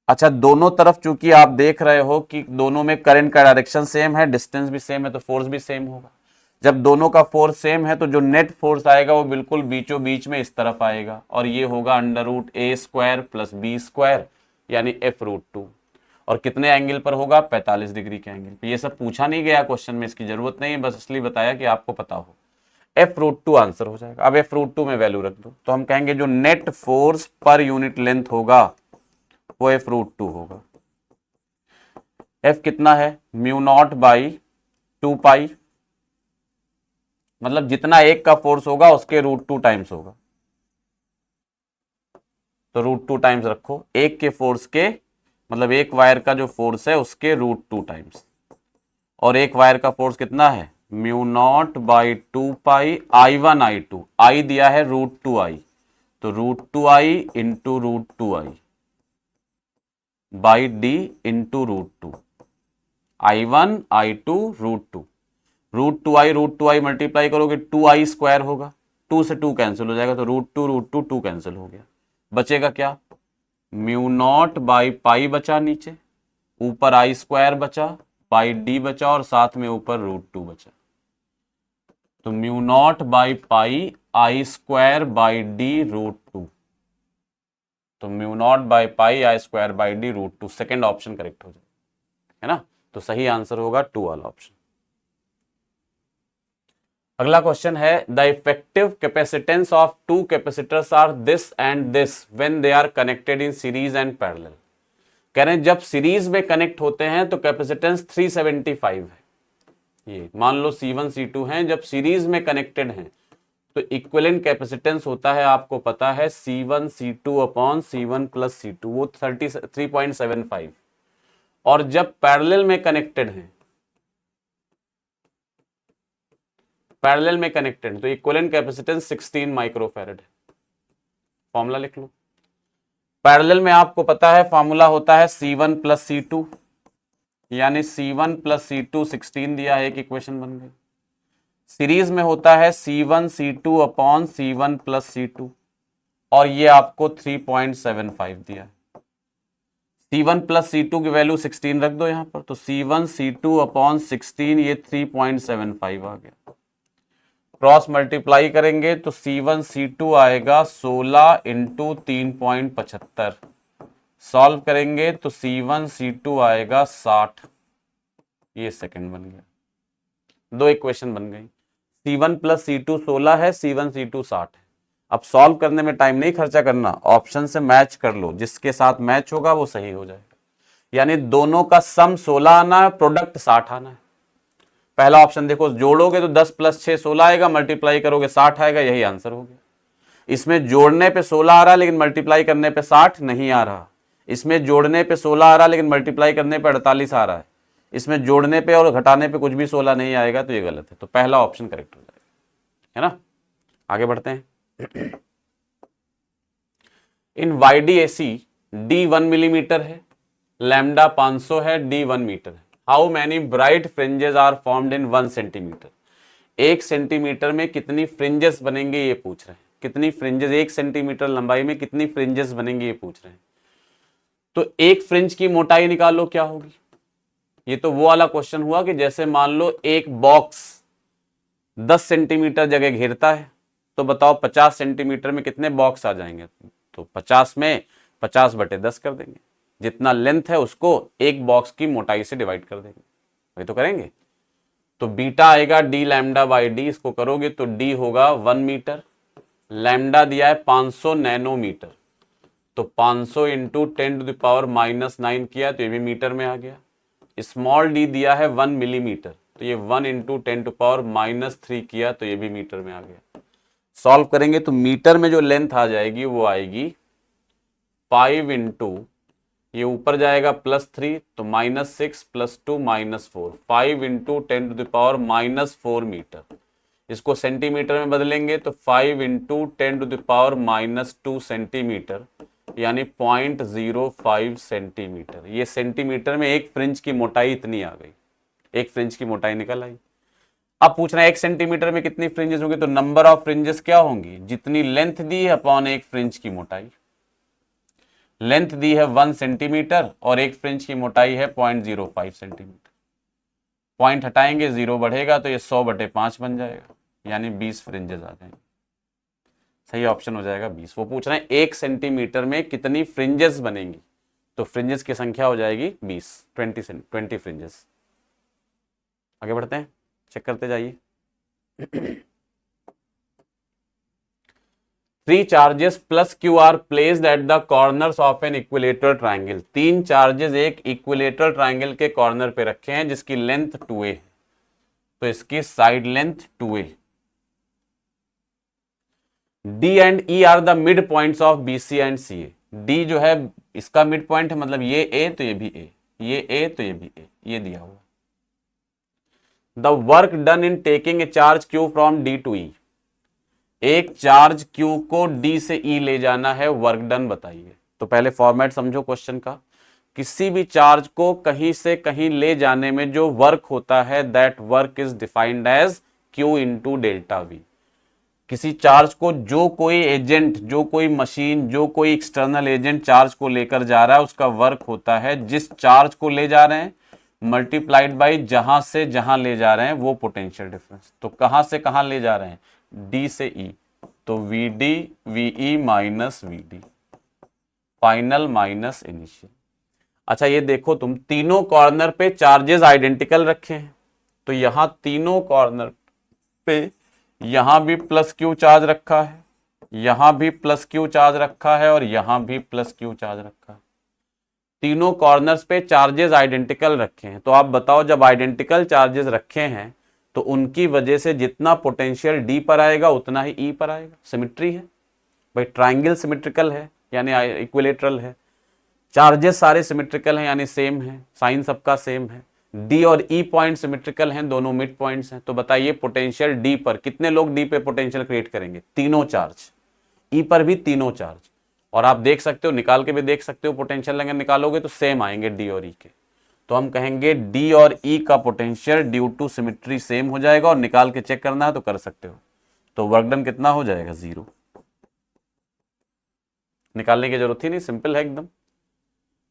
अच्छा, दोनों तरफ चूंकि आप देख रहे हो कि दोनों में करंट का डायरेक्शन सेम है, डिस्टेंस भी सेम है, तो फोर्स भी सेम होगा। जब दोनों का फोर्स सेम है तो जो नेट फोर्स आएगा वो बिल्कुल बीचों बीच में इस तरफ आएगा, और ये होगा अंडर रूट ए स्क्वायर प्लस बी स्क्वायर, यानी एफ रूट टू। और कितने एंगल पर होगा? 45 डिग्री के एंगल पे। ये सब पूछा नहीं गया क्वेश्चन में, इसकी जरूरत नहीं है, बस इसलिए बताया कि आपको पता हो। एफ रूट टू आंसर हो जाएगा। अब एफ रूट टू में वैल्यू रख दो, तो हम कहेंगे जो net force per unit length होगा वो एफ रूट टू होगा। एफ कितना है? म्यू नॉट बाई 2 पाई, मतलब जितना एक का फोर्स होगा उसके रूट 2 टाइम्स होगा, तो रूट 2 टाइम्स रखो। एक के फोर्स के मतलब एक वायर का जो फोर्स है उसके रूट 2 टाइम्स, और एक वायर का फोर्स कितना है? Mu naught by 2 pi I1 I2, I दिया है रूट 2 आई, तो root 2 I into root 2 I by D into root 2, I1 I2 रूट 2, रूट टू आई मल्टीप्लाई करोगे 2 आई स्क्वायर होगा, 2 से 2 कैंसिल हो जाएगा, तो रूट टू 2 कैंसिल हो गया। बचेगा क्या? म्यू नॉट बाई पाई बचा, नीचे ऊपर आई स्क्वायर बचा, बाई डी बचा, और साथ में ऊपर रूट 2 बचा। तो mu naught by pi I square by D root 2, तो mu naught by pi I square by D root 2, second option correct हो जाएगा, है ना। तो सही आंसर होगा 2 वाला ऑप्शन। अगला क्वेश्चन है, the effective capacitance of two capacitors are this and this when they are connected in series and parallel. कह रहे हैं जब सीरीज में कनेक्ट होते हैं तो कैपेसिटेंस 375 है। ये मान लो C1 C2 हैं, जब सीरीज में कनेक्टेड हैं तो इक्विवेलेंट कैपेसिटेंस होता है, आपको पता है C1 C2 upon C1 plus C2, वो 3.75। और जब पैरेलल में कनेक्टेड हैं, तो इक्विवेलेंट कैपेसिटेंस 16 माइक्रोफैरड है। फॉर्मूला लिख लो। पैरेलल में आपको पता है फॉर्मूला होता है C1 प्लस C2, यानी C1 प्लस C2 16 दिया है, एक इक्वेशन बन गई। सीरीज में होता है C1 C2 upon C1 plus C2, और ये आपको 3.75 दिया है। C1 प्लस C2 की वैल्यू 16 रख दो यहां पर, तो C1 C2 अपॉन 16, ये 3.75 आ गया। क्रॉस मल्टीप्लाई करेंगे तो C1 C2 आएगा 16 इंटू 3.75, सॉल्व करेंगे तो C1 C2 आएगा 60, ये सेकंड बन गया। दो इक्वेशन बन गई। C1 प्लस C2 16 है, C1 C2 60 है। अब सॉल्व करने में टाइम नहीं खर्चा करना, ऑप्शन से मैच कर लो, जिसके साथ मैच होगा वो सही हो जाएगा। यानी दोनों का सम 16 आना है, प्रोडक्ट 60 आना है। पहला ऑप्शन देखो, जोड़ोगे तो 10 प्लस 6 16 आएगा, मल्टीप्लाई करोगे 60 आएगा, यही आंसर हो गया। इसमें जोड़ने पे 16 आ रहा है लेकिन मल्टीप्लाई करने पे 60 नहीं आ रहा। इसमें जोड़ने पे 16 आ रहा है लेकिन मल्टीप्लाई करने पे 48 आ रहा है। इसमें जोड़ने पे और घटाने पे कुछ भी 16 नहीं आएगा, तो ये गलत है। तो पहला ऑप्शन करेक्ट हो जाएगा, है ना। आगे बढ़ते हैं। इन YDAC D 1 मिलीमीटर है, लैम्डा 500 है, D 1 मीटर है। How many bright fringes are formed in 1 centimetre. 1 centimetre में कितनी फ्रिंजेस बनेंगे ये पूछ रहे हैं। कितनी फ्रिंजेस 1 सेंटीमीटर लंबाई में कितनी फ्रिंजेस बनेंगे ये पूछ रहे हैं। तो एक फ्रिंज की मोटाई निकालो क्या होगी। ये तो वो वाला क्वेश्चन हुआ कि जैसे मान लो एक बॉक्स 10 सेंटीमीटर जगह घेरता है, तो बताओ 50 सेंटीमीटर में कितने बॉक्स आ जाएंगे। तो 50 में 50/10 कर देंगे, जितना लेंथ है उसको एक बॉक्स की मोटाई से डिवाइड कर देंगे, वही तो करेंगे। तो बीटा आएगा D लैम्डा बाई डी, इसको करोगे तो D होगा 1 मीटर, लैम्डा दिया है 500 नैनोमीटर, तो 500 इंटू 10⁻⁻9 किया तो ये भी मीटर में आ गया। स्मॉल d दिया है 1 मिलीमीटर, तो ये 1 इंटू 10⁻³ किया तो ये भी मीटर में आ गया। सॉल्व करेंगे तो मीटर में जो लेंथ आ जाएगी वो आएगी 5 इंटू, ये ऊपर जाएगा +3 तो -6 + 2 -4, 5 इंटू 10⁻⁻4 मीटर। इसको सेंटीमीटर में बदलेंगे तो 5 इंटू 10⁻⁻2 सेंटीमीटर यानी 0.05 सेंटीमीटर। ये सेंटीमीटर में एक फ्रिंज की मोटाई इतनी आ गई, एक फ्रिंज की मोटाई निकल आई। अब पूछ रहा है 1 सेंटीमीटर में कितनी फ्रिंजेस होंगी, तो नंबर ऑफ फ्रिंजेस क्या होंगी, जितनी लेंथ दी है अपॉन एक फ्रिंज की मोटाई। लेंथ दी है 1 सेंटीमीटर और एक फ्रिंज की मोटाई है 0.05 सेंटीमीटर। पॉइंट हटाएंगे 0 बढ़ेगा तो ये 100/5 बन जाएगा, यानी 20 फ्रिंजेस आ जाएंगे। सही ऑप्शन हो जाएगा 20। वो पूछ रहे हैं 1 सेंटीमीटर में कितनी फ्रिंजेस बनेंगी, तो फ्रिंजेस की संख्या हो जाएगी 20, 20 फ्रिंजेस। आगे बढ़ते हैं, चेक करते जाइए। 3 charges plus Q are placed at the corners of an equilateral triangle. 3 charges एक इक्विलेटरल ट्राइंगल के कॉर्नर पे रखे हैं जिसकी लेंथ 2a है, तो इसकी side length 2a। D and E are the mid points of BC and CA। D जो है इसका मिड पॉइंट है, मतलब ये A तो ये भी A, ये A तो ये भी A, ये दिया हुआ। The work done in taking a charge Q from D to E। एक चार्ज Q को D से E ले जाना है, वर्क डन बताइए। तो पहले फॉर्मेट समझो क्वेश्चन का। किसी भी चार्ज को कहीं से कहीं ले जाने में जो वर्क होता है, that work is defined as Q into delta V। किसी चार्ज को जो कोई एजेंट, जो कोई मशीन, जो कोई एक्सटर्नल एजेंट चार्ज को लेकर जा रहा है, उसका वर्क होता है जिस चार्ज को ले जा रहे हैं मल्टीप्लाइड बाई जहां से जहां ले जा रहे हैं वो पोटेंशियल डिफरेंस। तो कहां से कहां ले जा रहे हैं, डी से ई, तो VD VE minus VD, final minus initial. अच्छा ये देखो तुम, तीनों कॉर्नर पे चार्जेस आइडेंटिकल रखे हैं, तो यहां तीनों कॉर्नर पे यहां भी प्लस क्यू चार्ज रखा है, यहां भी प्लस क्यू चार्ज रखा है और यहां भी प्लस क्यू चार्ज रखा है। तीनों कॉर्नर्स पे चार्जेस आइडेंटिकल रखे हैं। तो आप बताओ, जब आइडेंटिकल चार्जेस रखे हैं तो उनकी वजह से जितना पोटेंशियल डी पर आएगा उतना ही ई पर आएगा। सिमिट्री है भाई, ट्राइंगल सिमेट्रिकल है यानी इक्विलेटरल है, चार्जेस सारे सिमेट्रिकल हैं यानी सेम है, साइन सबका सेम है, डी और ई पॉइंट सिमेट्रिकल हैं, दोनों मिड पॉइंट्स हैं। तो बताइए पोटेंशियल डी पर कितने लोग डी पे पोटेंशियल क्रिएट करेंगे, तीनों चार्ज, ई पर भी तीनों चार्ज। और आप देख सकते हो, निकाल के भी देख सकते हो, पोटेंशियल अगर निकालोगे तो सेम आएंगे डी और ई के। तो हम कहेंगे डी और ई का potential due to symmetry same हो जाएगा, और निकाल के चेक करना है तो कर सकते हो। तो वर्क डन कितना हो जाएगा, 0। निकालने की जरूरत ही नहीं, सिंपल है एकदम।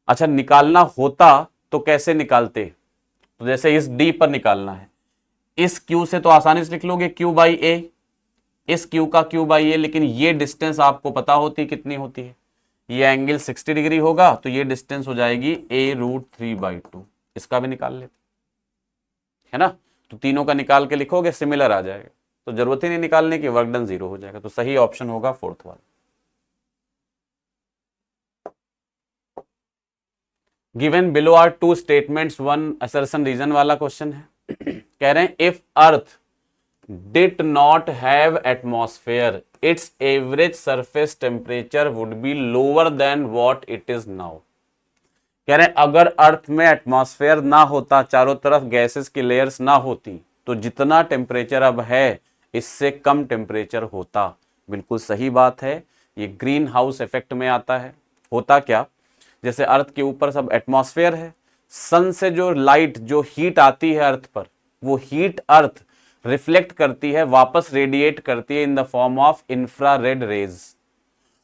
अच्छा निकालना होता तो कैसे निकालते, तो जैसे इस डी पर निकालना है, इस क्यू से तो आसानी से लिख लोगे Q बाई ए, इस क्यू का Q बाई ए, लेकिन ये डिस्टेंस आपको पता होती है कितनी होती है, ये एंगल 60 डिग्री होगा, तो ये डिस्टेंस हो जाएगी a√3/2। इसका भी निकाल लेते है ना, तो तीनों का निकाल के लिखोगे सिमिलर आ जाएगा, तो जरूरत ही नहीं निकालने की, वर्क डन 0 हो जाएगा। तो सही ऑप्शन होगा 4th वाला। Given below are 2 statements, 1 assertion reason वाला क्वेश्चन है। कह रहे हैं if earth did not have atmosphere, its average surface temperature would be lower than what it is now। कह रहे हैं अगर अर्थ में एटमॉस्फेयर ना होता, चारों तरफ गैसेस की लेयर्स ना होती, तो जितना टेम्परेचर अब है इससे कम टेम्परेचर होता। बिल्कुल सही बात है, ये ग्रीन हाउस इफेक्ट में आता है। होता क्या, जैसे अर्थ के ऊपर सब एटमॉस्फेयर है, सन से जो लाइट, जो हीट आती है अर्थ पर, वो हीट अर्थ रिफ्लेक्ट करती है, वापस रेडिएट करती है in the form of infrared rays.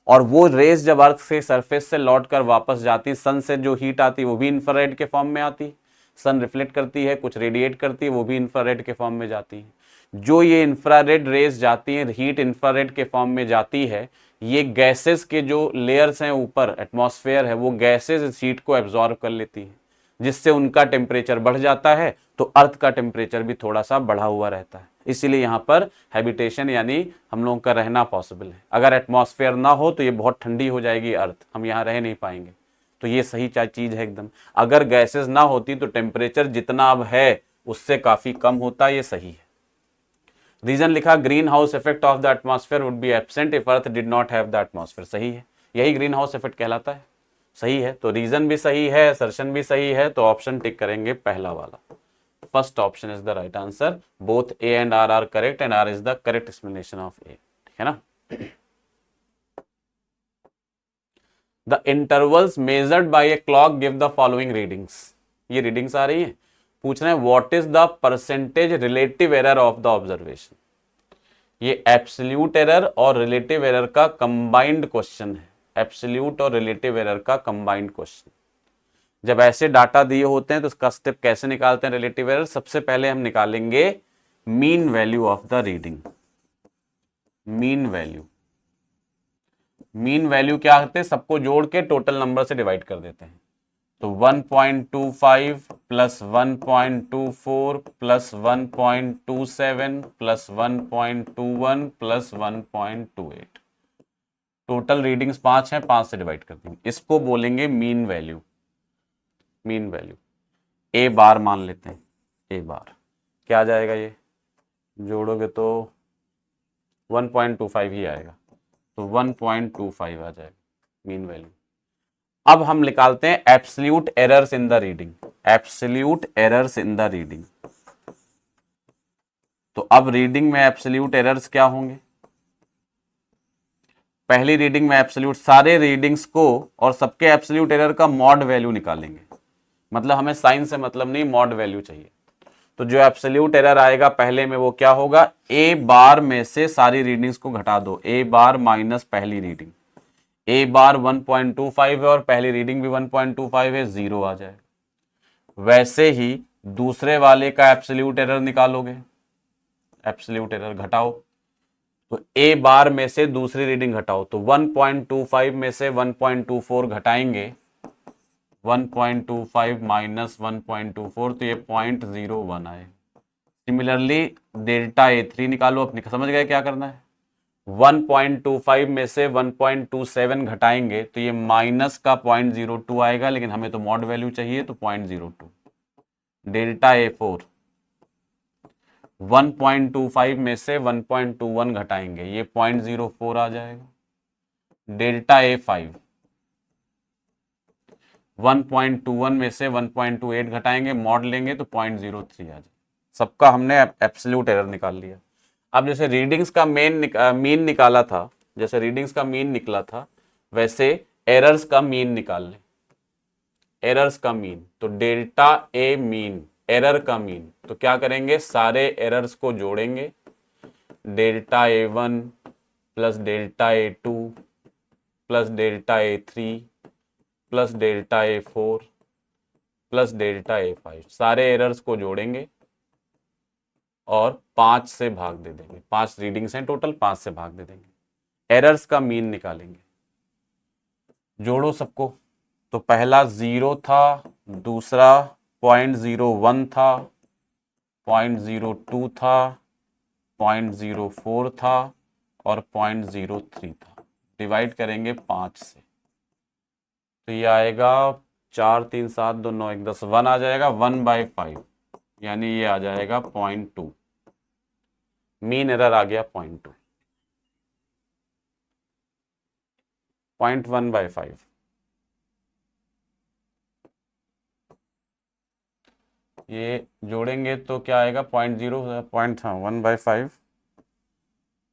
और वो रेज जब अर्थ से सरफेस से लौटकर वापस जाती, सन से जो हीट आती वो भी इंफ्रारेड के फॉर्म में आती, सन रिफ्लेक्ट करती है, कुछ रेडिएट करती है, वो भी इंफ्रारेड के फॉर्म में जाती है। जो ये इंफ्रारेड रेज जाती हैं, हीट इंफ्रारेड के फॉर्म में जाती है, ये गैसेस के जो लेयर्स हैं ऊपर, एटमॉस्फेयर है, वो गैसेस इस हीट को एब्जॉर्ब कर लेती हैं, जिससे उनका टेम्परेचर बढ़ जाता है, तो अर्थ का टेम्परेचर भी थोड़ा सा बढ़ा हुआ रहता है। इसीलिए यहां पर हैबिटेशन यानी हम लोगों का रहना पॉसिबल है। अगर एटमॉस्फेयर ना हो तो ये बहुत ठंडी हो जाएगी अर्थ, हम यहाँ रह नहीं पाएंगे। तो ये सही चीज है एकदम। अगर गैसेस ना होती तो टेम्परेचर जितना अब है उससे काफी कम होता, ये सही है। रीजन लिखा, green house effect of the atmosphere would be absent if earth did not have the atmosphere. सही है, यही ग्रीन हाउस इफेक्ट कहलाता है। सही है, तो रीजन भी सही है, असर्शन भी सही है, तो ऑप्शन टिक करेंगे पहला वाला। First option is the right answer. Both A and R are correct and R is the correct explanation of A, है ना। The intervals measured by a clock give the following readings. ये readings आ रही है, पूछ रहे हैं what is the percentage relative error of the observation. ये एब्सोल्यूट एरर और रिलेटिव एरर का कंबाइंड क्वेश्चन है, एब्सोल्यूट और रिलेटिव एरर का कंबाइंड क्वेश्चन। जब ऐसे डाटा दिए होते हैं तो उसका स्टेप कैसे निकालते हैं रिलेटिव एरर? सबसे पहले हम निकालेंगे mean value of the reading. Mean value, mean value क्या करते हैं, सबको जोड़ के टोटल नंबर से डिवाइड कर देते हैं। तो 1.25 plus 1.24 plus 1.27 plus 1.21 plus 1.28, total readings 5 हैं, 5 से डिवाइड कर देंगे, इसको बोलेंगे मीन वैल्यू। मीन वैल्यू ए बार मान लेते हैं, ए बार क्या आ जाएगा, ये जोड़ोगे तो 1.25 ही आएगा, तो 1.25 आ जाएगा मीन वैल्यू। अब हम निकालते हैं absolute errors in the reading, absolute errors in the reading. तो अब रीडिंग में एब्सोल्यूट एरर्स क्या होंगे? पहली रीडिंग में एब्सोल्यूट, सारे रीडिंग्स को और सबके एब्सोल्यूट एरर का मॉड वैल्यू निकालेंगे, मतलब हमें साइन से मतलब नहीं, मॉड वैल्यू चाहिए। तो जो एब्सोल्यूट एरर आएगा पहले में वो क्या होगा, ए बार में से सारी रीडिंग्स को घटा दो, ए बार माइनस पहली रीडिंग, ए बार 1.25 है और पहली रीडिंग भी 1.25 है, 0 आ जाए। वैसे ही दूसरे वाले का एब्सोल्यूट एरर निकालोगे, एब्सोल्यूट एरर घटाओ, तो ए बार में से दूसरी रीडिंग घटाओ, तो 1.25 में से 1.24 घटाएंगे, 1.25 माइनस 1.24, तो ये 0.01 आए। सिमिलरली डेल्टा ए3 निकालो, अपनी समझ गए क्या करना है। 1.25 में से 1.27 घटाएंगे तो ये माइनस का 0.02 आएगा, लेकिन हमें तो मॉड वैल्यू चाहिए तो 0.02। डेल्टा ए4 1.25 में से 1.21 घटाएंगे, ये 0.04 आ जाएगा। डेल्टा ए5 1.21 में से 1.28 घटाएंगे, मॉड लेंगे तो 0.03 आ जाए। सबका हमने एब्सोल्यूट एरर निकाल लिया। अब जैसे रीडिंग्स का मीन निकाला था, जैसे रीडिंग्स का मीन निकला था, वैसे एरर्स का मीन निकाल लें। एरर्स का मीन तो डेल्टा ए मीन, एरर का मीन, तो क्या करेंगे, सारे एरर्स को जोड़ेंगे, डेल्टा ए1 प्लस डेल्टा ए2 प्लस डेल्टा ए3 प्लस डेल्टा ए4 प्लस डेल्टा ए5, सारे एरर्स को जोड़ेंगे और 5 से भाग दे देंगे। 5 रीडिंग्स हैं टोटल, 5 से भाग दे देंगे, एरर्स का मीन निकालेंगे। जोड़ो सबको, तो पहला 0 था, दूसरा 0.01 था, 0.02 था, 0.04 था और 0.03 था। डिवाइड करेंगे 5 से, तो ये आएगा 4 3 7 2 9 1 10, 1 आ जाएगा, 1/5, यानी ये आ जाएगा 0.2। मीन एरर आ गया 0.2, 0.1/5। ये जोड़ेंगे तो क्या आएगा, 1/5,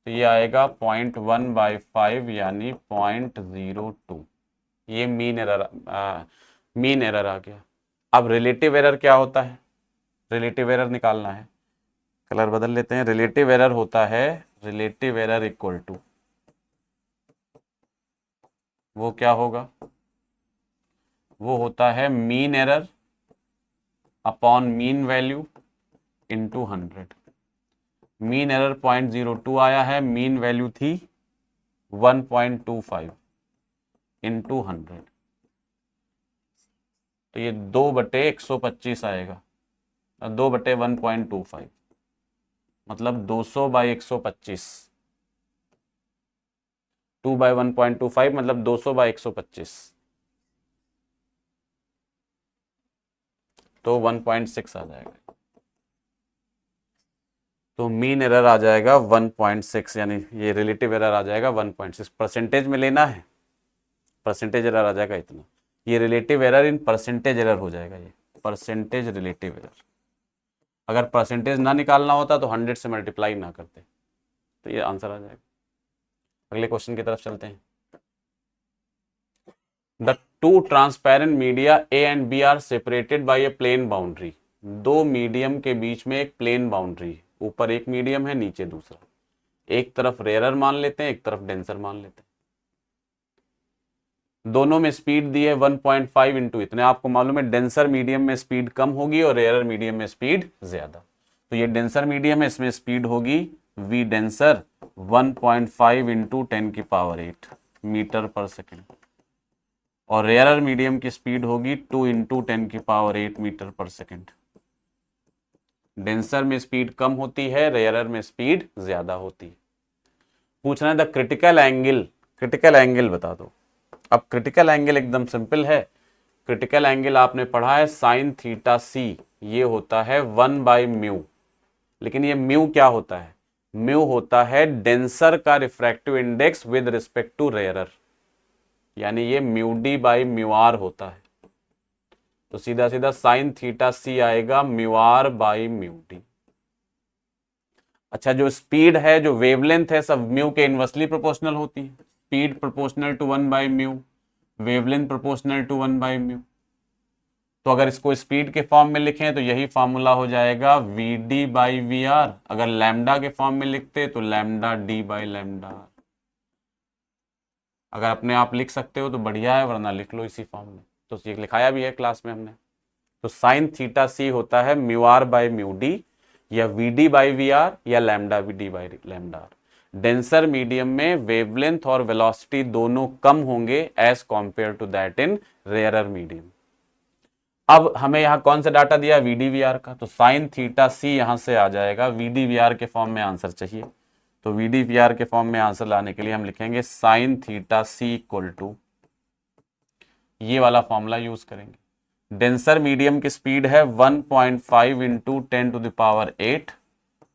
तो ये आएगा 0.1/5 यानी 0.02। ये मीन एरर आ गया। अब रिलेटिव एरर क्या होता है, रिलेटिव एरर निकालना है, कलर बदल लेते हैं। रिलेटिव एरर होता है, रिलेटिव एरर इक्वल टू, वो क्या होगा, वो होता है mean error upon mean value into 100। Mean error 0.02 आया है, मीन वैल्यू थी 1.25 इंटू 100, तो ये 2/125 आएगा, 2/1.25 मतलब 200/125, 2/1.25 मतलब 200/125, तो 1.6 आ जाएगा। तो मीन एरर आ जाएगा 1.6, यानी ये रिलेटिव एरर आ जाएगा 1.6। परसेंटेज में लेना है, परसेंटेज एरर आ जाएगा इतना। ये relative error in percentage error हो जाएगा, ये परसेंटेज रिलेटिव एरर। अगर परसेंटेज ना निकालना होता तो 100 से मल्टीप्लाई ना करते, तो ये आंसर आ जाएगा। अगले क्वेश्चन की तरफ चलते हैं। Two transparent media A and B are separated by a plane boundary, दो मीडियम के बीच में एक प्लेन बाउंड्री है, ऊपर एक मीडियम है नीचे दूसरा, एक तरफ रेयरर मान लेते हैं एक तरफ डेंसर मान लेते हैं, दोनों में स्पीड दी है 1.5 इंटू इतने, आपको मालूम है डेंसर मीडियम में स्पीड कम होगी और रेयरर मीडियम में स्पीड ज्यादा, तो ये डेंसर मीडियम है इसमें स्पीड होगी v डेंसर 1.5 इंटू 10⁸ मीटर पर सेकेंड, और रेयरर मीडियम की स्पीड होगी 2 इंटू 10⁸ मीटर पर सेकेंड। डेंसर में स्पीड कम होती है, रेयरर में स्पीड ज्यादा होती है। पूछना है the critical angle, critical angle बता दो। अब क्रिटिकल एंगल एकदम सिंपल है, क्रिटिकल एंगल आपने पढ़ा है साइन थीटा सी, ये होता है 1/μ, लेकिन ये म्यू क्या होता है, म्यू होता है डेंसर का refractive index with respect to rarer, यानी ये μd/μr होता है, तो सीधा सीधा साइन थीटा सी आएगा μr/μd। अच्छा, जो स्पीड है, जो वेवलेंथ है, सब म्यू के इनवर्सली प्रोपोर्शनल होती है, speed proportional to 1/μ, wavelength proportional to 1/μ। तो अगर इसको स्पीड के फॉर्म में लिखें तो यही फॉर्मूला हो जाएगा vd/vr, अगर लैम्डा के फॉर्म में लिखते तो लैम्डा d/λ। अगर अपने आप लिख सकते हो तो बढ़िया है, वरना लिख लो इसी फॉर्म में, तो ये लिखाया भी है क्लास में हमने। तो साइन थीटा सी होता है μr/μd या vd/vr या लैम्डा vd/λ। डेंसर मीडियम में वेवलेंथ और वेलोसिटी दोनों कम होंगे as compare to that in rarer medium. अब हमें यहाँ कौन सा डाटा दिया, vd/vr का, तो साइन थीटा सी यहां से आ जाएगा, vd/vr के फॉर्म में आंसर चाहिए, तो vd/vr के फॉर्म में आंसर लाने के लिए हम लिखेंगे sine theta C equal to, ये वाला फॉर्मूला यूज करेंगे। डेंसर मीडियम की स्पीड है 1.5 इंटू 10⁸,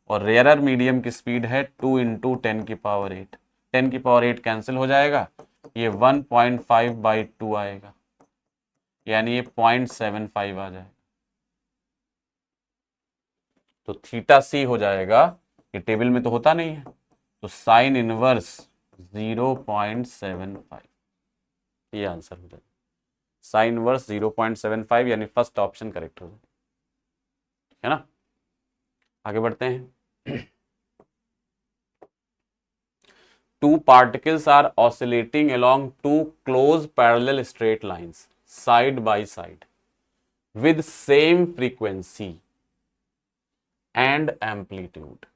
और रेयरर मीडियम की स्पीड है 2 इंटू 10⁸। 10⁸ कैंसिल हो जाएगा, ये 1.5/2 आएगा, यानी ये 0.75 आ जाएगा, तो थीटा सी हो जाएगा, ये टेबल में तो होता नहीं है, तो साइन इनवर्स 0.75, ये आंसर हो जाएगा, साइन इनवर्स 0.75, यानी फर्स्ट ऑप्शन करेक्ट हो जाएगा, है ना। आगे बढ़ते हैं। Two particles are oscillating along two close parallel straight lines side by side with same frequency and amplitude.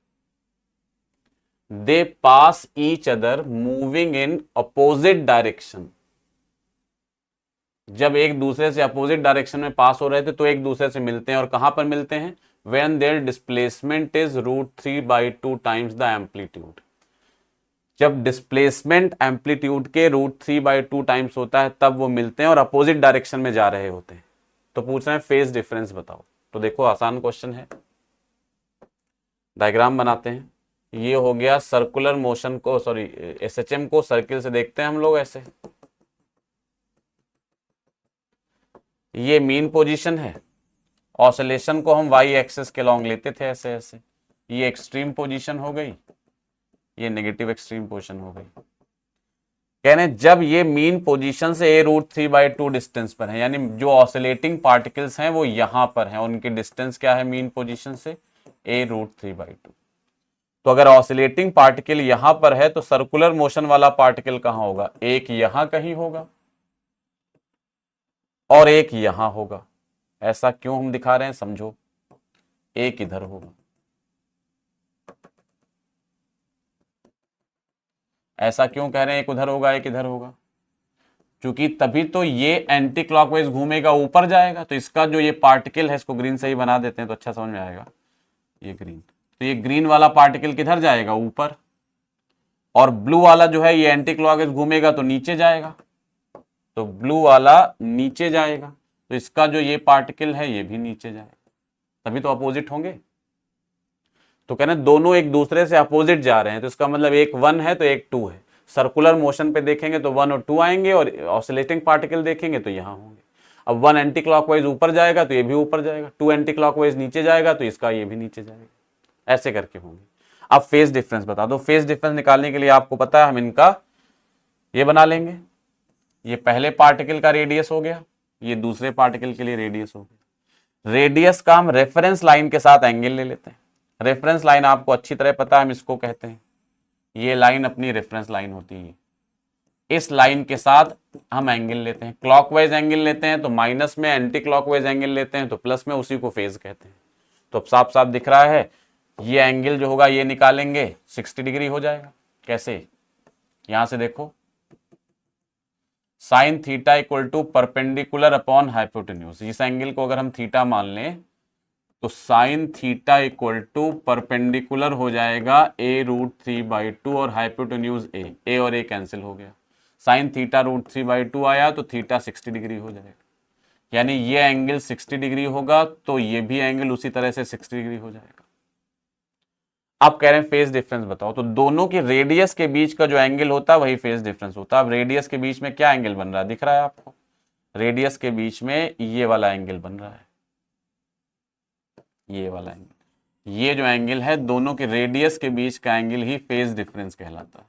They pass each other moving in opposite direction. जब एक दूसरे से अपोजिट डायरेक्शन में पास हो रहे थे तो एक दूसरे से मिलते हैं, और कहां पर मिलते हैं, when their displacement is √3/2 times the amplitude। जब डिस्प्लेसमेंट एम्पलीट्यूड के √3/2 टाइम्स होता है तब वो मिलते हैं और अपोजिट डायरेक्शन में जा रहे होते हैं। तो पूछ रहे हैं फेज डिफरेंस बताओ, तो देखो आसान क्वेश्चन है, डायग्राम बनाते हैं। ये हो गया सर्कुलर मोशन को, सॉरी एसएचएम को सर्किल से देखते हैं हम लोग ऐसे, ये मीन पोजीशन है, ऑसिलेशन को हम वाई एक्सिस के लॉन्ग लेते थे ऐसे ऐसे, ये एक्सट्रीम पोजीशन हो गई, ये नेगेटिव एक्सट्रीम पोजीशन हो गई। कह रहे हैं जब ये मीन पोजीशन से a√3/2 डिस्टेंस पर है, यानी जो ऑसिलेटिंग पार्टिकल्स हैं वो यहां पर हैं, उनकी डिस्टेंस क्या है मीन पोजीशन से, a√3/2। तो अगर ऑसिलेटिंग पार्टिकल यहां पर है तो सर्कुलर मोशन वाला पार्टिकल कहां होगा, एक यहां कहीं होगा और एक यहां होगा। ऐसा क्यों हम दिखा रहे हैं समझो, एक इधर होगा, ऐसा क्यों कह रहे हैं एक उधर होगा एक इधर होगा, क्योंकि तभी तो ये एंटी क्लॉकवाइज घूमेगा, ऊपर जाएगा, तो इसका जो ये पार्टिकल है, इसको ग्रीन से ही बना देते हैं तो अच्छा समझ में आएगा, ये ग्रीन, तो ये ग्रीन वाला पार्टिकल किधर जाएगा, ऊपर, और ब्लू वाला जो है ये एंटी क्लॉकवाइज घूमेगा तो नीचे जाएगा, तो ब्लू वाला नीचे जाएगा, तो इसका जो ये पार्टिकल है ये भी नीचे जाएगा, तभी तो अपोजिट होंगे। तो कहना दोनों एक दूसरे से अपोजिट जा रहे हैं, तो इसका मतलब एक 1 है तो एक 2 है। सर्कुलर मोशन पे देखेंगे तो 1 और 2 आएंगे, और ऑसिलेटिंग पार्टिकल देखेंगे तो यहां होंगे। अब 1 एंटी क्लॉकवाइज ऊपर जाएगा तो ये भी ऊपर जाएगा, 2 एंटी क्लॉकवाइज नीचे जाएगा तो इसका ये भी नीचे जाएगा, ऐसे करके होंगे। अब फेज डिफरेंस बता दो। फेज डिफरेंस निकालने के लिए आपको पता है हम इनका ये बना लेंगे, ये पहले पार्टिकल का रेडियस हो गया, ये दूसरे पार्टिकल के लिए रेडियस हो गया। रेडियस का हम रेफरेंस लाइन के साथ एंगल ले लेते हैं। रेफरेंस लाइन आपको अच्छी तरह पता है, हम इसको कहते हैं, ये लाइन अपनी रेफरेंस लाइन होती है। इस लाइन के साथ हम एंगल लेते हैं, क्लॉकवाइज एंगल लेते हैं तो माइनस में, एंटी क्लॉकवाइज एंगल लेते हैं तो प्लस में, उसी को फेज कहते हैं। तो अब साफ साफ दिख रहा है, ये एंगल जो होगा ये निकालेंगे 60 डिग्री हो जाएगा। कैसे? यहां से देखो, sine theta equal to perpendicular upon hypotenuse. इस एंगल को अगर हम थीटा मान लें तो sine theta equal to perpendicular हो जाएगा a√3/2 और हाइपोटेन्यूज ए और ए कैंसिल हो गया। साइन थीटा √3/2 आया तो थीटा 60 डिग्री हो जाएगा, यानी ये एंगल 60 डिग्री होगा तो ये भी एंगल उसी तरह से 60 डिग्री हो जाएगा। आप कह रहे हैं फेज डिफरेंस बताओ, तो दोनों की रेडियस के बीच का जो एंगल होता है वही फेज डिफरेंस होता है। अब रेडियस के बीच में क्या एंगल बन रहा है, दिख रहा है आपको? रेडियस के बीच में ये वाला एंगल बन रहा है, ये वाला एंगल। ये जो एंगल है, दोनों के रेडियस के बीच का एंगल ही फेज डिफरेंस कहलाता है।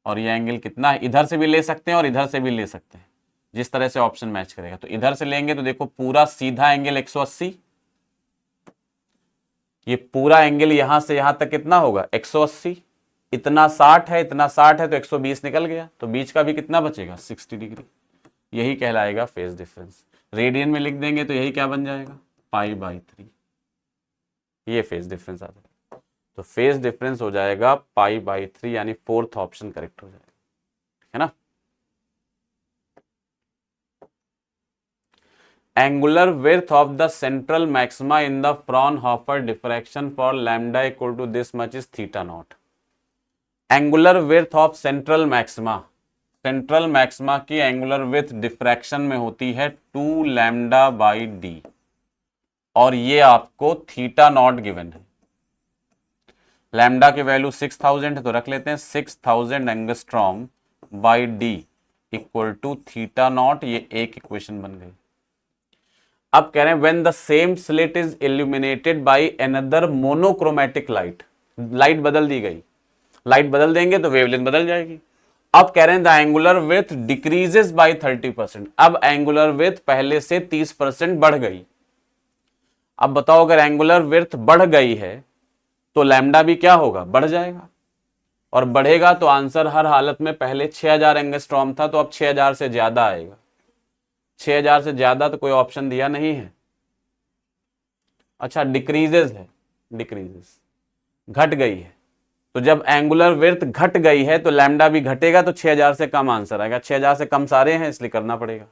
और ये एंगल कितना है, इधर से भी ले सकते हैं और इधर से भी ले सकते हैं, जिस तरह से ऑप्शन मैच करेगा। तो इधर से लेंगे तो देखो पूरा सीधा एंगल 180, ये पूरा एंगल यहां से यहां तक कितना होगा 180, इतना 60 है, इतना 60 है तो 120 निकल गया, तो बीच का भी कितना बचेगा 60 डिग्री। यही कहलाएगा फेज डिफरेंस। रेडियन में लिख देंगे तो यही क्या बन जाएगा π/3, ये फेज डिफरेंस आ जाएगा। तो फेज डिफरेंस हो जाएगा π/3, यानी फोर्थ ऑप्शन करेक्ट हो जाएगा, है ना। Angular width of the central maxima in the Fraunhofer diffraction for lambda equal to this much is theta naught. Angular width of central maxima, central maxima की angular width diffraction में होती है 2 λ/d, और ये आपको थीटा नॉट गिवन है। Lambda की value 6000 है तो रख लेते हैं 6000 angstrom by D equal to theta naught, ये एक इक्वेशन बन गई। अब कह रहे हैं when the same slit is illuminated by another monochromatic light, light बदल दी गई, लाइट बदल देंगे तो वेवलेंथ बदल जाएगी। अब कह रहे हैं the angular width decreases by 30%, अब एंगुलर विड्थ पहले से 30% बढ़ गई। अब बताओ अगर एंगुलर विड्थ बढ़ गई है तो लैम्डा भी क्या होगा, बढ़ जाएगा, और बढ़ेगा तो आंसर हर हालत में, पहले 6000 एंगस्ट्रॉम था तो अब 6000 से ज्यादा आएगा। 6000 से ज्यादा तो कोई ऑप्शन दिया नहीं है। अच्छा डिक्रीजेस है, डिक्रीजेस घट गई है, तो जब एंगुलर विड्थ घट गई है तो लैम्डा भी घटेगा, तो 6000 से कम आंसर आएगा। 6000 से कम सारे हैं इसलिए करना पड़ेगा।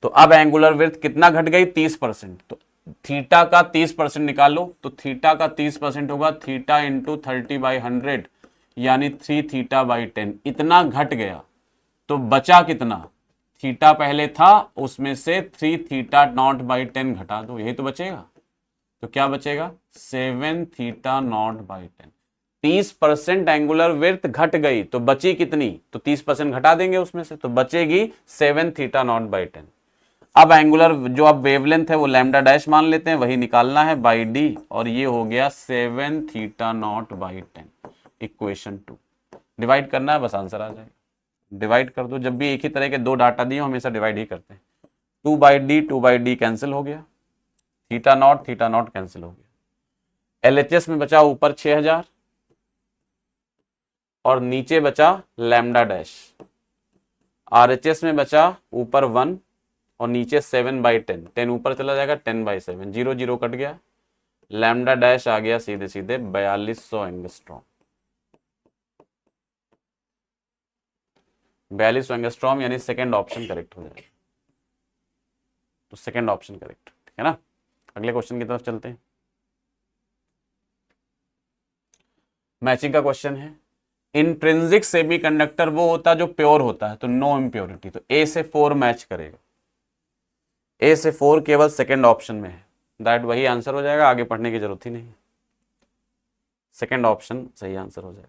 तो अब एंगुलर विड्थ कितना घट गई, 30%, तो थीटा का 30% निकालो, तो थीटा का 30% होगा थीटा इंटू 30/100, यानी 3 θ/10। इतना घट गया तो बचा कितना, थीटा पहले था उसमें से 3 θ0/10 घटा दो, यही तो बचेगा। तो क्या बचेगा 7 θ0/10। 30% एंगुलर विड्थ घट गई तो बची कितनी, तो 30% घटा देंगे उसमें से, तो बचेगी 7 θ0/10। अब एंगुलर जो अब वेवलेंथ है वो लैम्डा डैश मान लेते हैं, वही निकालना है बाई डी, और ये हो गया 7 θ0/10। इक्वेशन 2 डिवाइड करना है, बस आंसर आ जाएगा। डिवाइड कर दो, जब भी एक ही तरह के दो डाटा दिए हमेशा डिवाइड ही करते हैं। 2/d कैंसिल हो गया, θ0 कैंसिल हो गया। LHS में बचा ऊपर 6000 और नीचे बचा लैम्डा डैश। RHS में बचा ऊपर 1 और नीचे 7/10, 10 ऊपर चला जाएगा 10/7, 0 0 कट गया, लैम्डा डैश आ गया सीधे सीधे 4200 एंगस्ट्रॉम। 4200 एंगस्ट्रॉम, यानी सेकेंड ऑप्शन करेक्ट हो जाएगा। तो सेकेंड ऑप्शन करेक्ट, ठीक है ना। अगले क्वेश्चन की तरफ चलते हैं। मैचिंग का क्वेश्चन है। इंट्रिंसिक सेमीकंडक्टर वो होता है जो प्योर होता है, तो नो इम्प्योरिटी, तो A से 4 मैच करेगा। A से 4 केवल सेकेंड ऑप्शन में है, दैट वही आंसर हो जाएगा, आगे पढ़ने की जरूरत ही नहीं है। सेकेंड ऑप्शन सही आंसर हो जाएगा।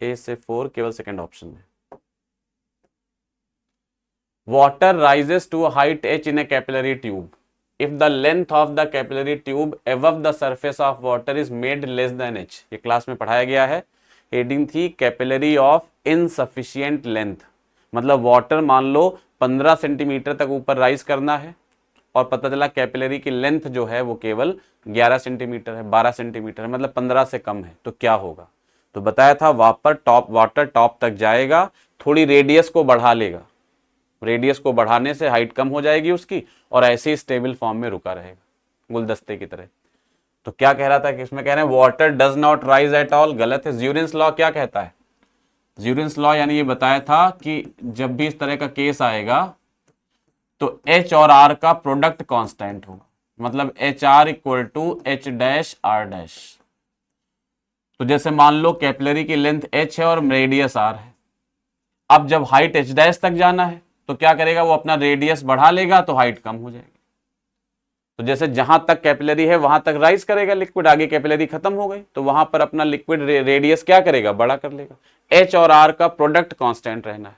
A से 4 केवल सेकेंड ऑप्शन में। Water rises to height h in a capillary tube if the length of the capillary tube above the surface of water is made less than h। ये class में पढ़ाया गया है। हेडिंग थी capillary of insufficient length, मतलब water मान लो 15 centimetre तक ऊपर राइज करना है और पता चला कैपिलरी की लेंथ जो है वो केवल 11 सेंटीमीटर है, 12 सेंटीमीटर है, मतलब 15 से कम है, तो क्या होगा? तो बताया था वाटर टॉप तक जाएगा, थोड़ी रेडियस को बढ़ा लेगा, रेडियस को बढ़ाने से हाइट कम हो जाएगी उसकी और ऐसे ही स्टेबल फॉर्म में रुका रहेगा गुलदस्ते की तरह। तो क्या कह रहा था कि इसमें कह रहे हैं water does not rise at all, गलत है। ज्यूरेंस लॉ क्या कहता है? ज्यूरेंस लॉ यानी ये बताया था कि जब भी इस तरह का केस आएगा तो H और R का प्रोडक्ट कांस्टेंट होगा, मतलब HR equal to H dash R dash. तो जैसे मान लो कैपिलरी की लेंथ H है और रेडियस R है, अब जब हाइट H डैश तक जाना है तो क्या करेगा, वो अपना रेडियस बढ़ा लेगा तो हाइट कम हो जाएगी। तो जैसे जहां तक कैपिलरी है वहां तक राइज करेगा लिक्विड, आगे कैपिलरी खत्म हो गई तो वहां पर अपना लिक्विड रेडियस क्या करेगा, बड़ा कर लेगा। H और R का प्रोडक्ट कांस्टेंट रहना है।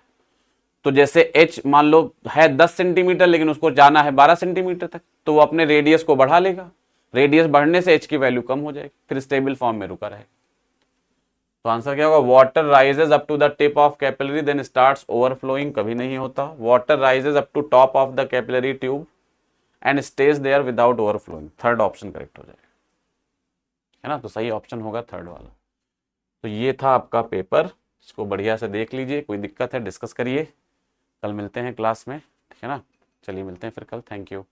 तो जैसे H मान लो है 10 सेंटीमीटर लेकिन उसको जाना है 12 सेंटीमीटर तक, तो वो अपने रेडियस को बढ़ा लेगा, रेडियस बढ़ने से H की वैल्यू कम हो जाएगी, फिर स्टेबल फॉर्म में रुका रहेगा। तो आंसर क्या होगा? Water rises up to the tip of capillary then starts overflowing, कभी नहीं होता। Water rises up to top of the capillary tube and stays there without overflowing, third option correct हो जाएगा, है ना। तो सही ऑप्शन होगा थर्ड वाला। तो ये था आपका पेपर, इसको बढ़िया से देख लीजिए, कोई दिक्कत है डिस्कस करिए, कल मिलते हैं क्लास में, ठीक है ना। चलिए मिलते हैं फिर कल, थैंक यू।